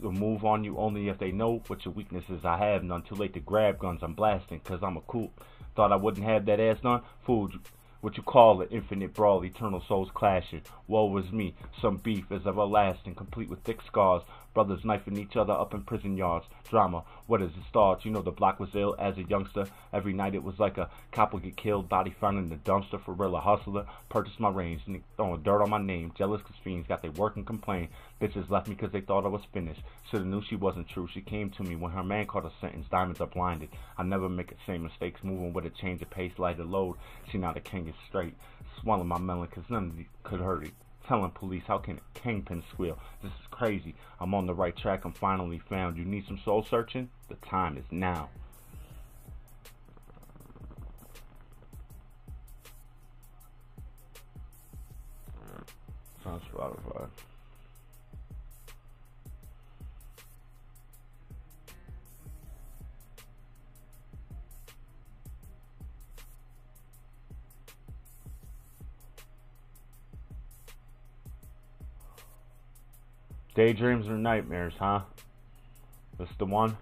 They'll move on you only if they know what your weakness is. I have none. Too late to grab guns. I'm blasting cause I'm a cool. Thought I wouldn't have that ass done? Fooled you. What you call it? Infinite brawl, eternal souls clashing. Woe was me. Some beef is everlasting, complete with thick scars. Brothers knifing each other up in prison yards. Drama, what is it starts? You know the block was ill as a youngster. Every night it was like a cop would get killed, body found in the dumpster. For real, a hustler. Purchased my range, throwing dirt on my name. Jealous cause fiends got they work and complain. Bitches left me cause they thought I was finished. Shoulda knew she wasn't true. She came to me when her man caught a sentence. Diamonds are blinded. I never make the same mistakes. Moving with a change of pace, lighter load. See now the king is straight. Swallowing my melon cause none of these could hurt it. Telling police, how can a kingpin squeal? This is crazy. I'm on the right track. I'm finally found. You need some soul searching? The time is now. On Spotify. Daydreams or nightmares, huh? That's the one.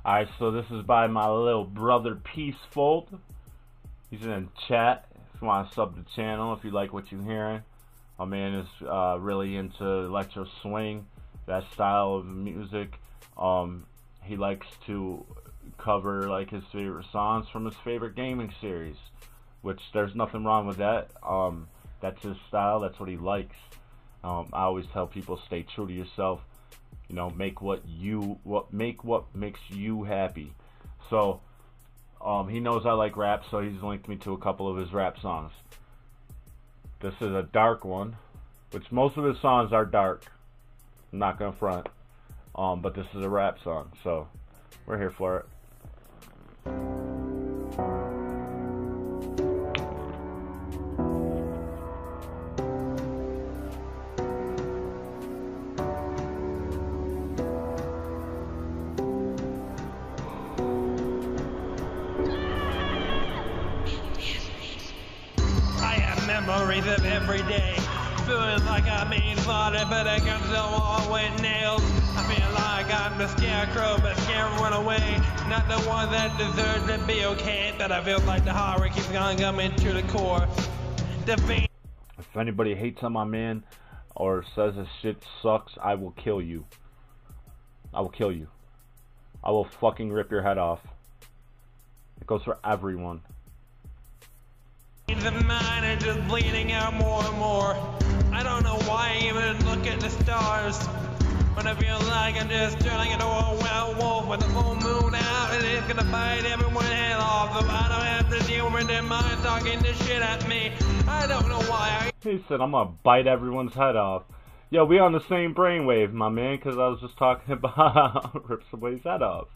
Alright, so this is by my little brother Peaceful. He's in the chat. If you want to sub the channel, if you like what you're hearing. My man is really into electro swing, that style of music. He likes to cover like his favorite songs from his favorite gaming series, which there's nothing wrong with that. That's his style. That's what he likes. I always tell people, stay true to yourself. You know, make what makes you happy. So he knows I like rap, so he's linked me to a couple of his rap songs. This is a dark one, which most of his songs are dark. I'm not gonna front. But this is a rap song, so we're here for it. memories of every day. Feeling like I'm being slaughtered, but against the wall with nails. I feel like I'm the scarecrow, but can't run away. Not the one that deserves to be okay, but I feel like the horror keeps on coming to the core. If anybody hates on my man or says his shit sucks, I will kill you. I will kill you. I will fucking rip your head off. It goes for everyone. The mine are just bleeding out more and more. I don't know why I even look at the stars. When I feel like I'm just turning into a wild wolf with the full moon out, and it's gonna bite everyone's head off. So I don't have to deal with their mind talking this shit at me. I don't know why. He said, I'm gonna bite everyone's head off. Yo, we on the same brainwave, my man, because I was just talking about rip somebody's head off.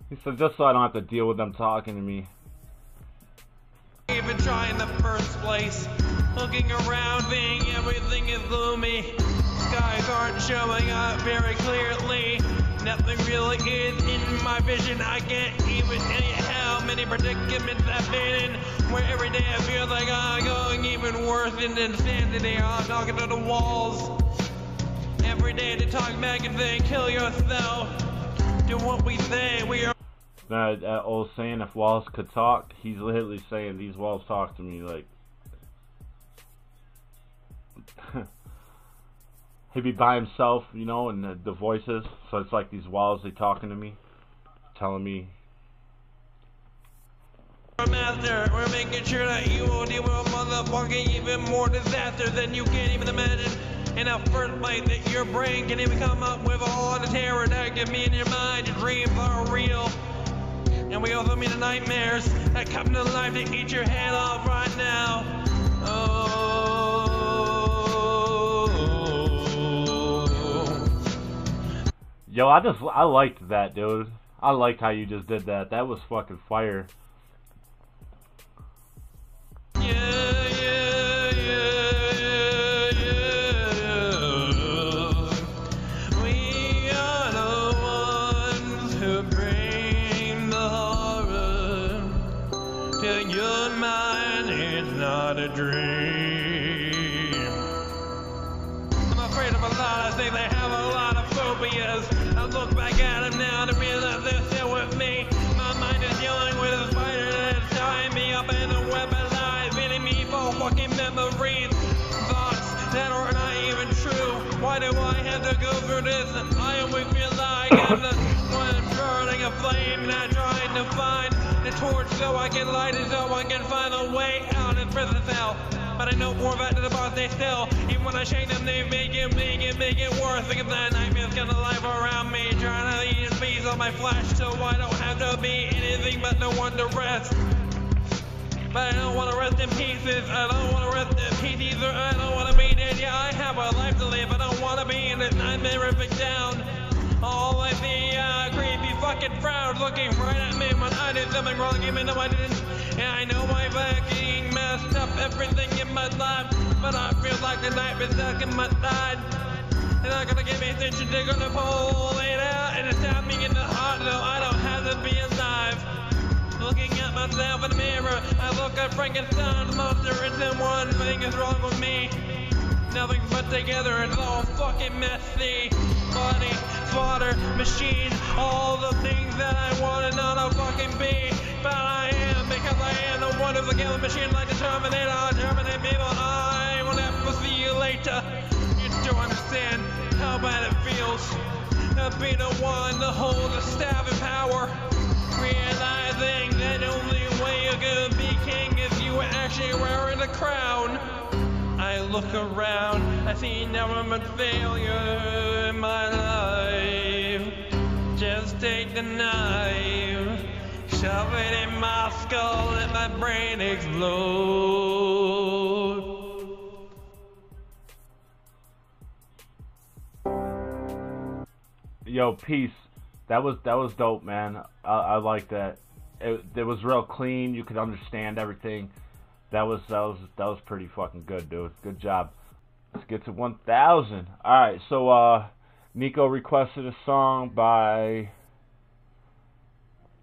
He said, just so I don't have to deal with them talking to me. Even try in the first place. Looking around, seeing everything is gloomy. Skies aren't showing up very clearly. Nothing really is in my vision. I can't even tell you how many predicaments I've been in, where every day I feel like I'm going even worse than insanity. I'm talking to the walls. Every day they talk back and say, kill yourself. Do what we say. We are. That old saying, if walls could talk, he's literally saying these walls talk to me. Like, he'd be by himself, you know, and the voices. So it's like these walls, they talking to me, telling me. Master, we're making sure that you will deal with a motherfucking even more disaster than you can't even imagine. In the first place, that your brain can even come up with all the terror that can be in your mind. Your dreams are real. And we also mean the nightmares that come to life to eat your head off right now. Oh. Yo, I liked that, dude. I liked how you just did that. That was fucking fire. A dream. I'm afraid of a lot of things. I have a lot of phobias. I look back at them now to realize they're still with me. My mind is dealing with a spider that's tying me up in a web of lies, feeding me full fucking memories, thoughts that are not even true. Why do I have to go through this? I always feel like I'm the one burning a flame and I'm trying to find the torch so I can light it, so I can find a way out of prison cell. But I know more back to the boss, they still. Even when I shake them, they make it worse. Think of that nightmares come to life around me, trying to eat a piece of my flesh, so I don't have to be anything but no one to rest. But I don't want to rest in pieces. I don't want to rest in peace either. I don't want to be dead. Yeah, I have a life to live. I don't want to be in this nightmarific town. All I see creepy fucking frowns looking right at me when I did something wrong, even though I didn't. And I know I fucking messed up everything in my life, but I feel like the night is stuck in my side. They're not gonna give me attention, they're gonna pull it out and stab me in the heart, so I don't have to be alive. Looking at myself in the mirror, I look at Frankenstein's monster, and one thing is wrong with me. Nothing but together, it's all fucking messy. Body, slaughter, machine, all the things that I want to not fucking be. But I am, because I am the one who's a killing machine like the Terminator. Terminate people, I will never see you later. You don't understand how bad it feels to be the one to hold the staff in power. Realizing that the only way you're gonna be king is you actually wearing the crown. I look around, I see never failure in my life. Just take the knife, shove it in my skull, let my brain explode. Yo, peace. That was dope, man. I like that. It was real clean. You could understand everything. That was pretty fucking good, dude. Good job. Let's get to 1,000. All right, so Nico requested a song by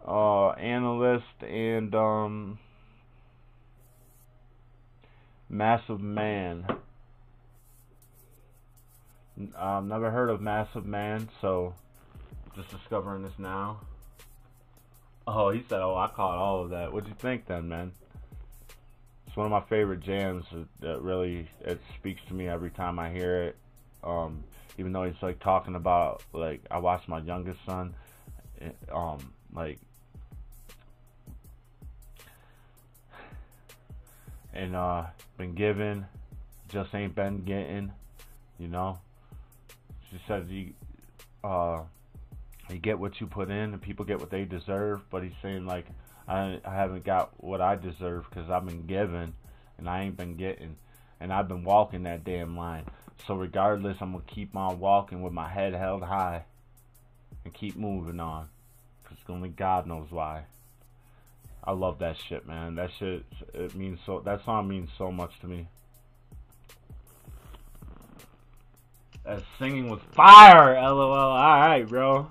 Anilyst and Massive Man. Never heard of Massive Man, so just discovering this now. Oh, he said, oh, I caught all of that. What'd you think then, man? It's one of my favorite jams that really, it speaks to me every time I hear it. Even though he's like talking about, like, I watched my youngest son, like, and been given, just ain't been getting, you know. She said you get what you put in and people get what they deserve, but he's saying like I haven't got what I deserve because I've been given and I ain't been getting, and I've been walking that damn line. So regardless, I'm gonna keep on walking with my head held high and keep moving on, because only God knows why. I love that shit, man. That shit, it means so. That song means so much to me. That singing was fire, LOL. Alright, bro.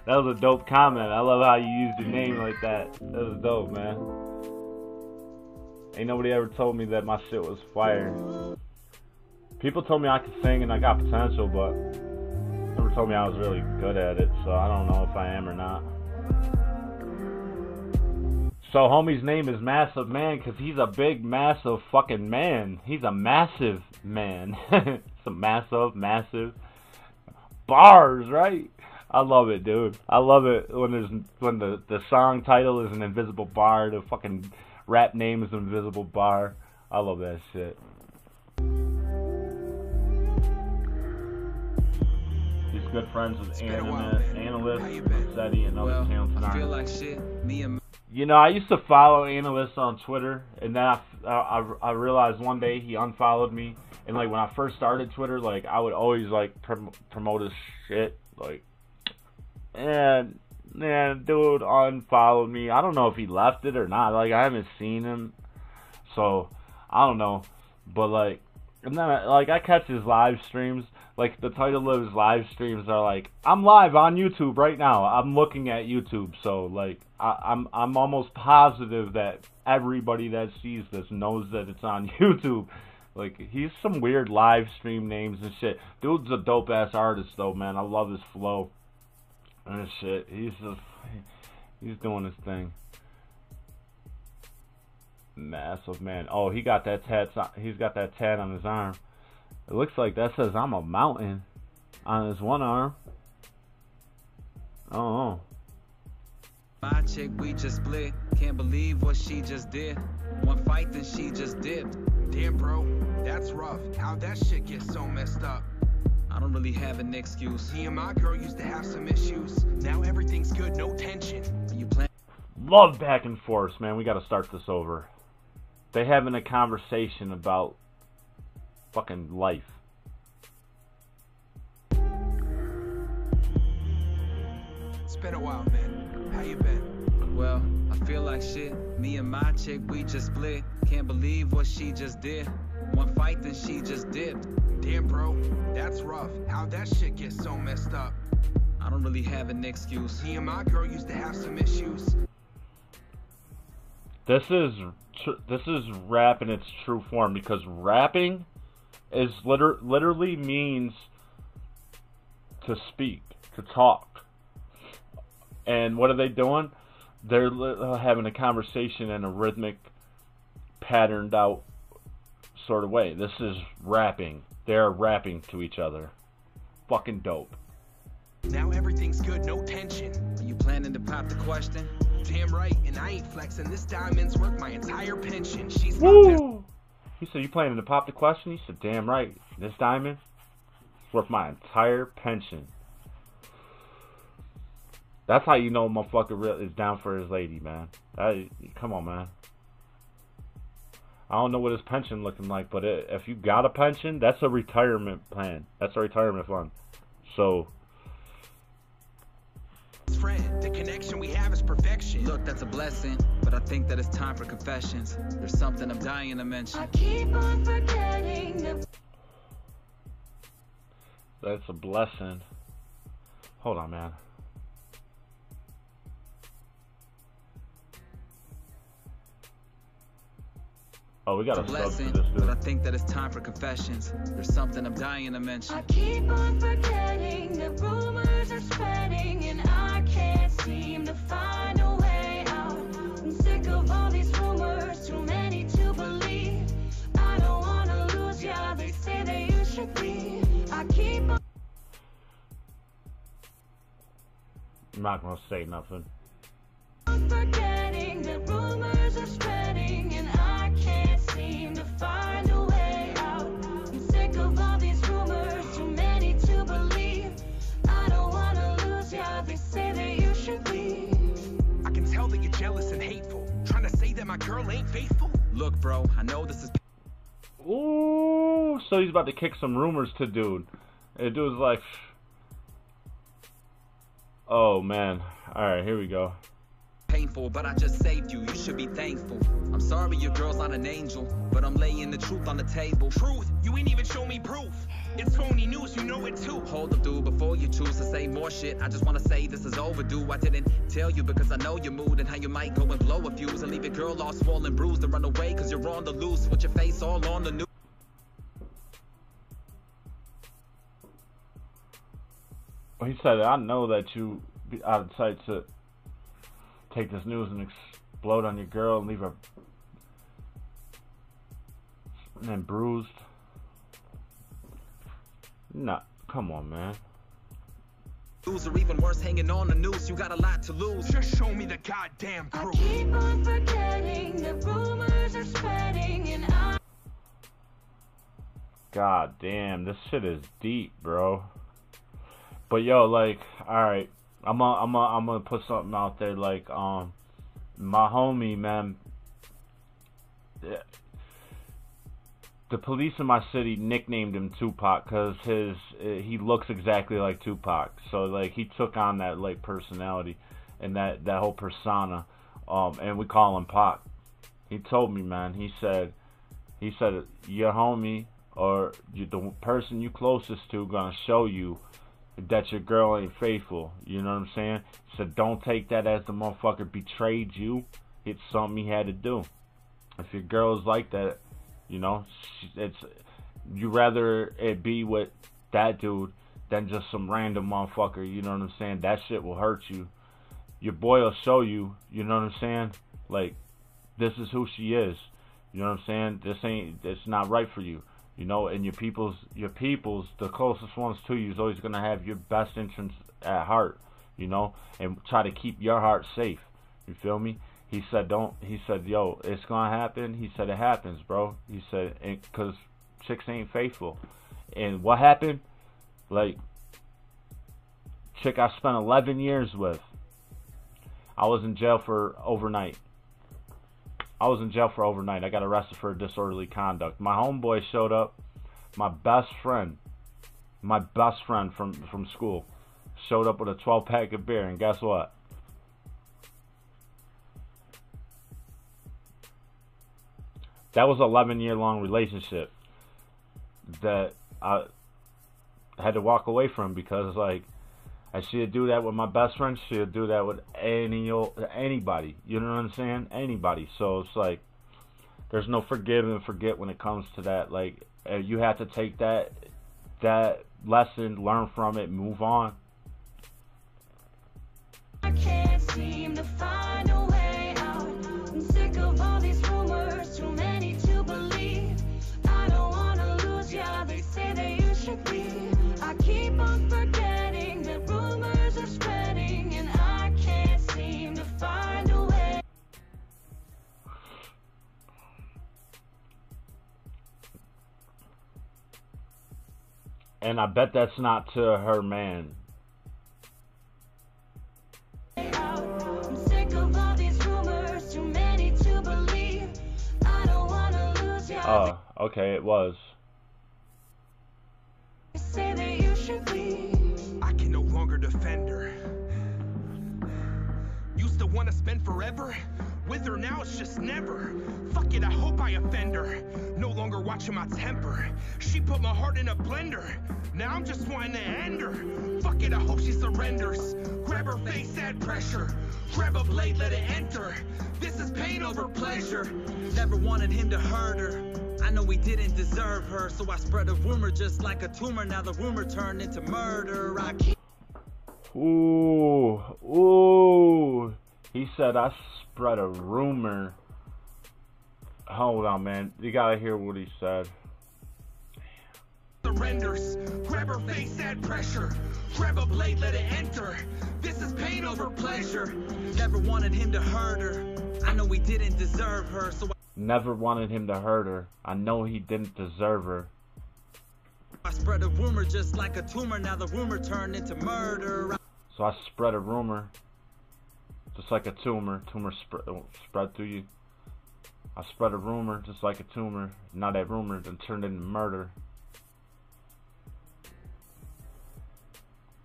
That was a dope comment. I love how you used your name like that. That was dope, man. Ain't nobody ever told me that my shit was fire. People told me I could sing and I got potential, but never told me I was really good at it, so I don't know if I am or not. So homie's name is Massive Man because he's a big, massive fucking man. He's a massive man. It's a massive bars, right? I love it, dude. I love it when the song title is an invisible bar, the fucking rap name is an invisible bar. I love that shit. He's good friends with Anilyst, Krazee, and other talented artists. You know, I used to follow Anilyst on Twitter, and then I realized one day he unfollowed me. And like when I first started Twitter, like I would always like promote his shit, like, and dude unfollowed me. I don't know if he left it or not. Like I haven't seen him, so I don't know. But like, and then I catch his live streams. Like the title of his live streams are like, I'm live on YouTube right now. I'm looking at YouTube, so like I'm almost positive that everybody that sees this knows that it's on YouTube. Like he's some weird live stream names and shit. Dude's a dope ass artist though, man. I love his flow and shit. He's doing his thing. Massive Man. Oh, he got that tat. He's got that tat on his arm. It looks like that says I'm a mountain on his one arm. Oh. My chick, we just split. Can't believe what she just did. One fight, then she just dipped. Damn, bro, that's rough. How'd that shit get so messed up? I don't really have an excuse. Me and my girl used to have some issues. Now everything's good, no tension. You plan? Love back and forth, man. We gotta start this over. They having a conversation about fucking life. It's been a while, man. How you been? Well, I feel like shit. Me and my chick, we just split. Can't believe what she just did. One fight, then she just dipped. Damn, bro, that's rough. How'd that shit get so messed up? I don't really have an excuse. Me and my girl used to have some issues. This is rap in its true form, because rapping is literally means to speak, to talk. And what are they doing? They're having a conversation in a rhythmic, patterned out sort of way. This is rapping. They're rapping to each other. Fucking dope. Now everything's good, no tension. Are you planning to pop the question? Damn right, and I ain't flexing. This diamond's worth my entire pension. She's Woo! He said, you planning to pop the question? He said, damn right. This diamond is worth my entire pension. That's how you know a motherfucker is down for his lady, man. Come on, man. I don't know what his pension looking like, but if you got a pension, that's a retirement plan. That's a retirement fund. So... friend, the connection we have is perfection. Look, that's a blessing, but I think that it's time for confessions. There's something I'm dying to mention. I keep on forgetting the... That's a blessing. Hold on, man. Oh, we got a sub blessing, for this dude. but I think that it's time for confessions. There's something I'm dying to mention. I keep on forgetting that rumors are spreading and I can't seem to find a way out. I'm sick of all these rumors, too many to believe. I don't wanna lose ya, they say that you should leave. I keep on I'm not gonna say nothing. forgetting that rumors are spreading and I can't seem to find a way out. I'm sick of all these rumors, too many to believe. I don't wanna lose ya, they say that you should leave. I can tell that you're jealous and hateful, trying to say that my girl ain't faithful. Look, bro, I know this is Ooh, so he's about to kick some rumors to dude. And dude's like, oh man. Alright, here we go. painful, but I just saved you. You should be thankful. I'm sorry your girl's not an angel, but I'm laying the truth on the table. Truth? You ain't even show me proof. It's phony news, you know it too. Hold up, dude, before you choose to say more shit, I just wanna say this is overdue. I didn't tell you because I know your mood and how you might go and blow a fuse and leave your girl all swollen, bruised, and run away cause you're on the loose with your face all on the news. He said, I know that you be out of sight to take this news and explode on your girl and leave her and bruised. Nah, come on, man. Or even worse, hanging on the noose. You got a lot to lose. Just show me the goddamn proof. I keep on forgetting that rumors are spreading and I... God damn, this shit is deep, bro. But yo, like, alright, I'm gonna put something out there, like, my homie, man, the police in my city nicknamed him Tupac because he looks exactly like Tupac. So like he took on that like personality and that whole persona, and we call him Pac. He told me, man. He said your homie or the person you closest to gonna show you that your girl ain't faithful. You know what I'm saying? He said don't take that as the motherfucker betrayed you. It's something he had to do. If your girl is like that, you know, it's you rather it be with that dude than just some random motherfucker. You know what I'm saying? That shit will hurt you. Your boy will show you. You know what I'm saying? Like, this is who she is. You know what I'm saying? It's not right for you. You know, and your people's, the closest ones to you is always gonna have your best interests at heart. You know, and try to keep your heart safe. You feel me? He said, yo, it's gonna happen. He said, it happens, bro. He said, because chicks ain't faithful. And what happened? Like, chick I spent 11 years with. I was in jail for overnight. I got arrested for disorderly conduct. My homeboy showed up. My best friend from school showed up with a 12-pack of beer. And guess what? That was an 11-year-long relationship that I had to walk away from because, like, I should do that with my best friend. She'd do that with anybody. You know what I'm saying? Anybody. So it's like there's no forgive and forget when it comes to that. Like, you have to take that lesson, learn from it, move on. I can't seem to find a way out. I'm sick of all these rumors, too many to believe. I don't wanna lose ya, they say that you should leave. I keep on forgetting that rumors are spreading and I can't seem to find a way. And I bet that's not to her man. I'm sick of all these rumors, too many to believe. I don't wanna lose ya. Oh, okay, it was. They say that you should leave. I can no longer defend her. Used to want to spend forever with her, now it's just never. Fuck it, I hope by a fender. No longer watching my temper. She put my heart in a blender. Now I'm just wanting to end her. Fuck it, I hope she surrenders. Grab her face, add pressure. Grab a blade, let it enter. This is pain over pleasure. Never wanted him to hurt her. I know he didn't deserve her, so I spread a rumor just like a tumor. Now the rumor turned into murder. I keep. Ooh. He said I spread a rumor. Hold on, man. You gotta hear what he said. Surrenders. Grab her face, add pressure. Grab a blade, let it enter. This is pain over pleasure. Never wanted him to hurt her. I know he didn't deserve her, so Never wanted him to hurt her. I know he didn't deserve her. I spread a rumor just like a tumor. Now the rumor turned into murder. So I spread a rumor just like a tumor. Tumor spread through you. I spread a rumor just like a tumor. Now that rumor then turned into murder.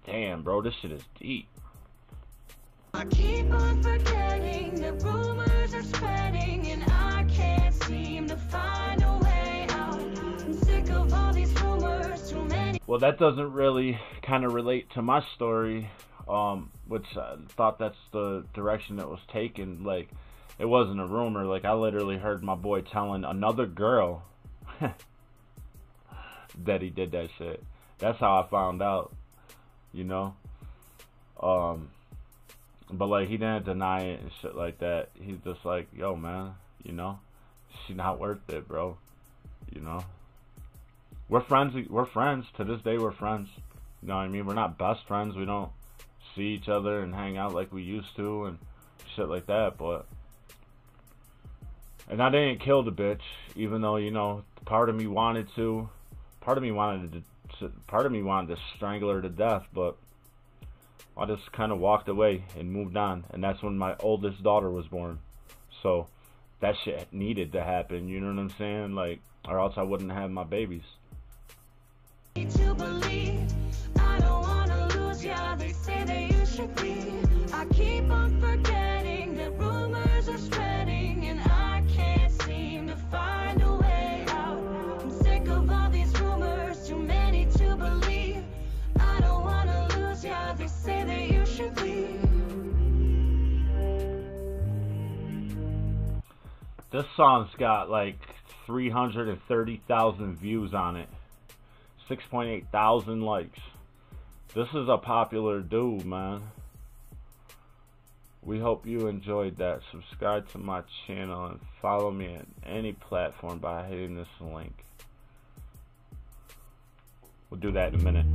Damn, bro, this shit is deep. I keep on forgetting the rumors are spreading and I can't seem to find a way out. I'm sick of all these rumors, too many. Well, that doesn't really kind of relate to my story, which I thought that's the direction it was taken. Like, it wasn't a rumor. Like, I literally heard my boy telling another girl that he did that shit. That's how I found out, you know? But, like, he didn't deny it and shit like that. He's just like, yo, man, you know, she's not worth it, bro. You know? We're friends. We're friends. To this day, we're friends. You know what I mean? We're not best friends. We don't see each other and hang out like we used to and shit like that, but... And I didn't kill the bitch, even though, you know, part of me wanted to. Part of me wanted to strangle her to death, but... I just kind of walked away and moved on, and that's when my oldest daughter was born. So that shit needed to happen, you know what I'm saying? Like, or else I wouldn't have my babies. To believe, I don't wanna lose ya. They say that you should leave. I keep on forgetting that rumors are spreading, and I can't seem to find a way out. I'm sick of all these rumors, too many to believe. I don't wanna lose ya. They say that you should leave. This song's got like 330,000 views on it. 6.8 thousand likes. This is a popular dude, man. We hope you enjoyed that. Subscribe to my channel and follow me on any platform by hitting this link. We'll do that in a minute.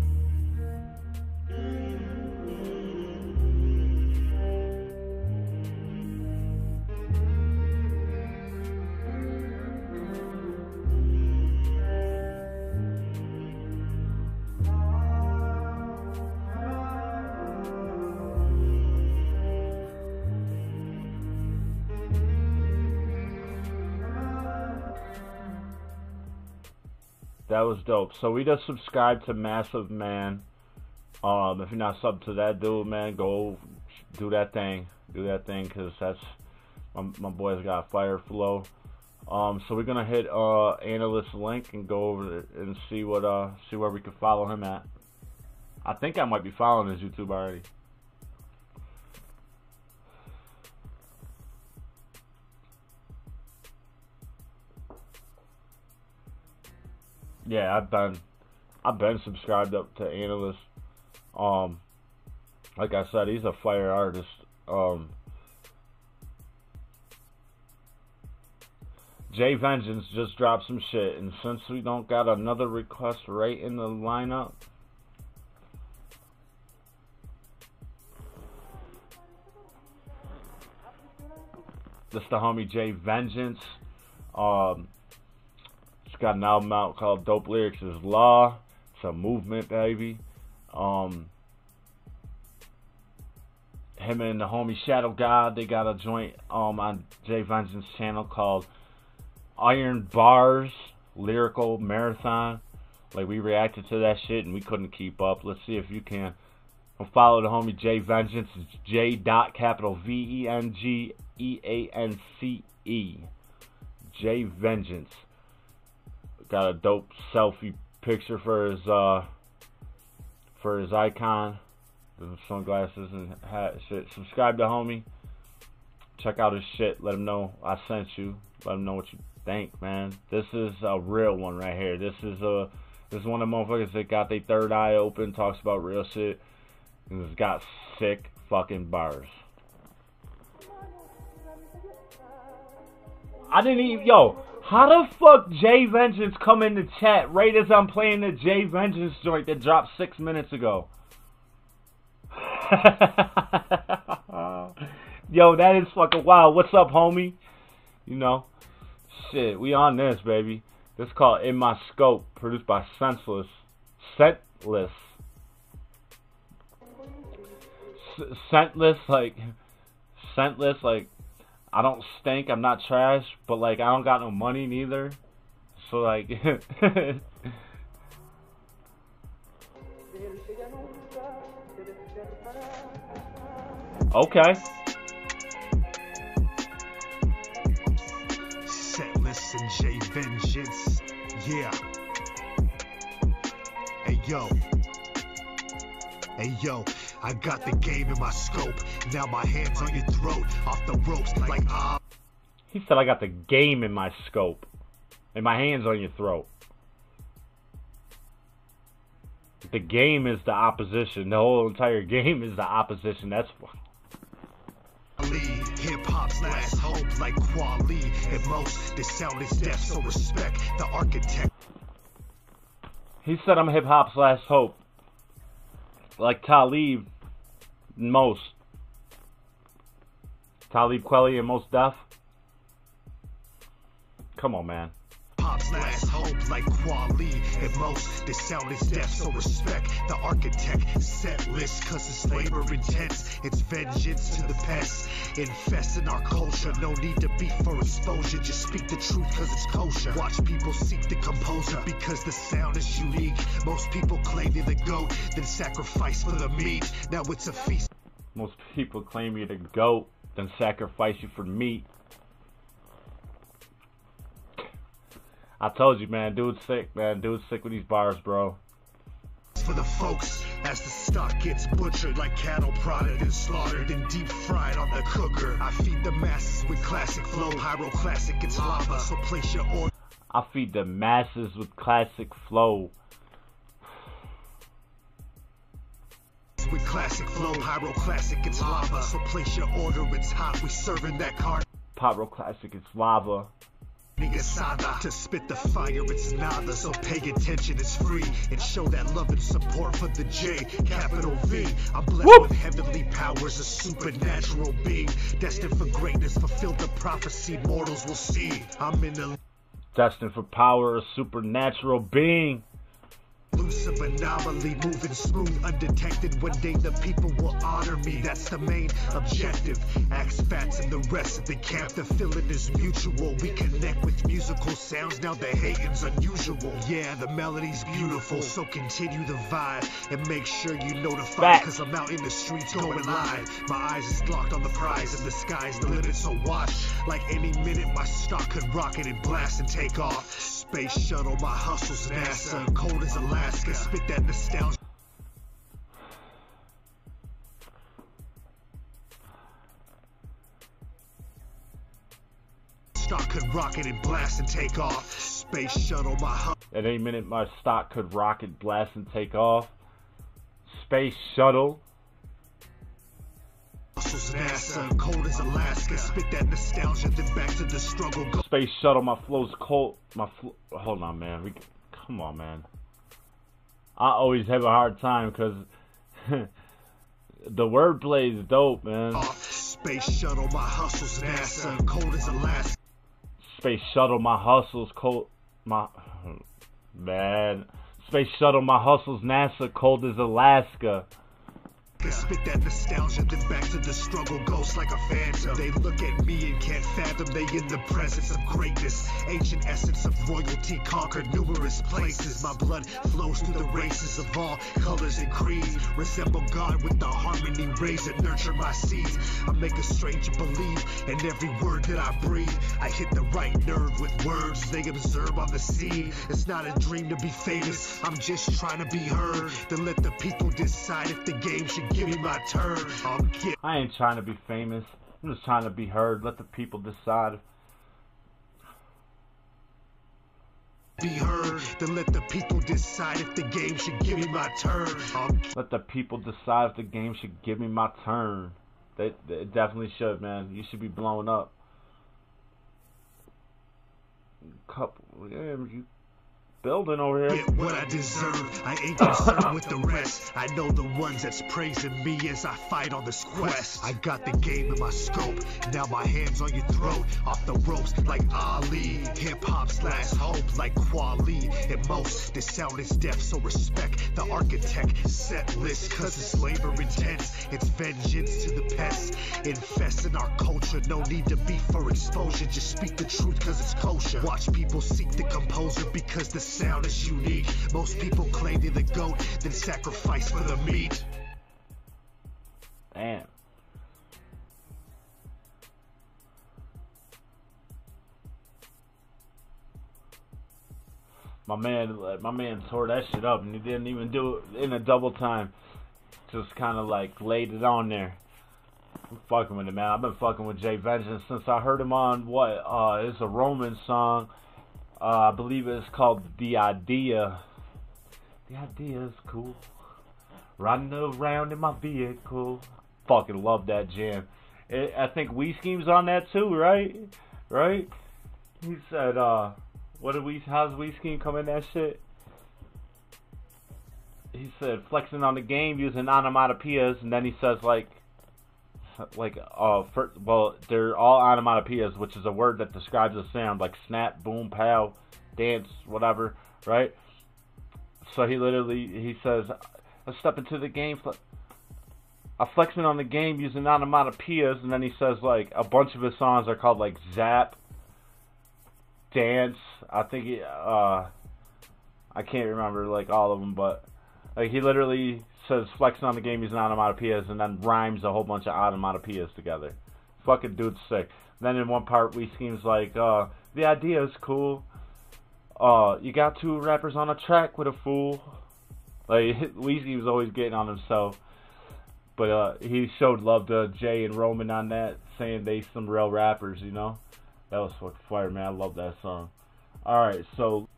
That was dope. So we just subscribed to Massive Man. If you're not sub to that dude, man, go do that thing. Do that thing, because that's my boy's got fire flow. So we're gonna hit Anilyst link and go over it and see what see where we can follow him at. I think I might be following his YouTube already. Yeah, I've been subscribed up to Anilyst. Like I said, he's a fire artist. J.Vengeance just dropped some shit, and since we don't got another request right in the lineup, this the homie J.Vengeance. It's got an album out called Dope Lyrics is Law. It's a movement, baby. Him and the homie Shadow God, they got a joint on J.Vengeance channel called Iron Bars Lyrical Marathon. Like, we reacted to that shit and we couldn't keep up. Let's see if you can. Follow the homie J.Vengeance. It's J.Vengeance. J.Vengeance. Got a dope selfie picture for his icon. The sunglasses and hat shit. Subscribe to homie. Check out his shit. Let him know I sent you. Let him know what you think, man. This is a real one right here. This is one of the motherfuckers that got their third eye open, talks about real shit, and has got sick fucking bars. I didn't even, yo, how the fuck J.Vengeance come in the chat right as I'm playing the J.Vengeance joint that dropped 6 minutes ago? Yo, that is fucking wild. What's up, homie? You know, shit, we on this, baby. This is called In My Scope, produced by Scentless. Scentless, like, I don't stink, I'm not trash, but, like, I don't got no money neither. So, like, okay. Scentless and J.Vengeance, yeah. Hey yo, I got the game in my scope. Now my hands on your throat, off the ropes like ah. He said I got the game in my scope, and my hands on your throat. The game is the opposition. The whole entire game is the opposition. That's hip-hop's last hope, like Quali. At most, the sound is deaf, so respect the architect. He said I'm hip-hop's last hope. Like Talib, most. Talib Kweli and Most Def. Come on, man. Pop's last hope, like Quali. At most, the sound is deaf, so respect the architect. Set list, cause it's labor intense. It's vengeance to the pests. Infesting our culture, no need to beat for exposure. Just speak the truth, cause it's kosher. Watch people seek the composer, because the sound is unique. Most people claim you're the goat, then sacrifice for the meat. Now it's a feast. Most people claim you're the goat, then sacrifice you for meat. I told you, man, dude's sick, man. Dude's sick with these bars, bro. For the folks, as the stock gets butchered like cattle prodded and slaughtered and deep fried on the cooker. I feed the masses with classic flow, pyroclastic, it's lava, so place your order. I feed the masses with classic flow. With classic flow, pyroclastic, it's lava, so place your order, it's hot, we serving that card. Pyroclastic, it's lava. To spit the fire, it's nada, so pay attention, it's free, and show that love and support for the J, capital V. I'm blessed with heavenly powers, a supernatural being, destined for greatness, fulfilled the prophecy mortals will see. I'm in the destined for power, a supernatural being. Elusive anomaly, moving smooth, undetected. One day the people will honor me, that's the main objective. Axe Fats and the rest of the camp, the feeling is mutual. We connect with musical sounds, now the hating's unusual. Yeah, the melody's beautiful, so continue the vibe and make sure you notify, cause I'm out in the streets going live. My eyes is locked on the prize and the sky's the limit, so watch. Like any minute my stock could rocket and blast and take off. Space shuttle, my hustle's NASA, cold as Alaska, spit that nostalgia. Stock could rocket and blast and take off. Space shuttle, my at any minute my stock could rocket, blast and take off. Space shuttle. Hustle's NASA, cold as Alaska, spit that nostalgia, then back to the struggle. Space shuttle, my flow's cold. Hold on, man. Come on, man. I always have a hard time because the wordplay is dope, man. Space shuttle, my hustle's NASA, cold as Alaska. Space shuttle, my hustle's cold. Man. Space shuttle, my hustle's NASA, cold as Alaska. Spit that nostalgia, then back to the struggle, ghost like a phantom. They look at me and can't fathom they in the presence of greatness. Ancient essence of royalty conquered numerous places. My blood flows through the races of all colors and creeds. Resemble God with the harmony, raise and nurture my seeds. I make a stranger believe in every word that I breathe. I hit the right nerve with words they observe on the scene. It's not a dream to be famous, I'm just trying to be heard. Then let the people decide if the game should give me my turn. I ain't trying to be famous. I'm just trying to be heard. Let the people decide. Be heard. Then let the people decide if the game should give me my turn. Let the people decide if the game should give me my turn. They definitely should, man. You should be blowing up. You building over here. Get what I deserve. I ain't concerned with the rest. I know the ones that's praising me as I fight on this quest. I got the game in my scope. Now my hands on your throat. Off the ropes like Ali. Hip hop's last hope like Kweli. And most, the sound is deaf, so respect the architect. Set list, cause it's labor intense. It's vengeance to the pests. Infest in our culture. No need to beef for exposure. Just speak the truth cause it's kosher. Watch people seek the composer because the sound is unique. Most people claim they're the goat, then sacrifice for the meat. Damn. My man tore that shit up, and he didn't even do it in a double time. Just kind of like laid it on there. I'm fucking with it, man. I've been fucking with J.Vengeance since I heard him on what? It's a Roman song. I believe it's called The Idea. The Idea is cool. Riding around in my vehicle. Fucking love that jam. I think We Scheme's on that too, right? Right? He said, how's We Scheme come in that shit? He said, flexing on the game using onomatopoeias, and then he says well, they're all onomatopoeias, which is a word that describes a sound, like snap, boom, pow, dance, whatever, right? So he says, I step into the game, I'm flexing on the game using onomatopoeias, and then he says, like, a bunch of his songs are called, like, Zap, Dance, I think, I can't remember, like, all of them, but, like, he literally says flexing on the game using onomatopoeias and then rhymes a whole bunch of onomatopoeias together. Fucking dude's sick. Then in one part, We Scheme's like, the idea is cool. You got two rappers on a track with a fool. Like, We Scheme's always getting on himself. But he showed love to Jay and Roman on that, saying they some real rappers, you know? That was fucking fire, man. I love that song. Alright, so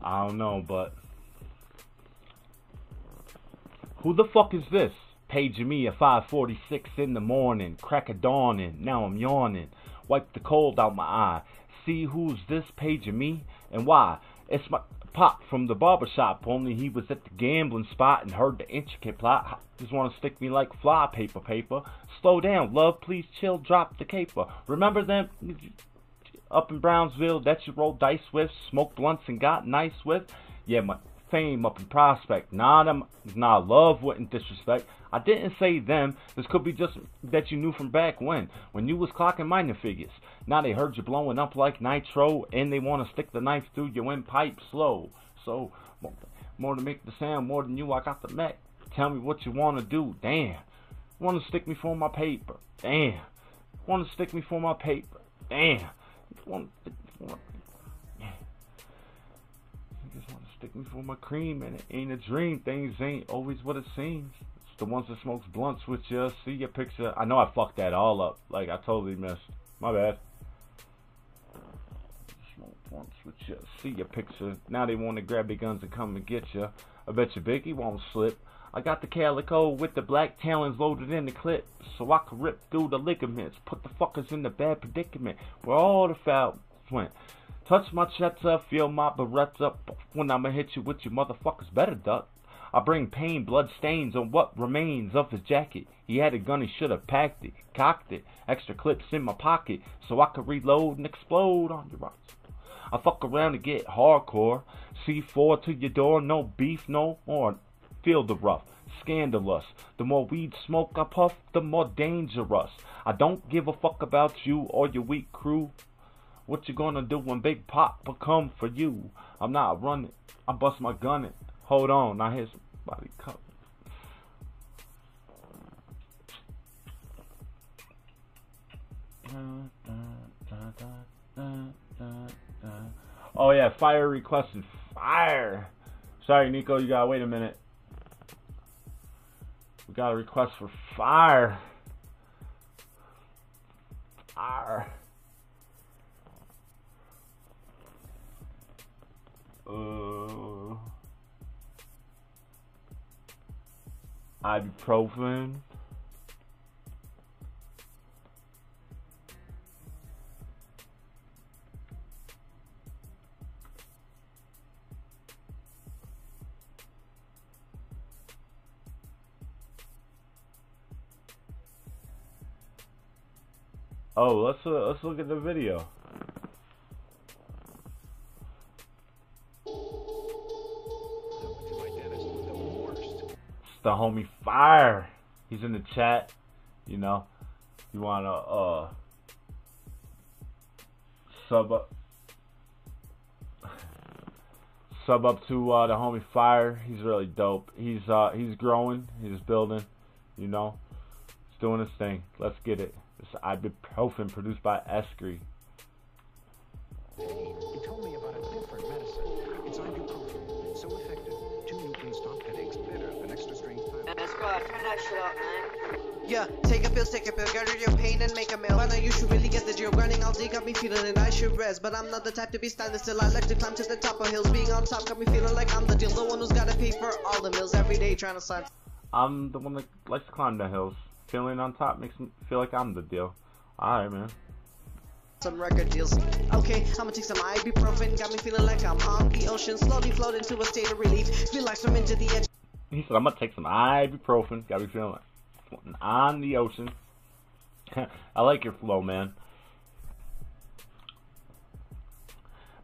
I don't know, but who the fuck is this? Paging me at 5:46 in the morning, crack of dawning, now I'm yawning, wipe the cold out my eye, see who's this paging me, and why? It's my pop from the barbershop, only he was at the gambling spot and heard the intricate plot, just wanna stick me like fly paper, slow down, love, please chill, drop the caper, remember them up in Brownsville that you rolled dice with, smoked blunts and got nice with? Yeah, my fame up in Prospect. Nah, love wouldn't disrespect. I didn't say them. This could be just that you knew from back when you was clocking minor figures. Now they heard you blowing up like nitro, and they want to stick the knife through your windpipe slow. So, more to make the sound, more than you, I got the Mac. Tell me what you want to do. Damn. Want to stick me for my paper. Damn. Want to stick me for my paper. Damn. You just want to stick me for my cream, and it ain't a dream. Things ain't always what it seems. It's the ones that smokes blunts with you, see your picture. I know I fucked that all up. Like, I totally missed. My bad. Smoke blunts with you, see your picture. Now they want to grab their guns and come and get you. I bet you Biggie won't slip. I got the calico with the black talons loaded in the clip, so I can rip through the ligaments, put the fuckers in the bad predicament where all the fouls went. Touch my chest up, feel my beretta, when I'ma hit you with your motherfuckers better duck. I bring pain, blood stains on what remains of his jacket. He had a gun, he should have packed it, cocked it, extra clips in my pocket, so I could reload and explode on your rights. I fuck around and get hardcore. C4 to your door, no beef, no more. Feel the rough, scandalous. The more weed smoke I puff, the more dangerous. I don't give a fuck about you or your weak crew. What you gonna do when Big Papa come for you? I'm not running, I bust my gun it. Hold on, I hear somebody coming. Oh yeah, FAYR requested FAYR. Sorry, Nico, you gotta wait a minute. We got a request for FAYR. FAYR. Ibuprofen. Oh, let's look at the video. It's the homie FAYR. He's in the chat. You know, you wanna sub up to the homie FAYR. He's really dope. He's growing. He's building. You know, he's doing his thing. Let's get it. It's ibuprofen produced by Escree. He told me about a different medicine. It's ibuprofen. So effective. 2 you can stop headaches better than extra strength pills. Squad, turn that shit up, man. Yeah, take a pill, get rid of your pain and make a meal. By now you should really get that you're grinding all day, got me feeling and I should rest. But I'm not the type to be standing still, I like to climb to the top of hills. Being on top got me feeling like I'm the deal, the one who's gotta pay for all the meals every day trying to sign. I'm the one that likes to climb the hills. Feeling on top makes me feel like I'm the deal. Alright, man. Some record deals. Okay, I'ma take some ibuprofen, got me feeling like I'm on the ocean, slowly float into a state of relief. Feel like I'm into the edge. He said, I'm gonna take some ibuprofen, got me feeling like floating on the ocean. I like your flow, man.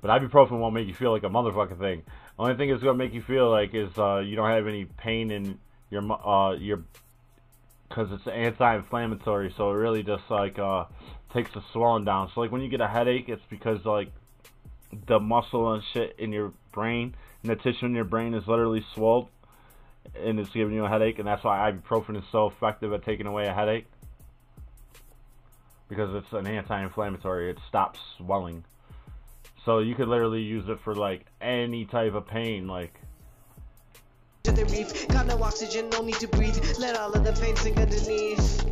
But ibuprofen won't make you feel like a motherfucking thing. Only thing it's gonna make you feel like is you don't have any pain in your because it's anti-inflammatory, so it really just like takes the swelling down. So like when you get a headache, it's because like the muscle and shit in your brain and the tissue in your brain is literally swelled and it's giving you a headache, and that's why ibuprofen is so effective at taking away a headache, because it's an anti-inflammatory. It stops swelling. So you could literally use it for like any type of pain, like to the reef, got no oxygen, no need to breathe. Let all of the pain sink underneath.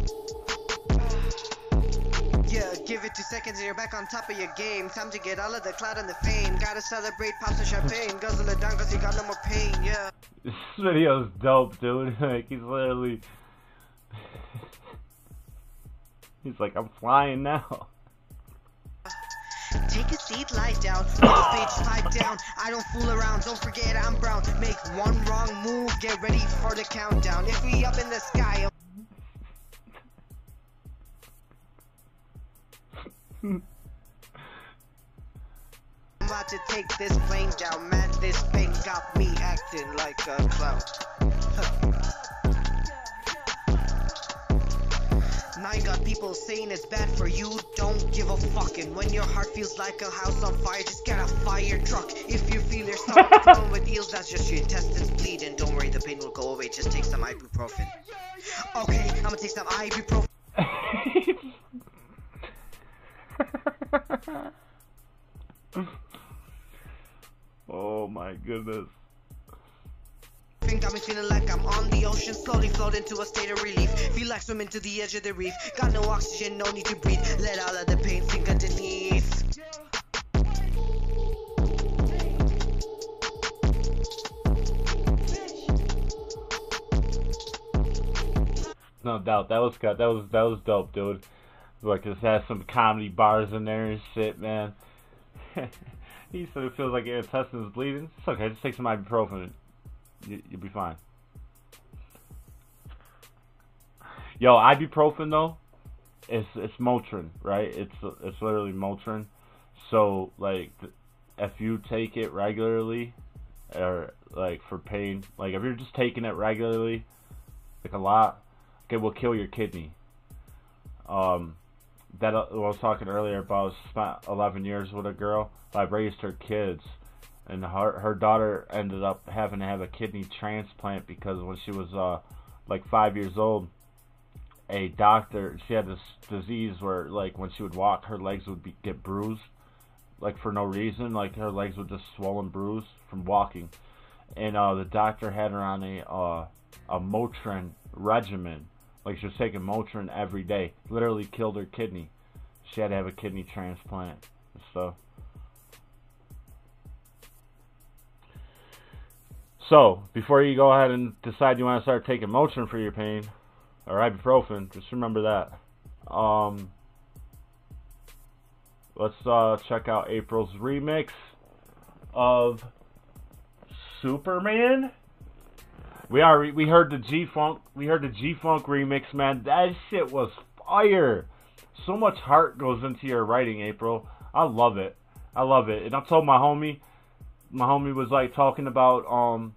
Yeah, give it 2 seconds and you're back on top of your game. Time to get all of the clout and the fame. Gotta celebrate, pop some champagne. Guzzle it down cause you got no more pain, yeah. This video's dope, dude. Like, he's literally he's like, I'm flying now. Take a seat, lie down, bitch, pipe down. I don't fool around, don't forget I'm brown. Make one wrong move, get ready for the countdown. If we up in the sky, I'm about to take this plane down. Man, this pain got me acting like a clown. Now you got people saying it's bad for you, don't give a fucking. When your heart feels like a house on fire, just get a fire truck. If you feel your stomach filling with eels, that's just your intestines bleeding. Don't worry, the pain will go away, just take some ibuprofen. Okay, I'm gonna take some ibuprofen. Oh my goodness. Got me feeling like I'm on the ocean, slowly float into a state of relief. Feel like swimming to the edge of the reef. Got no oxygen, no need to breathe. Let all of the pain sink underneath. No doubt, that was dope, dude. Like, it has some comedy bars in there and shit, man. He said it feels like your intestines bleeding. It's okay, just take some ibuprofen. You'll be fine. Yo, ibuprofen though, it's Motrin, right? It's literally Motrin. So like if you take it regularly, or like for pain, like if you're just taking it regularly, like a lot, it will kill your kidney. That I was talking earlier about, I spent 11 years with a girl. I raised her kids, and her daughter ended up having to have a kidney transplant because when she was like 5 years old, a doctor, she had this disease where like when she would walk, her legs would get bruised, like for no reason, like her legs would just swell and bruise from walking, and the doctor had her on a Motrin regimen, like she was taking Motrin every day. Literally killed her kidney. She had to have a kidney transplant and stuff. So before you go ahead and decide you want to start taking Motrin for your pain or ibuprofen, just remember that. Let's check out April's remix of Superman. We heard the G-Funk remix, man. That shit was fire. So much heart goes into your writing, April. I love it. And I told my homie was like talking about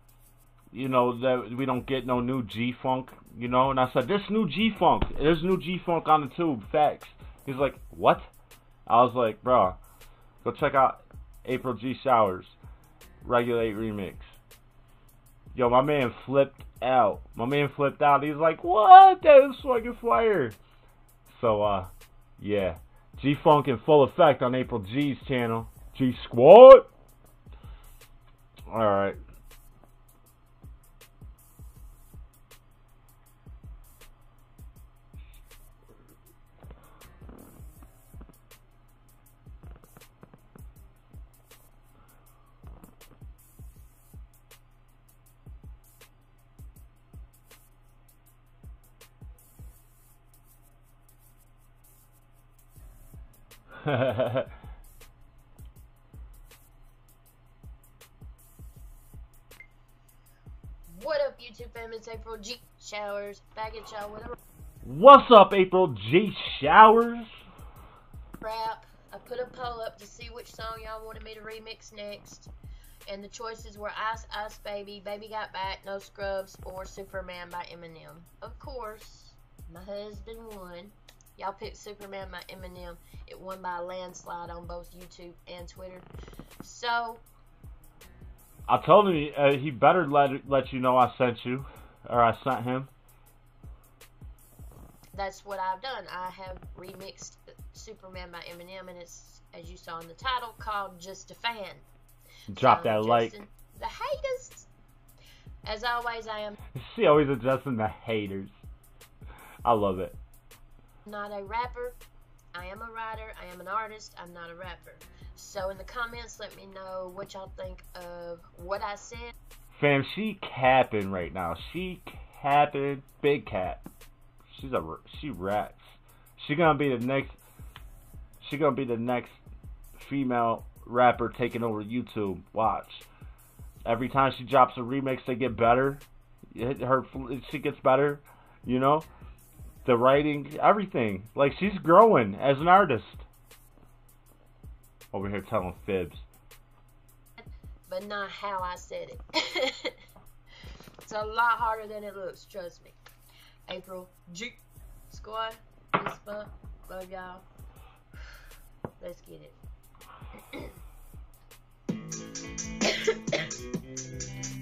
you know, that we don't get no new G-Funk, you know, and I said, there's new G-Funk on the tube, facts. He's like, what? I was like, bro, go check out April G.Showers Regulate remix. Yo, my man flipped out. He's like, what? That is fucking fire. So, yeah. G-Funk in full effect on April G's channel. G Squad. Alright. What up, YouTube fam? It's April G.Showers back at y'all with a What's up, April G.Showers? rap. I put a poll up to see which song y'all wanted me to remix next, and the choices were Ice Ice Baby, Baby Got Back, No Scrubs, or Superman by Eminem. Of course, my husband won. Y'all picked Superman by Eminem. It won by a landslide on both YouTube and Twitter. So I told him he better let you know I sent you, or I sent him. that's what I've done. I have remixed Superman by Eminem, and it's, as you saw in the title, called Just a Fan. Drop that like. The haters. As always, I am She always addressing the haters. I love it. not a rapper. I am a writer. I am an artist. I'm not a rapper. So in the comments, let me know what y'all think of what I said. Fam, she capping right now. She capping, big cap. She raps. She gonna be the next female rapper taking over YouTube. Watch. Every time she drops a remix, they get better. She gets better. You know, the writing, everything. Like, she's growing as an artist. Over here telling fibs. But not how I said it. It's a lot harder than it looks, trust me. April G Squad, this month, love y'all. Let's get it.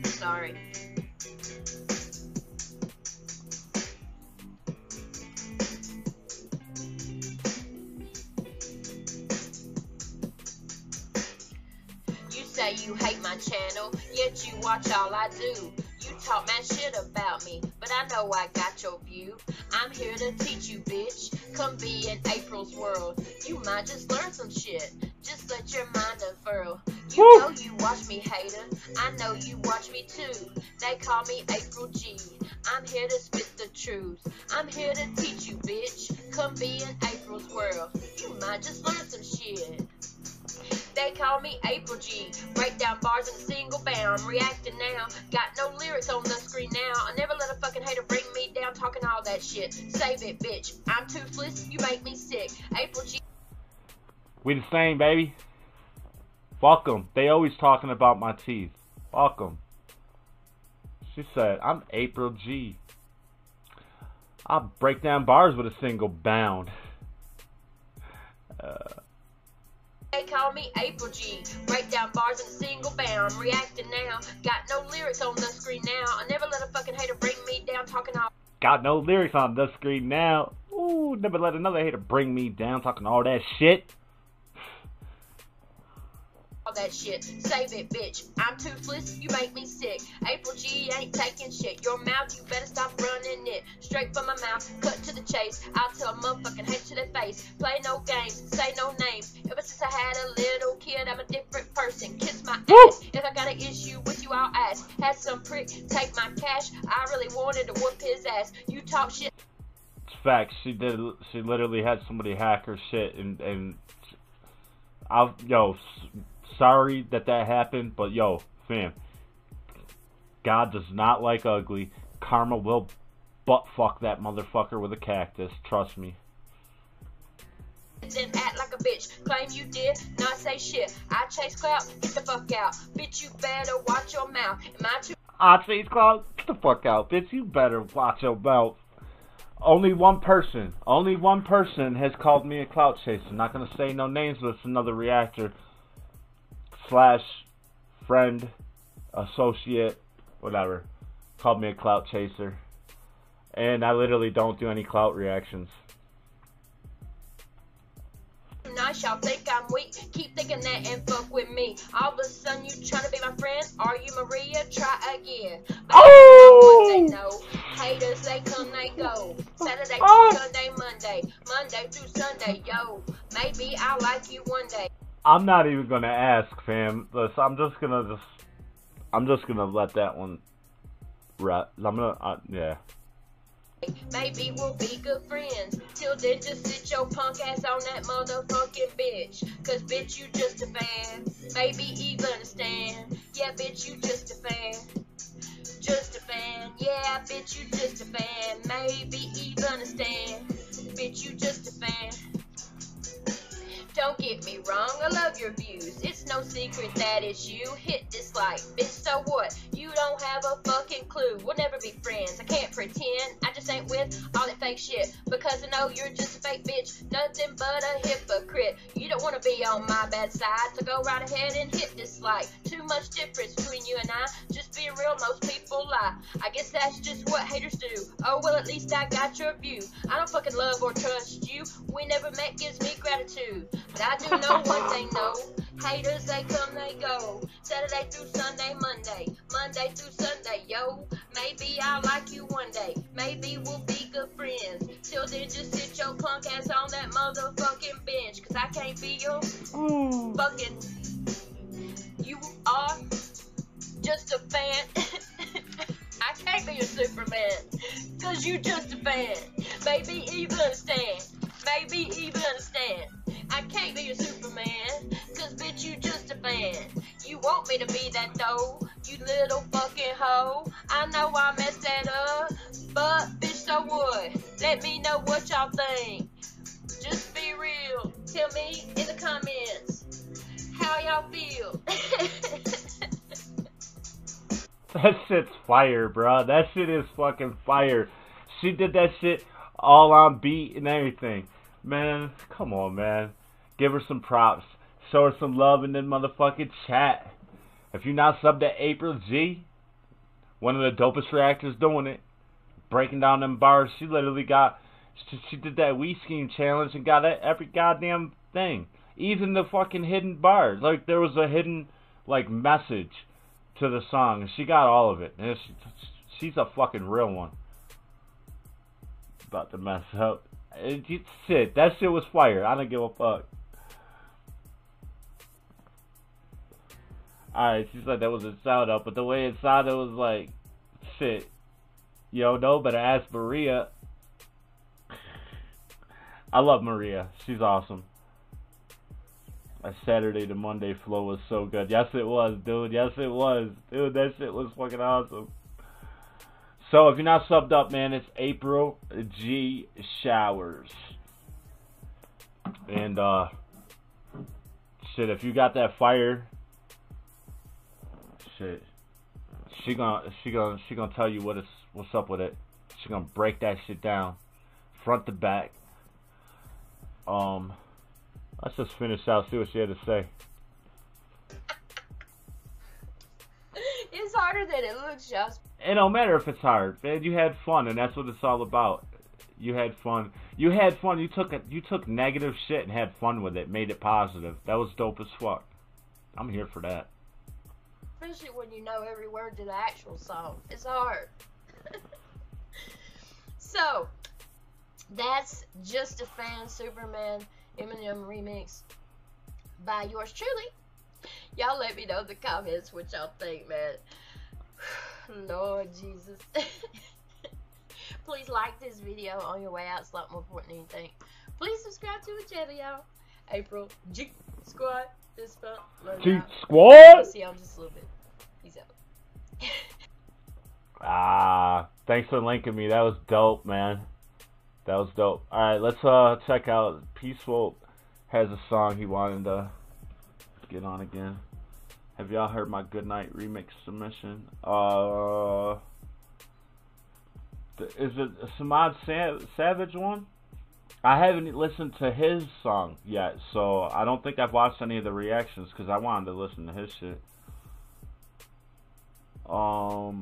Sorry. You say you hate my channel, yet you watch all I do. You talk mad shit about me, but I know I got your view. I'm here to teach you, bitch. Come be in April's world. You might just learn some shit. Just let your mind unfurl. You know you watch me, hater. I know you watch me too. They call me April G. I'm here to spit the truth. I'm here to teach you, bitch. Come be in April's world. You might just learn some shit. They call me April G. Break down bars in a single bound. Reacting now. Got no lyrics on the screen now. I never let a fucking hater bring me down. Talking all that shit. Save it, bitch. I'm toothless. You make me sick. April G. We the same, baby. Fuck them. They always talking about my teeth. Fuck them. She said, I'm April G. I'll break down bars with a single bound. They call me April G. Break down bars in a single bound. Reacting now. Got no lyrics on the screen now. I never let a fucking hater bring me down. Talking all. Got no lyrics on the screen now. Ooh, never let another hater bring me down. Talking all that shit. All that shit. Save it, bitch. I'm toothless. You make me sick. April G ain't taking shit. Your mouth, you better stop running it. Straight from my mouth. Cut to the chase. I'll tell a motherfucking hate to their face. Play no games. Say no names. Ever since I had a little kid, I'm a different person. Kiss my ass. If I got an issue with you, I'll ask. Had some prick take my cash. I really wanted to whoop his ass. You talk shit. It's facts. She literally had somebody hack her shit, and yo, sorry that happened, but yo, fam, God does not like ugly. Karma will butt fuck that motherfucker with a cactus. Trust me. Then act like a bitch. Claim you did, not say shit. I chase clout, get the fuck out. Bitch, you better watch your mouth. Am I too? I chase clout, get the fuck out, bitch. You better watch your mouth. Only one person has called me a clout chaser. I'm not gonna say no names, but it's another reactor / friend, associate, whatever, called me a clout chaser. And I literally don't do any clout reactions. Nice, y'all think I'm weak. Keep thinking that and fuck with me. All of a sudden you trying to be my friend. Are you Maria? Try again. But oh! They know. Haters, they come, they go. Saturday through Sunday, Monday through Sunday, yo. Maybe I'll like you one day. I'm not even gonna ask, fam. Listen, I'm just gonna let that one rap. Yeah. Maybe we'll be good friends. Till then, just sit your punk ass on that motherfucking bitch. Cause bitch, you just a fan. Maybe even understand. Yeah, bitch, you just a fan. Just a fan. Yeah, bitch, you just a fan. Maybe even understand. Bitch, you just a fan. Don't get me wrong, I love your views. It's no secret that it's you. Hit dislike, bitch, so what? You don't have a fucking clue. We'll never be friends. I can't pretend. I just ain't with all that fake shit. Because I know you're just a fake bitch. Nothing but a hypocrite. You don't want to be on my bad side. So go right ahead and hit dislike. Too much difference between you and I. Just be real, most people lie. I guess that's just what haters do. Oh, well, at least I got your view. I don't fucking love or trust you. We never met gives me gratitude. But I do know one thing, no. Haters, they come, they go. Saturday through Sunday, Monday through Sunday, yo. Maybe I'll like you one day. Maybe we'll be good friends. Till then, just sit your punk ass on that motherfucking bench. Cause I can't be your fucking... You are just a fan. I can't be your Superman. Cause you just a fan. Maybe even understand. Maybe even understand. I can't be your Superman, cause bitch, you just a fan. You want me to be that though, you little fucking hoe. I know I messed that up, but bitch, so what? Let me know what y'all think. Just be real. Tell me in the comments how y'all feel. That shit's fire, bro. That shit is fucking fire. She did that shit all on beat and everything. Man, come on, man. Give her some props. Show her some love in the motherfucking chat. If you're not subbed to April G, one of the dopest reactors doing it, breaking down them bars, she literally got, she did that Wii Scheme challenge and got every goddamn thing. Even the fucking hidden bars. Like, there was a hidden, like, message to the song, and she got all of it. And she's a fucking real one. About to mess up. Shit, that shit was fire. I don't give a fuck. Alright, she said that was a shout out, but the way it sounded was like, shit. Yo, no, better ask Maria. I love Maria. She's awesome. That Saturday to Monday flow was so good. Yes, it was, dude. Yes, it was. Dude, that shit was fucking awesome. So, if you're not subbed up, man, it's April G.Showers. And, shit, if you got that fire shit. She gonna tell you what's up with it. She gonna break that shit down, front to back. Let's just finish out, see what she had to say. It's harder than it looks, y'all. It don't matter if it's hard, man. You had fun, and that's what it's all about. You had fun. You had fun. You took negative shit and had fun with it, made it positive. That was dope as fuck. I'm here for that. Especially when you know every word to the actual song. It's hard. So, that's Just a Fan Superman Eminem remix by yours truly. Y'all let me know in the comments what y'all think, man. Lord Jesus. Please like this video on your way out. It's a lot more important than you think. Please subscribe to the channel, y'all. April G Squad. This fun. G Squad. See y'all just a little bit. Peace out. Thanks for linking me. That was dope, man. That was dope. Alright, let's check out. Peaceful has a song he wanted to get on again. Have y'all heard my Goodnight remix submission? Is it a Samad Savage one? I haven't listened to his song yet, so I don't think I've watched any of the reactions because I wanted to listen to his shit. Well,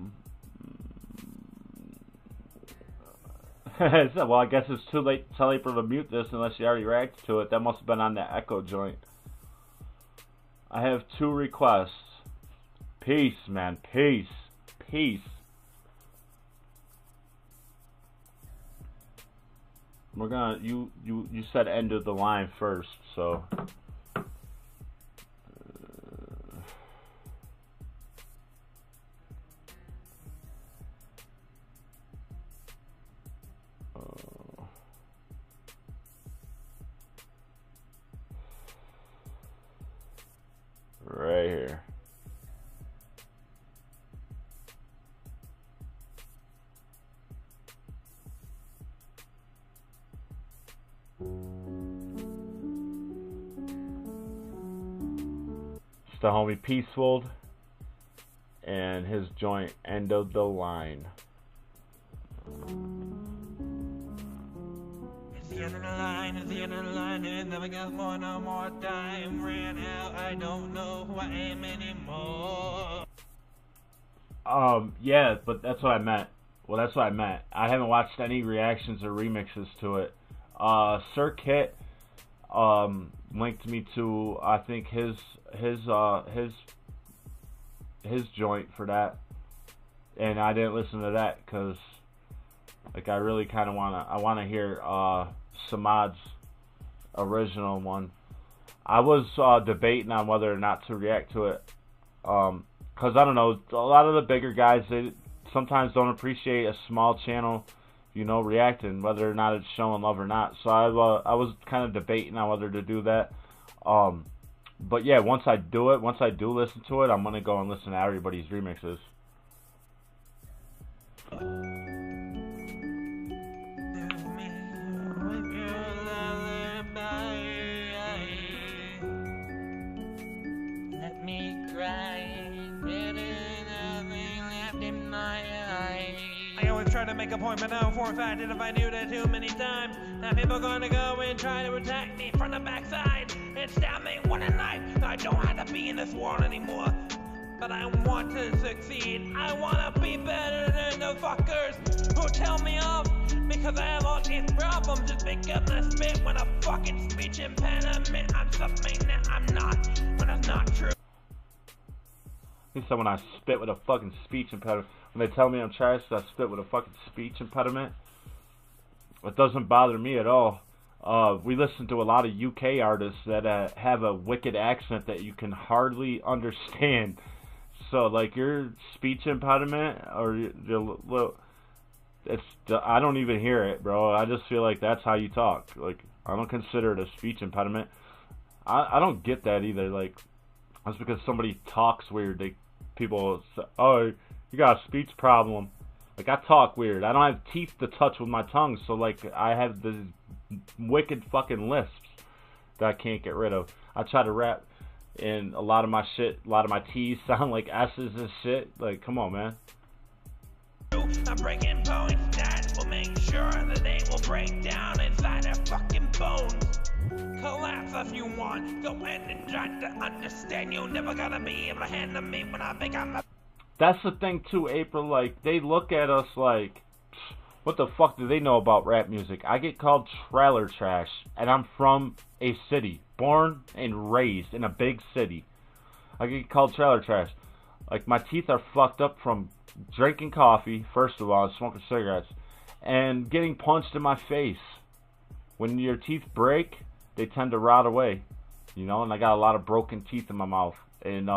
I guess it's too late to tell April to mute this unless she already reacted to it. That must have been on the Echo joint. I have 2 requests. Peace, man. Peace. Peace. We're gonna you said end of the line first, so right here. It's the homie Peaceful and his joint End of the Line. It's the end of the line, it's the end of the line, and never got no more time. Ran out, I don't know who I am anymore. Yeah, but that's what I meant. Well, that's what I meant. I haven't watched any reactions or remixes to it. SirKit linked me to, I think, his joint for that, and I didn't listen to that because, like, I really kind of wanna hear Samad's original one. I was debating on whether or not to react to it, because I don't know, a lot of the bigger guys, they sometimes don't appreciate a small channel, you know, reacting, whether or not it's showing love or not. So I was kind of debating on whether to do that. But yeah, once I do listen to it, I'm gonna go and listen to everybody's remixes. Let me cry. I always try to make a point, but now for a fact that if I do that too many times, now people gonna go and try to attack me from the backside and stab me one at night. I don't have to be in this world anymore, but I want to succeed. I wanna be better than the fuckers who tell me off because I have all these problems just because I spit with a fucking speech impediment. I'm something that I'm not when it's not true. He said when I spit with a fucking speech impediment. When they tell me I'm trash, I spit with a fucking speech impediment. It doesn't bother me at all. We listen to a lot of UK artists that have a wicked accent that you can hardly understand. So, like, your speech impediment, or I don't even hear it, bro. I just feel like that's how you talk. Like, I don't consider it a speech impediment. I don't get that either. Like, that's because somebody talks weird. People say, oh, you got a speech problem. Like, I talk weird. I don't have teeth to touch with my tongue, so, like, I have this wicked fucking lisps that I can't get rid of. I try to rap and a lot of my T's sound like S's and shit. Like, come on, man. I'm breaking points that will make sure that they will break down inside their fucking bones. Collapse if you want. Go in and try to understand. You're never gonna be able to handle me when I become a... That's the thing too, April. Like, they look at us like, what the fuck do they know about rap music? I get called trailer trash, and I'm from a city, born and raised in a big city. I get called trailer trash. Like, my teeth are fucked up from drinking coffee, first of all, and smoking cigarettes, and getting punched in my face. When your teeth break, they tend to rot away, you know, and I got a lot of broken teeth in my mouth. And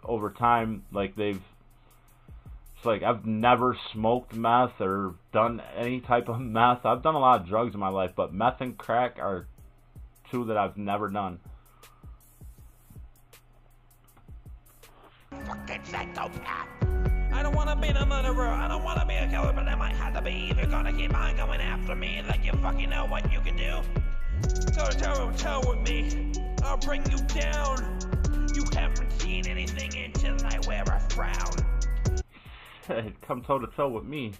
over time, like, it's like I've never smoked meth or done any type of meth. I've done a lot of drugs in my life, but meth and crack are two that I've never done. Fucking psychopath. I don't wanna be the murderer, I don't wanna be a killer, but I might have to be if you're gonna keep on going after me like you fucking know what you can do. Go toe with me, I'll bring you down. You haven't seen anything until I wear a frown. Come toe to toe with me.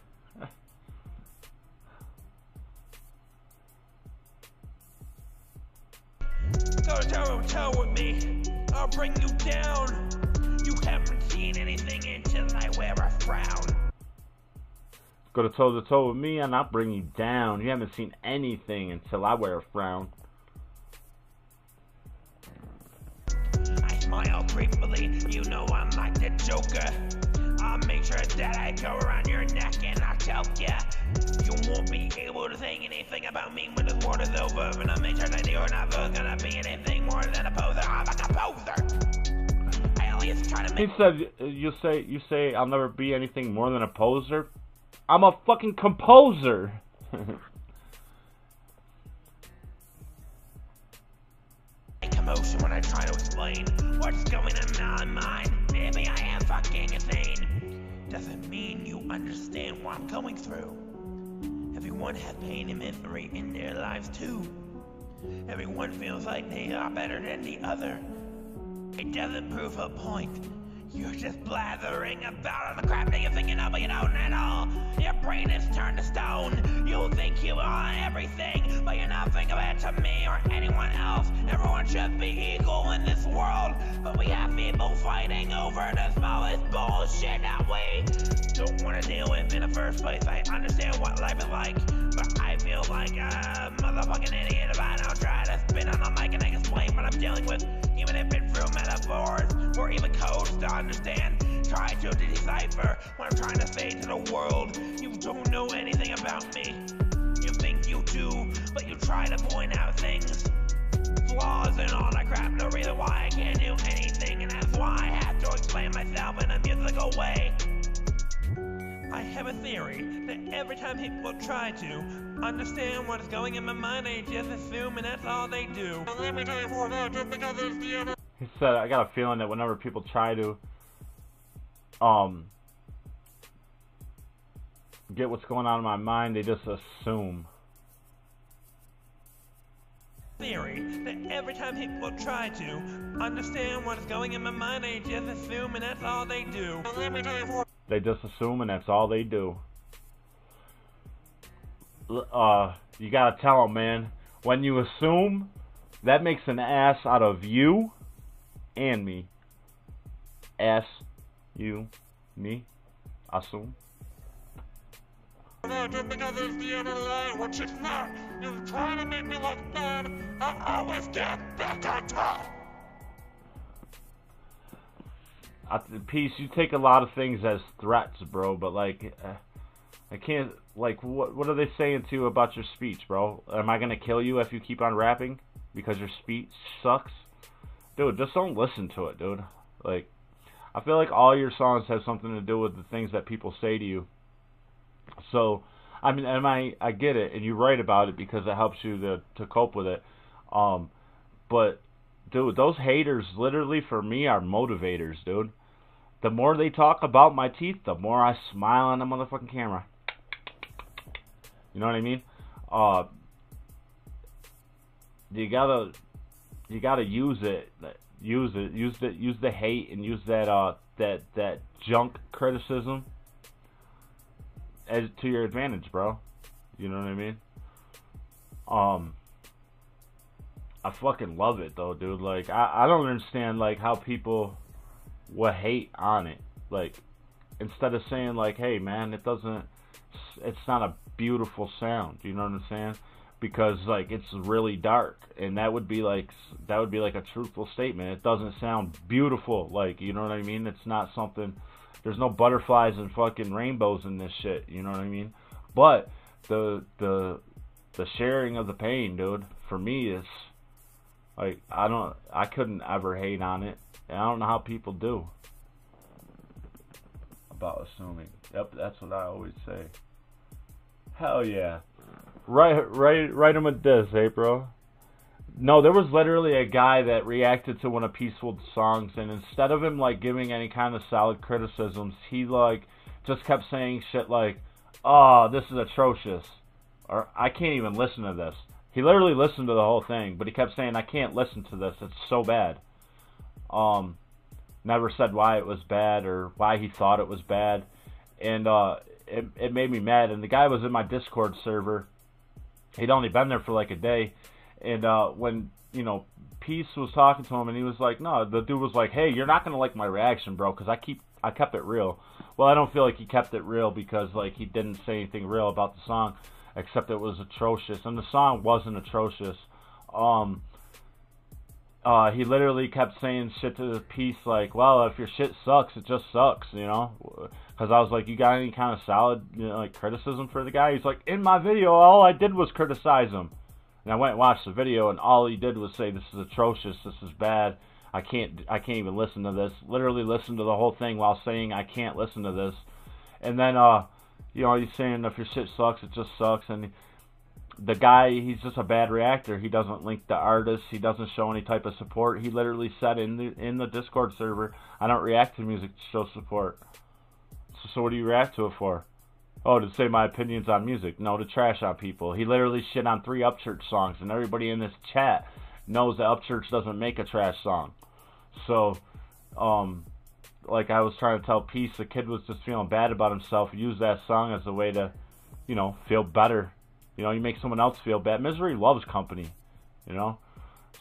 Go toe with me, I'll bring you down. You haven't seen anything until I wear a frown. Go to toe with me and I'll bring you down. You haven't seen anything until I wear a frown. I smile creepily, you know I'm like the Joker. I'll make sure that I go around your neck and I'll choke ya. You won't be able to say anything about me when the war is over. And I'll make sure that you're never gonna be anything more than a poser. I'm a composer. He said, you say I'll never be anything more than a poser? I'm a fucking composer. Commotion when I try to explain what's going on in my mind. Maybe I am fucking insane. Doesn't mean you understand what I'm going through. Everyone has pain and misery in their lives too. Everyone feels like they are better than the other. It doesn't prove a point. You're just blathering about all the crap that you're thinking of, but you don't at all. Your brain is turned to stone. You think you are everything, but you're nothing compared to me or anyone else. Everyone should be equal in this world, but we have people fighting over the smallest bullshit that we don't want to deal with in the first place. I understand what life is like, but I feel like a motherfucking idiot if I don't try to spin on the mic and explain what I'm dealing with, even if it's through metaphors or even codes to understand. Try to decipher what I'm trying to say to the world. You don't know anything about me. You think you do, but you try to point out things, flaws and all that crap. The reason why I can't do anything, and that's why I have to explain myself in a musical way. I have a theory that every time people try to understand what is going in my mind, they just assume, and that's all they do. Let me tell you more about just because it's the other. He said, I got a feeling that whenever people try to get what's going on in my mind, they just assume. Theory that every time people try to understand what is going in my mind, they just assume, and that's all they do. Let me tell you more. They just assume, and that's all they do. You gotta tell them, man. When you assume, that makes an ass out of you and me. Ass, you, me, assume. Just because it's the other line, which it's not. You're trying to make me look bad. I always get back on top. Peace, you take a lot of things as threats, bro, but like, I can't, like, what are they saying to you about your speech, bro? Am I gonna kill you if you keep on rapping because your speech sucks? Dude, just don't listen to it, dude. Like, I feel like all your songs have something to do with the things that people say to you. So, I mean, and I get it, and you write about it because it helps you to cope with it. But, dude, those haters literally for me are motivators, dude. The more they talk about my teeth, the more I smile on the motherfucking camera. You know what I mean? You gotta use it. use it. Use the hate and use that that junk criticism as to your advantage, bro. You know what I mean? I fucking love it though, dude. Like I don't understand like how people would hate on it. Like instead of saying like, hey man, it's not a beautiful sound. You know what I'm saying? Because like it's really dark, and that would be like a truthful statement. It doesn't sound beautiful, like, you know what I mean? It's not something. There's no butterflies and fucking rainbows in this shit. You know what I mean? But the sharing of the pain, dude, for me is like I couldn't ever hate on it, and I don't know how people do. About assuming. Yep, that's what I always say. Hell yeah. Write him a diss, hey bro. No, there was literally a guy that reacted to one of Peaceful's songs, and instead of him like giving any kind of solid criticisms, he like just kept saying shit like, "Oh, this is atrocious," or "I can't even listen to this." He literally listened to the whole thing, but he kept saying, "I can't listen to this. It's so bad." Never said why it was bad or why he thought it was bad, and it made me mad. And the guy was in my Discord server. He'd only been there for like a day, and when, you know, Peace was talking to him, and he was like, no, the dude was like, hey, you're not gonna like my reaction, bro, because I kept it real. Well, I don't feel like he kept it real, because like he didn't say anything real about the song, except it was atrocious, and the song wasn't atrocious. He literally kept saying shit to the Peace like, well, if your shit sucks, it just sucks, you know? Because I was like, you got any kind of solid, you know, like criticism for the guy? He's like, in my video, all I did was criticize him. And I went and watched the video, and all he did was say, this is atrocious, this is bad, I can't even listen to this. Literally listened to the whole thing while saying I can't listen to this. And then, you know, he's saying if your shit sucks, it just sucks. And the guy, he's just a bad reactor. He doesn't link the artist. He doesn't show any type of support. He literally said in the Discord server, I don't react to music to show support. So what do you react to it for? Oh, to say my opinions on music. No, to trash on people. He literally shit on 3 Upchurch songs, and everybody in this chat knows that Upchurch doesn't make a trash song. So, like I was trying to tell Peace, the kid was just feeling bad about himself. He used that song as a way to, you know, feel better. You know, you make someone else feel bad. Misery loves company, you know?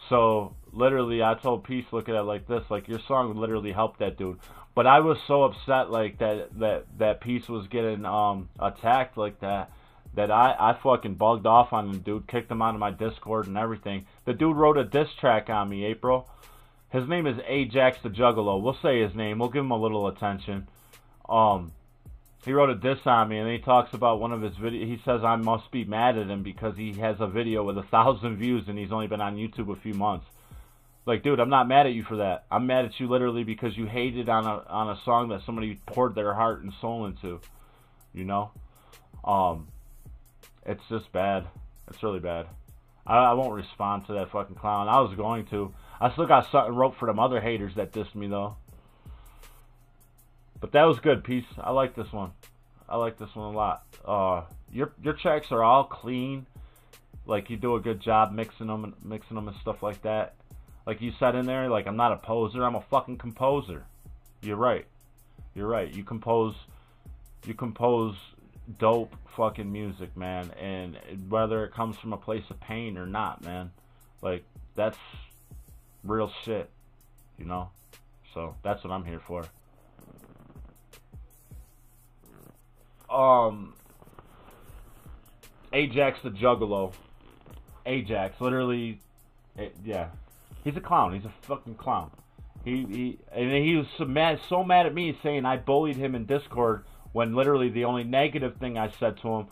So, literally, I told Peace, look at it like this, like, your song literally helped that dude. But I was so upset, like, that Peace was getting attacked like that I fucking bugged off on him, dude. Kicked him out of my Discord and everything. The dude wrote a diss track on me, April. His name is Ajax the Juggalo. We'll say his name. We'll give him a little attention. He wrote a diss on me, and then he talks about one of his videos. He says I must be mad at him because he has a video with 1,000 views and he's only been on YouTube a few months. Like, dude, I'm not mad at you for that. I'm mad at you literally because you hated on a song that somebody poured their heart and soul into. You know? It's just bad. It's really bad. I won't respond to that fucking clown. I was going to. I still got something wrote for them other haters that dissed me, though. But that was good, Peace. I like this one. I like this one a lot. Your tracks are all clean. Like, you do a good job mixing them and stuff like that. Like you said in there, like, I'm not a poser, I'm a fucking composer. You're right. You're right. You compose dope fucking music, man. And whether it comes from a place of pain or not, man. Like, that's real shit. You know? So, that's what I'm here for. Ajax the Juggalo. Ajax, literally, yeah. He's a clown. He's a fucking clown. He was so mad at me saying I bullied him in Discord when literally the only negative thing I said to him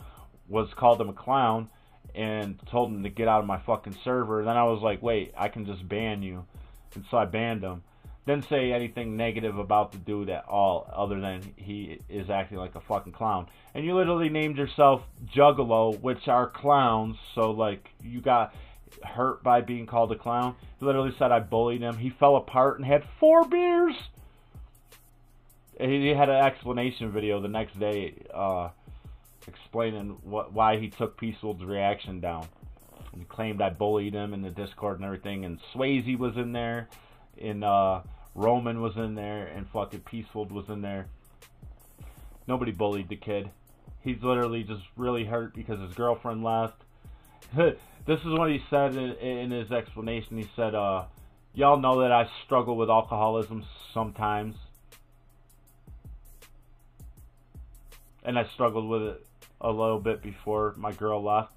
was called him a clown and told him to get out of my fucking server. And then I was like, wait, I can just ban you. And so I banned him. Didn't say anything negative about the dude at all other than he is acting like a fucking clown. And you literally named yourself Juggalo, which are clowns. So, like, you got hurt by being called a clown. He literally said I bullied him. He fell apart and had 4 beers. He had an explanation video the next day explaining why he took Peaceful's reaction down. He claimed I bullied him in the Discord and everything. And Swayze was in there. and Roman was in there, and fucking Peaceful was in there. Nobody bullied the kid. He's literally just really hurt because his girlfriend left. This is what he said in his explanation. He said, y'all know that I struggle with alcoholism sometimes. And I struggled with it a little bit before my girl left.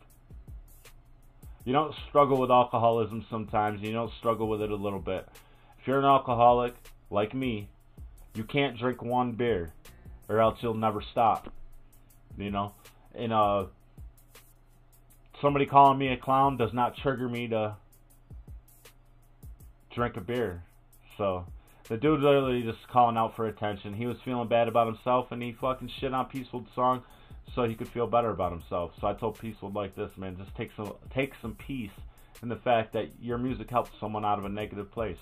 You don't struggle with alcoholism sometimes. You don't struggle with it a little bit. If you're an alcoholic, like me, you can't drink one beer, or else you'll never stop. You know? And, somebody calling me a clown does not trigger me to drink a beer. So, the dude literally just calling out for attention. He was feeling bad about himself, and he fucking shit on Peaceful's song so he could feel better about himself. So I told Peaceful like this, man, just take some peace in the fact that your music helps someone out of a negative place.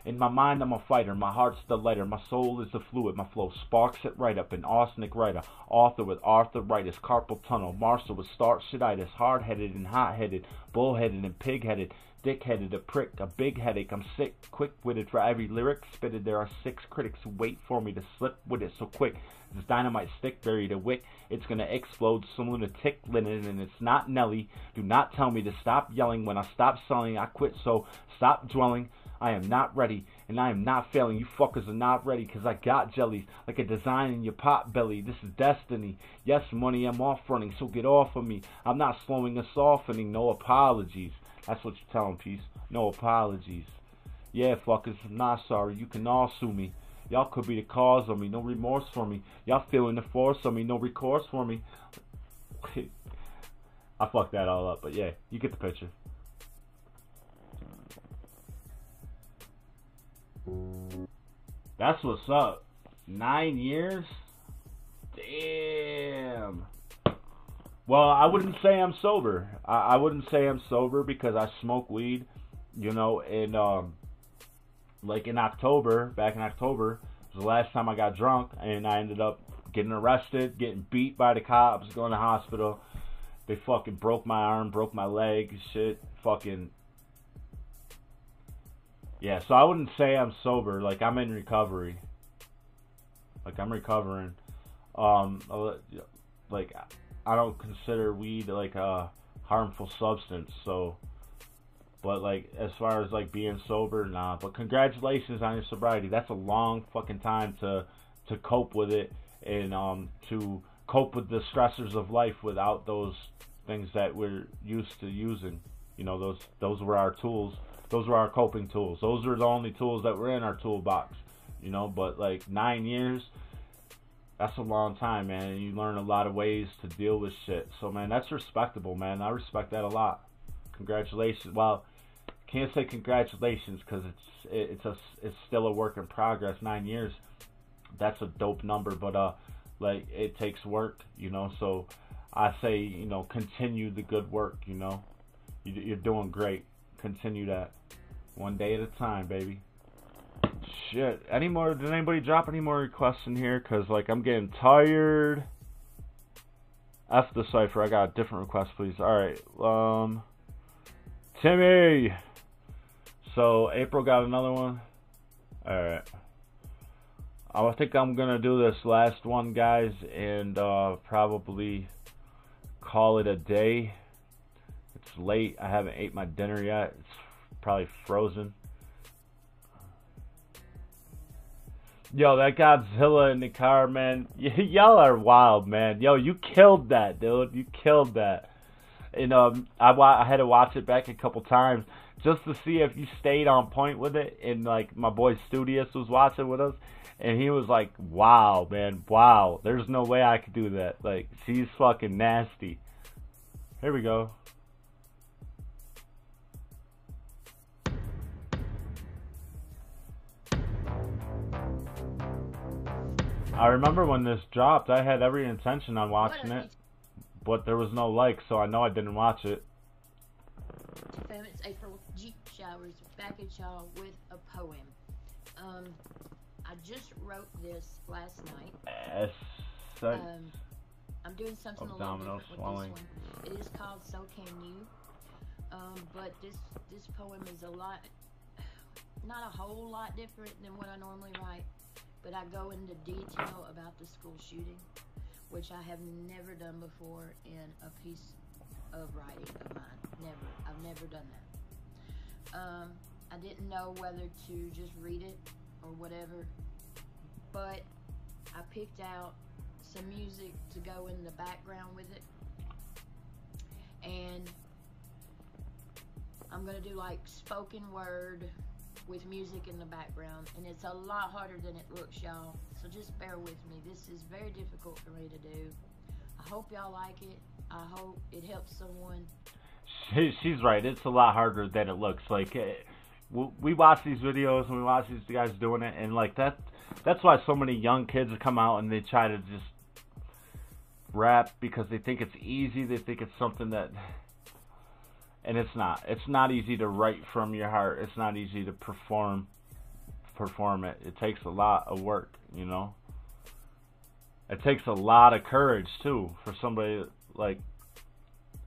In my mind, I'm a fighter. My heart's the lighter. My soul is the fluid. My flow sparks it right up. An arsenic writer. Author with arthritis. Carpal tunnel. Marshall with starchitis. Hard-headed and hot-headed. Bullheaded and pig-headed. Dick-headed. A prick. A big headache. I'm sick. Quick-witted. For every lyric spitted, there are 6 critics who wait for me to slip with it so quick. This dynamite stick buried a wick. It's gonna explode. Some lunatic linen, and it's not Nelly. Do not tell me to stop yelling. When I stop selling, I quit. So stop dwelling. I am not ready, and I am not failing. You fuckers are not ready, cause I got jellies like a design in your pot belly. This is destiny. Yes, money, I'm off running, so get off of me. I'm not slowing or softening. No apologies. That's what you tell them, Peace. No apologies. Yeah, fuckers, I'm not sorry. You can all sue me. Y'all could be the cause of me. No remorse for me. Y'all feeling the force of me. No recourse for me. I fucked that all up, but yeah, you get the picture. That's what's up. 9 years? Damn. Well, I wouldn't say I'm sober. I wouldn't say I'm sober because I smoke weed, you know, and like in October, back in October, was the last time I got drunk, and I ended up getting arrested, getting beat by the cops, going to the hospital. They fucking broke my arm, broke my leg, shit, fucking. Yeah, so I wouldn't say I'm sober. Like, I'm in recovery. Like, I'm recovering. Like, I don't consider weed, like, a harmful substance, so. But, like, as far as, like, being sober, nah. But congratulations on your sobriety. That's a long fucking time to cope with it and to cope with the stressors of life without those things that we're used to using. You know, those were our tools. Those were our coping tools. Those are the only tools that were in our toolbox, you know. But like 9 years, that's a long time, man. And you learn a lot of ways to deal with shit. So, man, that's respectable, man. I respect that a lot. Congratulations. Well, can't say congratulations because it's still a work in progress. 9 years, that's a dope number. But like, it takes work, you know. So I say, you know, continue the good work. You know, you're doing great. Continue that. One day at a time, baby. Shit. Did anybody drop any more requests in here? Because, like, I'm getting tired. F the cipher. I got a different request, please. Alright. Timmy! So, April got another one. Alright. I think I'm going to do this last one, guys, and probably call it a day. It's late. I haven't ate my dinner yet. It's probably frozen. Yo, that Godzilla in the car, man. Y'all are wild, man. Yo, you killed that, dude. You killed that. And I had to watch it back a couple times just to see if you stayed on point with it. And like my boy Studious was watching with us, and he was like, "Wow, man, wow. There's no way I could do that. Like, she's fucking nasty." Here we go. I remember when this dropped, I had every intention on watching it, but there was no like, so I know I didn't watch it. Fam, it's April. G.Showers back at y'all with a poem. I just wrote this last night. I'm doing something a little Abdominal different swelling. with this one. It is called So Can You. But this poem is a lot, not a whole lot different than what I normally write, but I go into detail about the school shooting, which I have never done before in a piece of writing of mine. Never. I've never done that. I didn't know whether to just read it or whatever, but I picked out some music to go in the background with it, and I'm gonna do like spoken word with music in the background, and it's a lot harder than it looks, y'all, so just bear with me. This is very difficult for me to do. I hope y'all like it. I hope it helps someone. She's right. It's a lot harder than it looks. Like, we watch these videos and we watch these guys doing it, and like that's why so many young kids come out and they try to just rap because they think it's easy. They think it's something that, and it's not. It's not easy to write from your heart. It's not easy to perform it. It takes a lot of work, you know. It takes a lot of courage too for somebody like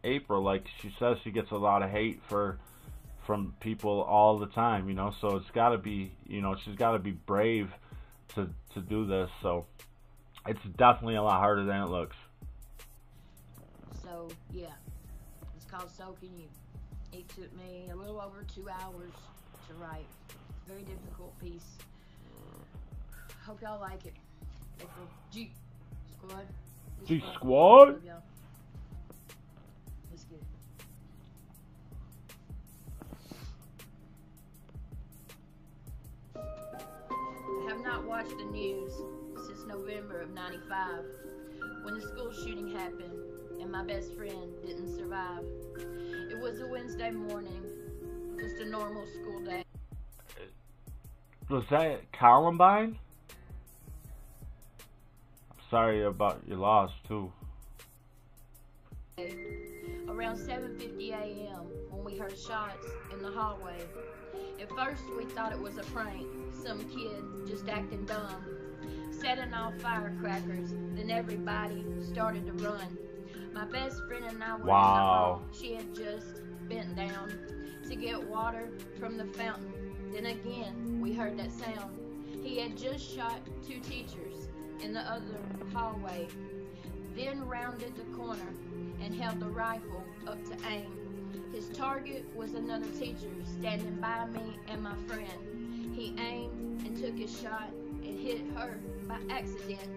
April. Like she says, she gets a lot of hate from people all the time, you know. So it's got to be, you know, she's got to be brave to do this. So it's definitely a lot harder than it looks. So yeah, it's called So Can You. It took me a little over 2 hours to write. Very difficult piece. Hope y'all like it. April G Squad. G Squad. Love y'all. Let's get it. I have not watched the news since November of '95, when the school shooting happened and my best friend didn't survive. It was a Wednesday morning, just a normal school day. Was that Columbine? I'm sorry about your loss too. Around 7:50 a.m. when we heard shots in the hallway. At first we thought it was a prank, some kid just acting dumb, setting off firecrackers. Then everybody started to run. My best friend and I were in the hall. She had just bent down to get water from the fountain. Then again we heard that sound. He had just shot 2 teachers in the other hallway, then rounded the corner and held the rifle up to aim. His target was another teacher standing by me and my friend. He aimed and took his shot and hit her by accident.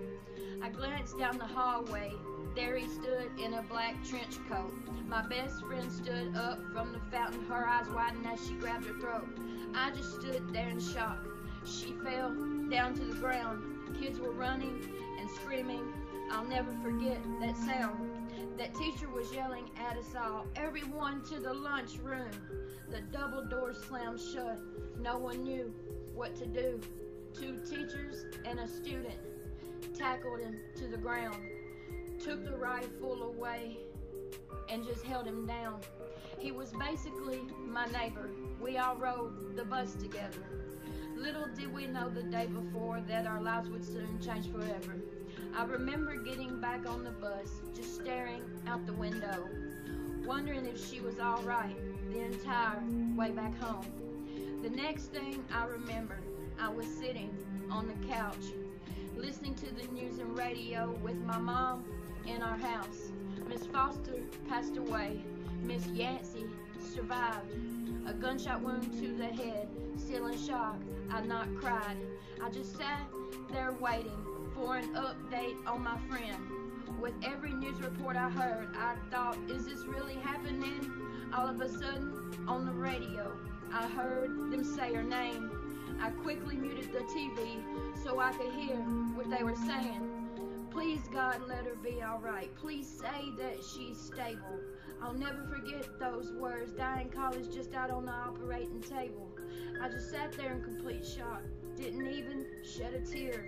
I glanced down the hallway. There he stood in a black trench coat. My best friend stood up from the fountain, her eyes widened as she grabbed her throat. I just stood there in shock. She fell down to the ground. Kids were running and screaming. I'll never forget that sound. That teacher was yelling at us all, everyone to the lunchroom. The double door slammed shut. No one knew what to do. 2 teachers and a student tackled him to the ground, took the rifle away, and just held him down. He was basically my neighbor. We all rode the bus together. Little did we know the day before that our lives would soon change forever. I remember getting back on the bus, just staring out the window, wondering if she was all right the entire way back home. The next thing I remember, I was sitting on the couch, listening to the news and radio with my mom in our house. Miss Foster passed away. Miss Yancey survived. A gunshot wound to the head. Still in shock, I not cried. I just sat there waiting for an update on my friend. With every news report I heard, I thought, is this really happening? All of a sudden, on the radio, I heard them say her name. I quickly muted the TV so I could hear what they were saying. Please, God, let her be alright. Please say that she's stable. I'll never forget those words. Dying college just out on the operating table. I just sat there in complete shock. Didn't even shed a tear.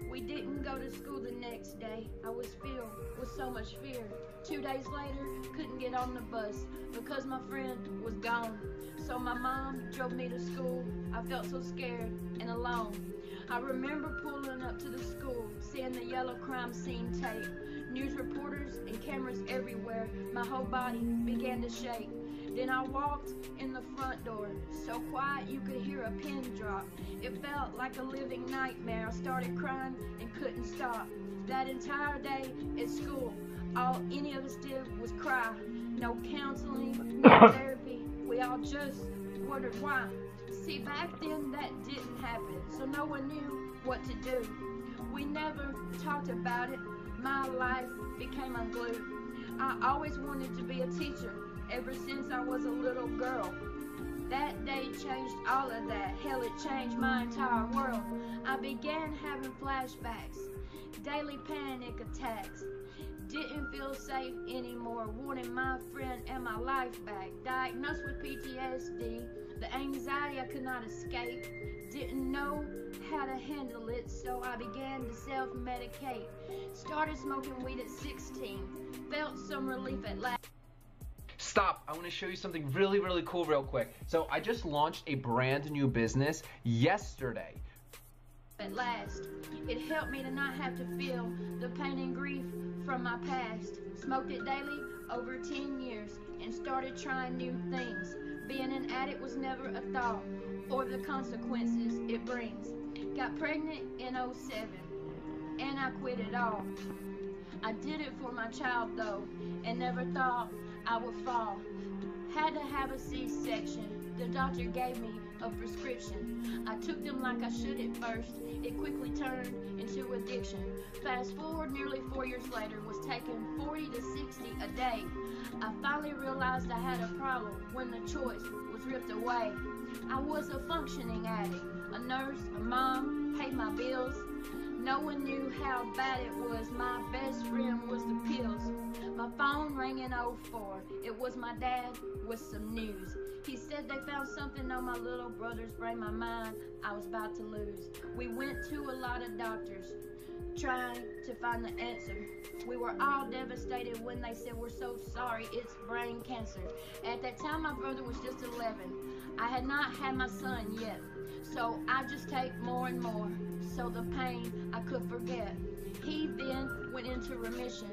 We didn't go to school the next day. I was filled with so much fear. 2 days later, couldn't get on the bus because my friend was gone. So my mom drove me to school. I felt so scared and alone. I remember pulling up to the school, seeing the yellow crime scene tape. News reporters and cameras everywhere. My whole body began to shake. Then I walked in the front door, so quiet you could hear a pin drop. It felt like a living nightmare. I started crying and couldn't stop. That entire day at school, all any of us did was cry. No counseling, no therapy. We all just wondered why. See, back then that didn't happen, so no one knew what to do. We never talked about it. My life became unglued. I always wanted to be a teacher ever since I was a little girl. That day changed all of that. Hell, it changed my entire world. I began having flashbacks, daily panic attacks. Didn't feel safe anymore. Wanted my friend and my life back. Diagnosed with PTSD. The anxiety I could not escape. Didn't know how to handle it, so I began to self-medicate. Started smoking weed at 16. Felt some relief at last. Stop, I want to show you something really, really cool real quick. So I just launched a brand new business yesterday. At last, it helped me to not have to feel the pain and grief from my past. Smoked it daily over 10 years and started trying new things. Being an addict was never a thought, or the consequences it brings. Got pregnant in 07, and I quit it all. I did it for my child though, and never thought I would fall. Had to have a C-section. The doctor gave me a prescription. I took them like I should at first. It quickly turned into addiction. Fast forward nearly 4 years later, was taking 40 to 60 a day. I finally realized I had a problem when the choice was ripped away. I was a functioning addict, a nurse, a mom, paid my bills. No one knew how bad it was. My best friend was the pills. My phone rang in 04. It was my dad with some news. He said they found something on my little brother's brain. My mind I was about to lose. We went to a lot of doctors trying to find the answer. We were all devastated when they said, "We're so sorry, it's brain cancer." At that time my brother was just 11. I had not had my son yet, so I just take more and more, so the pain I could forget. He then went into remission,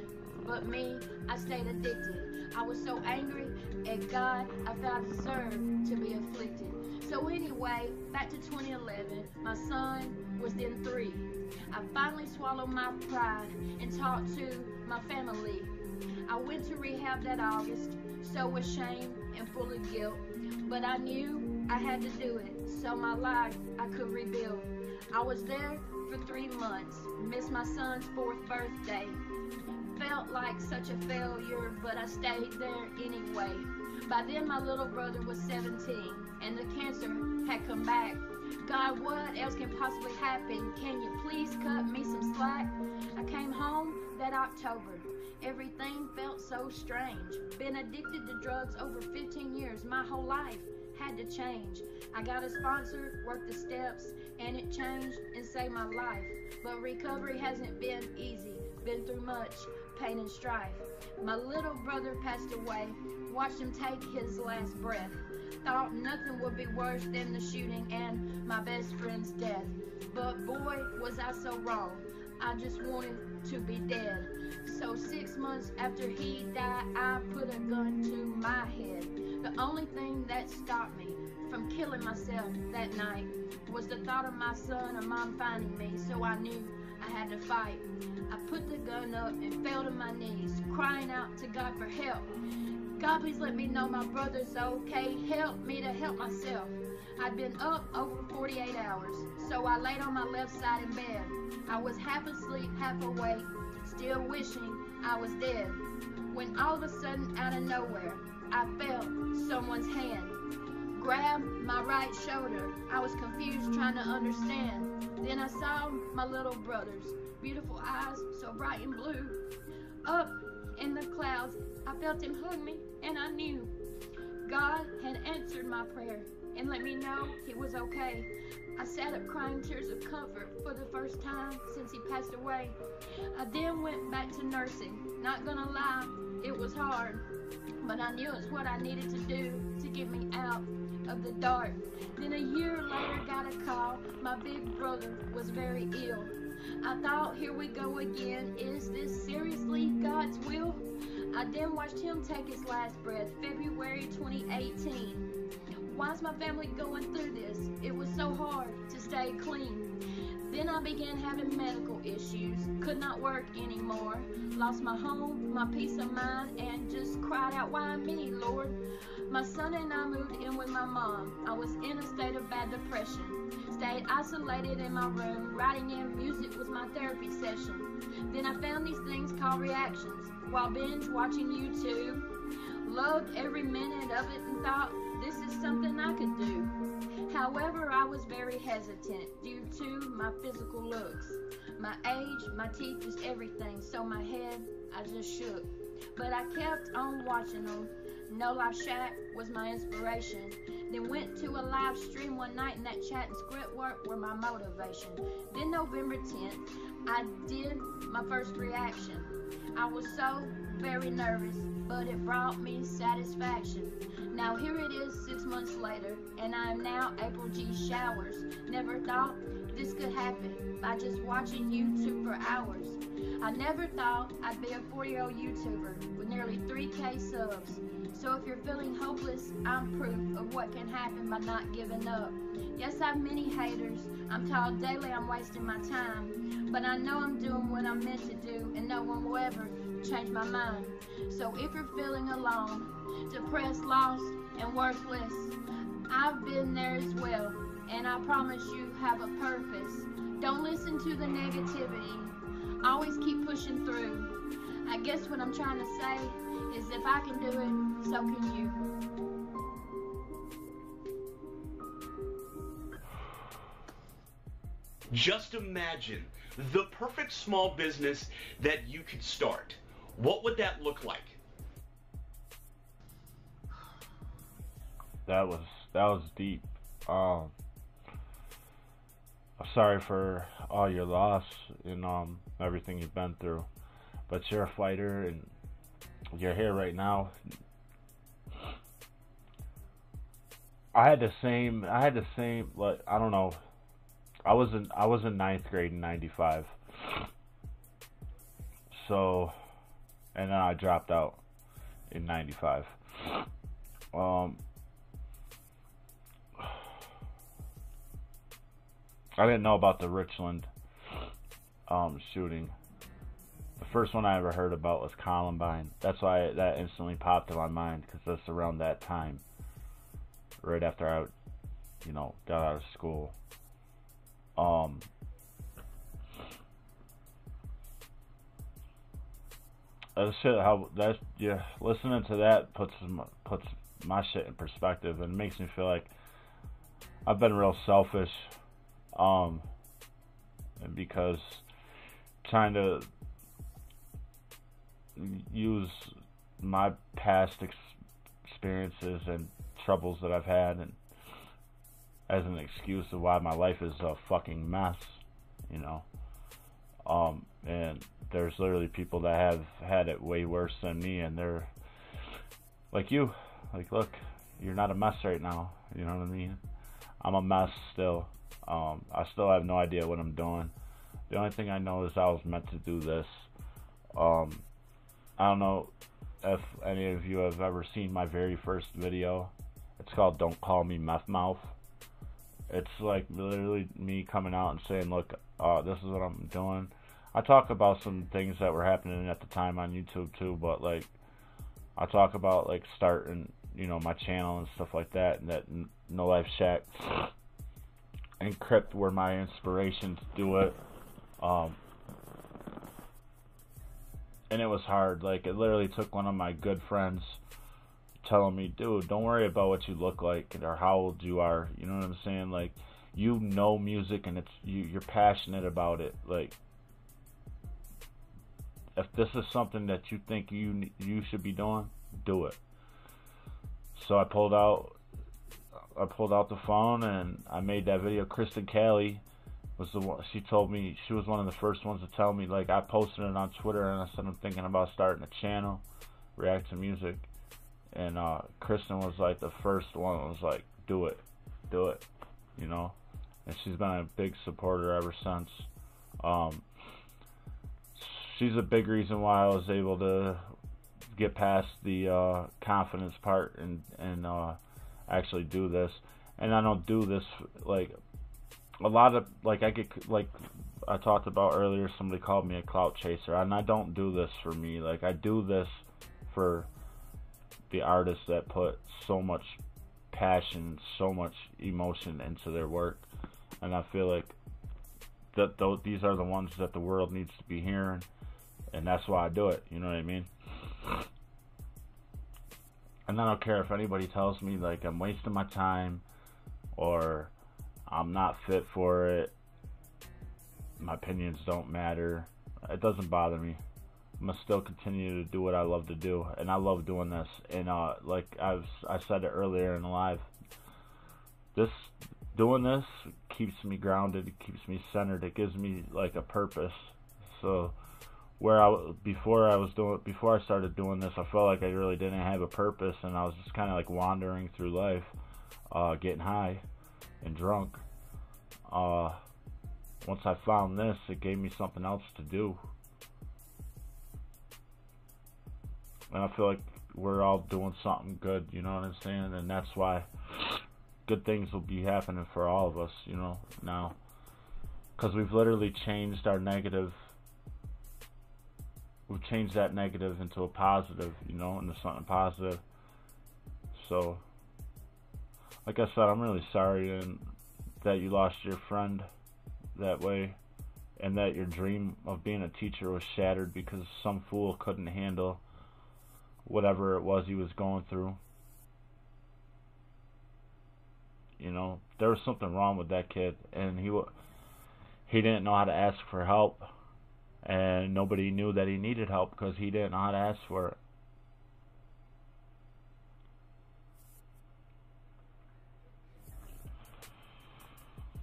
but me, I stayed addicted. I was so angry at God, I felt I deserved to be afflicted. So anyway, back to 2011, my son was then 3. I finally swallowed my pride and talked to my family. I went to rehab that August, so ashamed and full of guilt, but I knew I had to do it, so my life I could rebuild. I was there for 3 months, missed my son's 4th birthday. Felt like such a failure, but I stayed there anyway. By then my little brother was 17, and the cancer had come back. God, what else can possibly happen? Can you please cut me some slack? I came home that October. Everything felt so strange. Been addicted to drugs over 15 years. My whole life had to change. I got a sponsor, worked the steps, and it changed and saved my life. But recovery hasn't been easy. Been through much pain and strife. My little brother passed away. Watched him take his last breath. Thought nothing would be worse than the shooting and my best friend's death. But boy, was I so wrong. I just wanted to be dead. So 6 months after he died, I put a gun to my head. The only thing that stopped me from killing myself that night was the thought of my son or mom finding me, so I knew I had to fight. I put the gun up and fell to my knees, crying out to God for help. God, please let me know my brother's okay. Help me to help myself. I'd been up over 48 hours, so I laid on my left side in bed. I was half asleep, half awake, still wishing I was dead. When all of a sudden, out of nowhere, I felt someone's hand grab my right shoulder. I was confused, trying to understand. Then I saw my little brother's beautiful eyes, so bright and blue. Up in the clouds, I felt him hug me, and I knew God had answered my prayer and let me know he was okay. I sat up crying tears of comfort for the first time since he passed away. I then went back to nursing. Not gonna lie, it was hard, but I knew it's what I needed to do to get me out of the dark. Then a year later got a call. My big brother was very ill. I thought, here we go again. Is this seriously God's will? I then watched him take his last breath, February 2018. Why's my family going through this? It was so hard to stay clean. Then I began having medical issues, could not work anymore, lost my home, my peace of mind, and just cried out, why me, Lord? My son and I moved in with my mom. I was in a state of bad depression, stayed isolated in my room, writing in music was my therapy session. Then I found these things called reactions, while binge watching YouTube, loved every minute of it and thought, this is something I could do. However, I was very hesitant due to my physical looks. My age, my teeth, just everything. So my head, I just shook. But I kept on watching them. No Life Shack was my inspiration. Then went to a live stream one night and that chat and script work were my motivation. Then November 10th, I did my first reaction. I was so very nervous, but it brought me satisfaction. Now here it is 6 months later, and I am now April G.Showers. Never thought this could happen by just watching YouTube for hours. I never thought I'd be a 4-year-old YouTuber with nearly 3K subs. So if you're feeling hopeless, I'm proof of what can happen by not giving up. Yes, I have many haters. I'm told daily I'm wasting my time. But I know I'm doing what I'm meant to do, and no one will ever change my mind. So if you're feeling alone, depressed, lost, and worthless, I've been there as well, and I promise you have a purpose. Don't listen to the negativity. Always keep pushing through. I guess what I'm trying to say is if I can do it, so can you. Just imagine the perfect small business that you could start. What would that look like? That was deep. I'm sorry for all your loss and everything you've been through, but you're a fighter and you're here right now. I had the same. Like, I don't know. I was in 9th grade in '95. So, and then I dropped out in '95. I didn't know about the Richland shooting. The first one I ever heard about was Columbine. That's why that instantly popped in my mind, because that's around that time, right after I, got out of school. Listening to that puts my shit in perspective, and makes me feel like I've been real selfish. And because trying to use my past experiences and troubles that I've had and as an excuse of why my life is a fucking mess, and there's literally people that have had it way worse than me, and they're like, look, you're not a mess right now, you know what I mean? I'm a mess still. I still have no idea what I'm doing. The only thing I know is I was meant to do this. I don't know if any of you have ever seen my very first video. It's called Don't Call Me Meth Mouth. It's like literally me coming out and saying, look, this is what I'm doing. I talk about some things that were happening at the time on YouTube too, but like I talk about like starting, my channel and stuff like that, and that No Life Shack and Crypt were my inspiration to do it. And it was hard. Like, it literally took one of my good friends telling me, dude, don't worry about what you look like or how old you are. You know what I'm saying? Like, you know music and you're passionate about it. Like, if this is something that you think you should be doing, do it. So I pulled out the phone and I made that video. Kristen Callie was the one. She told me, she was one of the first ones to tell me, like, I posted it on Twitter and I said I'm thinking about starting a channel, react to music, and Kristen was like the first one that was like, do it, and she's been a big supporter ever since. She's a big reason why I was able to get past the confidence part and actually do this. And I don't do this like a lot of like I get like I talked about earlier. Somebody called me a clout chaser, and I don't do this for me. Like I do this for the artists that put so much passion, so much emotion into their work, and I feel like that these are the ones that the world needs to be hearing, and that's why I do it. You know what I mean? And I don't care if anybody tells me like I'm wasting my time or I'm not fit for it. My opinions don't matter. It doesn't bother me. I'm gonna still continue to do what I love to do, and I love doing this. And like I said it earlier in the live, doing this keeps me grounded. It keeps me centered. It gives me like a purpose. So before I started doing this, I felt like I really didn't have a purpose, and I was just kind of like wandering through life, getting high and drunk. Once I found this, it gave me something else to do. And I feel like we're all doing something good, you know what I'm saying? And that's why good things will be happening for all of us, you know, now. Because we've literally changed our negative. We've changed that negative into a positive, you know, into something positive. So, like I said, I'm really sorry that you lost your friend that way, and that your dream of being a teacher was shattered because some fool couldn't handle whatever it was he was going through. You know, there was something wrong with that kid, and he didn't know how to ask for help, and nobody knew that he needed help because he didn't know how to ask for it.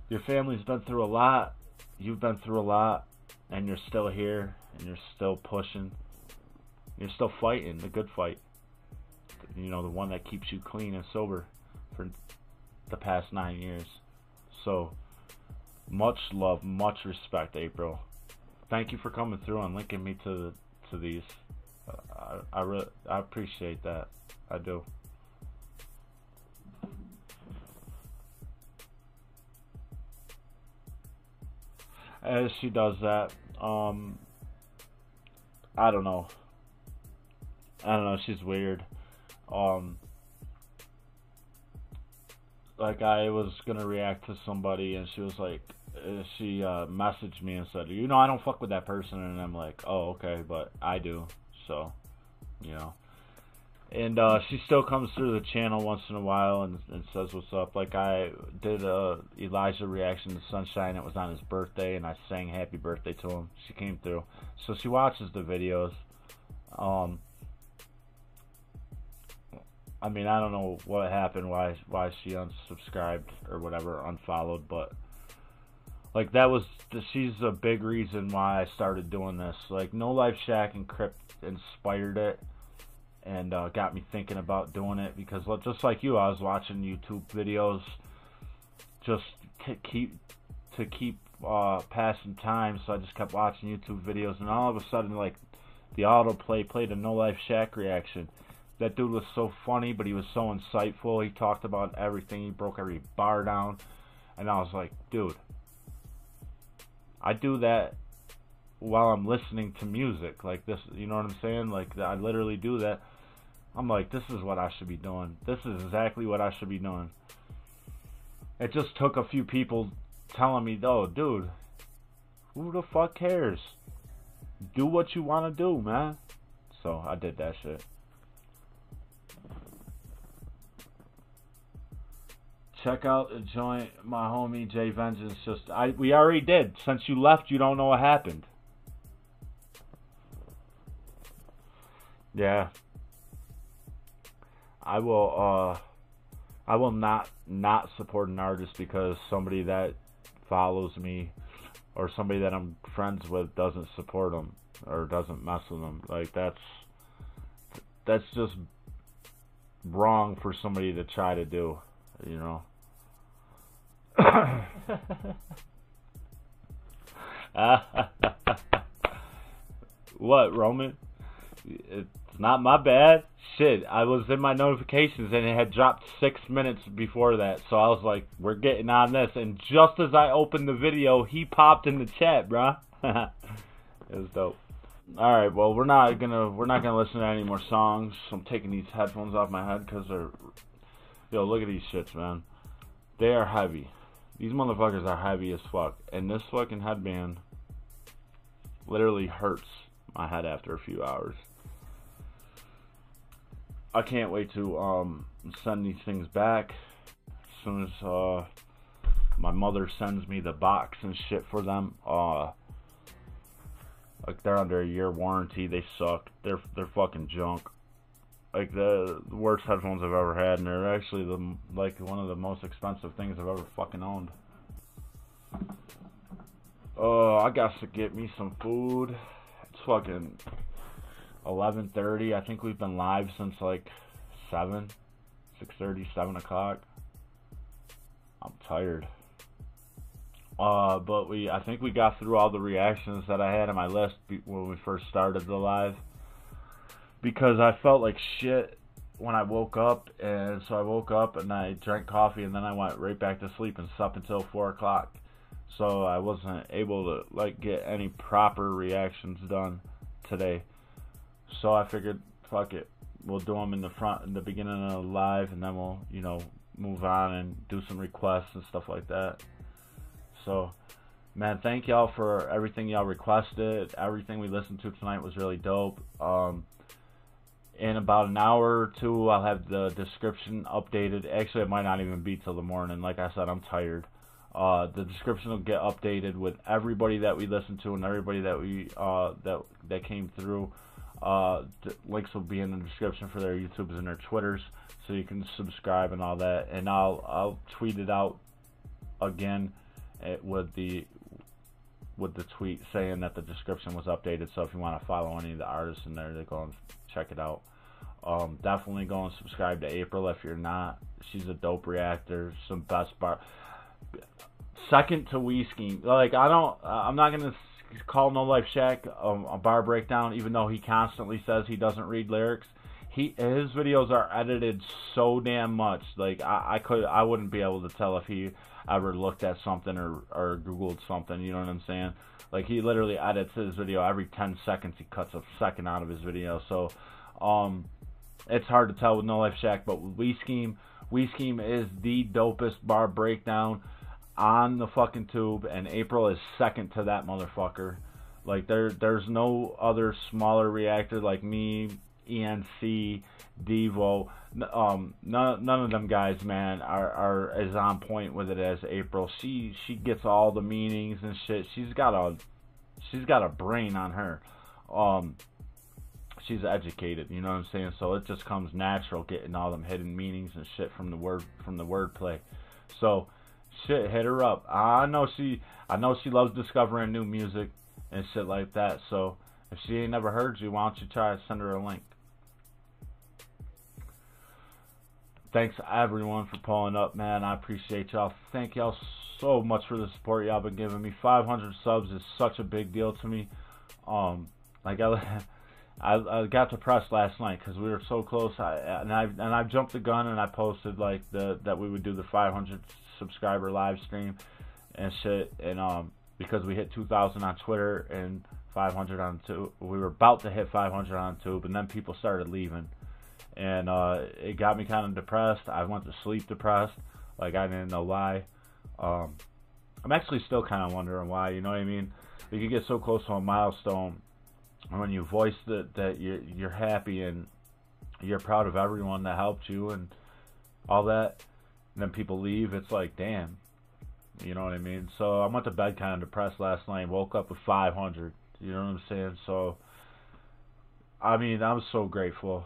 Your family's been through a lot, you've been through a lot, and you're still here, and you're still pushing. You're still fighting the good fight. You know, the one that keeps you clean and sober for the past 9 years. So, much love, much respect, April. Thank you for coming through and linking me to these. I appreciate that. I do. As she does that, I don't know. She's weird. Like I was gonna react to somebody, and she was like, she messaged me and said, you know, I don't fuck with that person, and I'm like, oh, okay, but I do, so, you know. And she still comes through the channel once in a while and says what's up. Like I did a Elijah reaction to Sunshine. It was on his birthday, and I sang happy birthday to him. She came through, so she watches the videos. I mean, I don't know what happened, why she unsubscribed or whatever, unfollowed, but like she's a big reason why I started doing this. Like No Life Shack and Crypt inspired it and got me thinking about doing it, because just like you, I was watching YouTube videos just to keep passing time, so I just kept watching YouTube videos, and all of a sudden, like, the autoplay played a No Life Shack reaction. That dude was so funny, but he was so insightful. He talked about everything. He broke every bar down. And I was like, dude, I do that while I'm listening to music. Like this, you know what I'm saying? Like, I literally do that. I'm like, this is what I should be doing. This is exactly what I should be doing. It just took a few people telling me, oh, dude, who the fuck cares? Do what you want to do, man. So I did that shit. Check out the joint, my homie J.Vengeance. We already did. Since you left, you don't know what happened. Yeah. I will not support an artist because somebody that follows me or somebody that I'm friends with doesn't support them or doesn't mess with them. Like that's just wrong for somebody to try to do, you know. What, Roman? It's not my bad. Shit, I was in my notifications and it had dropped 6 minutes before that. So I was like, we're getting on this. And just as I opened the video, he popped in the chat, bruh. It was dope. Alright, well, we're not gonna listen to any more songs. I'm taking these headphones off my head because they're... Yo, look at these shits, man. They are heavy. These motherfuckers are heavy as fuck. And this fucking headband literally hurts my head after a few hours. I can't wait to send these things back as soon as my mother sends me the box and shit for them. Like, they're under a year warranty. They suck. They're fucking junk. Like, the worst headphones I've ever had, and they're actually one of the most expensive things I've ever fucking owned. I got to get me some food. It's fucking 11:30. I think we've been live since like 6:30, 7 o'clock. I'm tired. But I think we got through all the reactions that I had on my list when we first started the live. Because I felt like shit when I woke up, and so I woke up and I drank coffee and then I went right back to sleep and slept until 4 o'clock. So I wasn't able to like get any proper reactions done today. So I figured, fuck it, we'll do them in the beginning of the live, and then we'll, you know, move on and do some requests and stuff like that. So, man, thank y'all for everything y'all requested. Everything we listened to tonight was really dope. In about an hour or two, I'll have the description updated. Actually, it might not even be till the morning. Like I said, I'm tired. The description will get updated with everybody that we listened to and everybody that we that came through. The links will be in the description for their YouTubes and their Twitters, so you can subscribe and all that. And I'll tweet it out again with the tweet saying that the description was updated. So if you want to follow any of the artists in there, they go and check it out. Definitely go and subscribe to April if you're not. She's a dope reactor. Some best bar. Second to We Scheme. Like, I'm not gonna call No Life Shack a bar breakdown, even though he constantly says he doesn't read lyrics. His videos are edited so damn much. Like, I wouldn't be able to tell if he ever looked at something or Googled something. You know what I'm saying? Like, he literally edits his video every 10 seconds. He cuts a second out of his video. So, it's hard to tell with No Life Shack, but with We Scheme is the dopest bar breakdown on the fucking tube, and April is second to that motherfucker. Like, there's no other smaller reactor like me, ENC, Devo. None of them guys, man, are as on point with it as April. She gets all the meanings and shit. She's got a brain on her. She's educated, you know what I'm saying? So it just comes natural getting all them hidden meanings and shit from the wordplay. So shit, hit her up. I know she loves discovering new music and shit like that. So if she ain't never heard you, why don't you try to send her a link? Thanks everyone for pulling up, man. I appreciate y'all. Thank y'all so much for the support y'all been giving me. 500 subs is such a big deal to me. Like I got depressed last night because we were so close. I jumped the gun and I posted like that we would do the 500 subscriber live stream and shit. And because we hit 2,000 on Twitter and 500 on Tube, we were about to hit 500 on Tube, and then people started leaving, and it got me kind of depressed. I went to sleep depressed. Like, I didn't know why. I'm actually still kind of wondering why. You know what I mean? You can get so close to a milestone. And when you voice that you're happy and you're proud of everyone that helped you and all that, and then people leave, it's like, damn. You know what I mean? So I went to bed kind of depressed last night, woke up with 500. You know what I'm saying? So, I mean, I'm so grateful.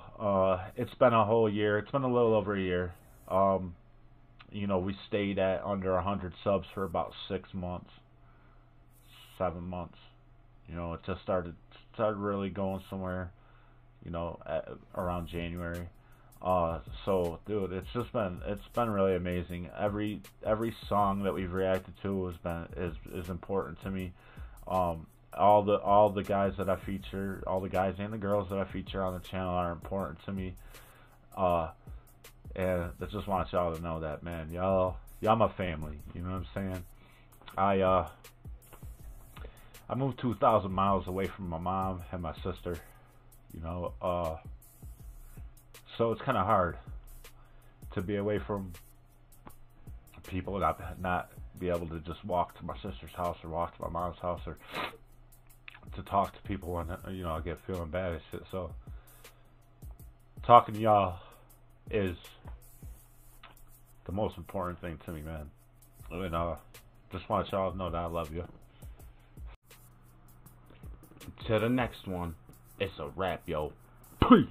It's been a whole year. It's been a little over a year. You know, we stayed at under 100 subs for about 6 months, 7 months. You know, it just started really going somewhere, you know, around January. So dude, it's been really amazing. Every song that we've reacted to is important to me. All the guys that I feature, all the guys and the girls that I feature on the channel are important to me. And I just want y'all to know that, man. Y'all my family. You know what I'm saying? I moved 2,000 miles away from my mom and my sister. You know, so it's kind of hard to be away from people and not be able to just walk to my sister's house or walk to my mom's house or to talk to people when, you know, I get feeling bad and shit. So talking to y'all is the most important thing to me, man. And just want y'all to know that I love you. To the next one, it's a wrap, yo. Peace.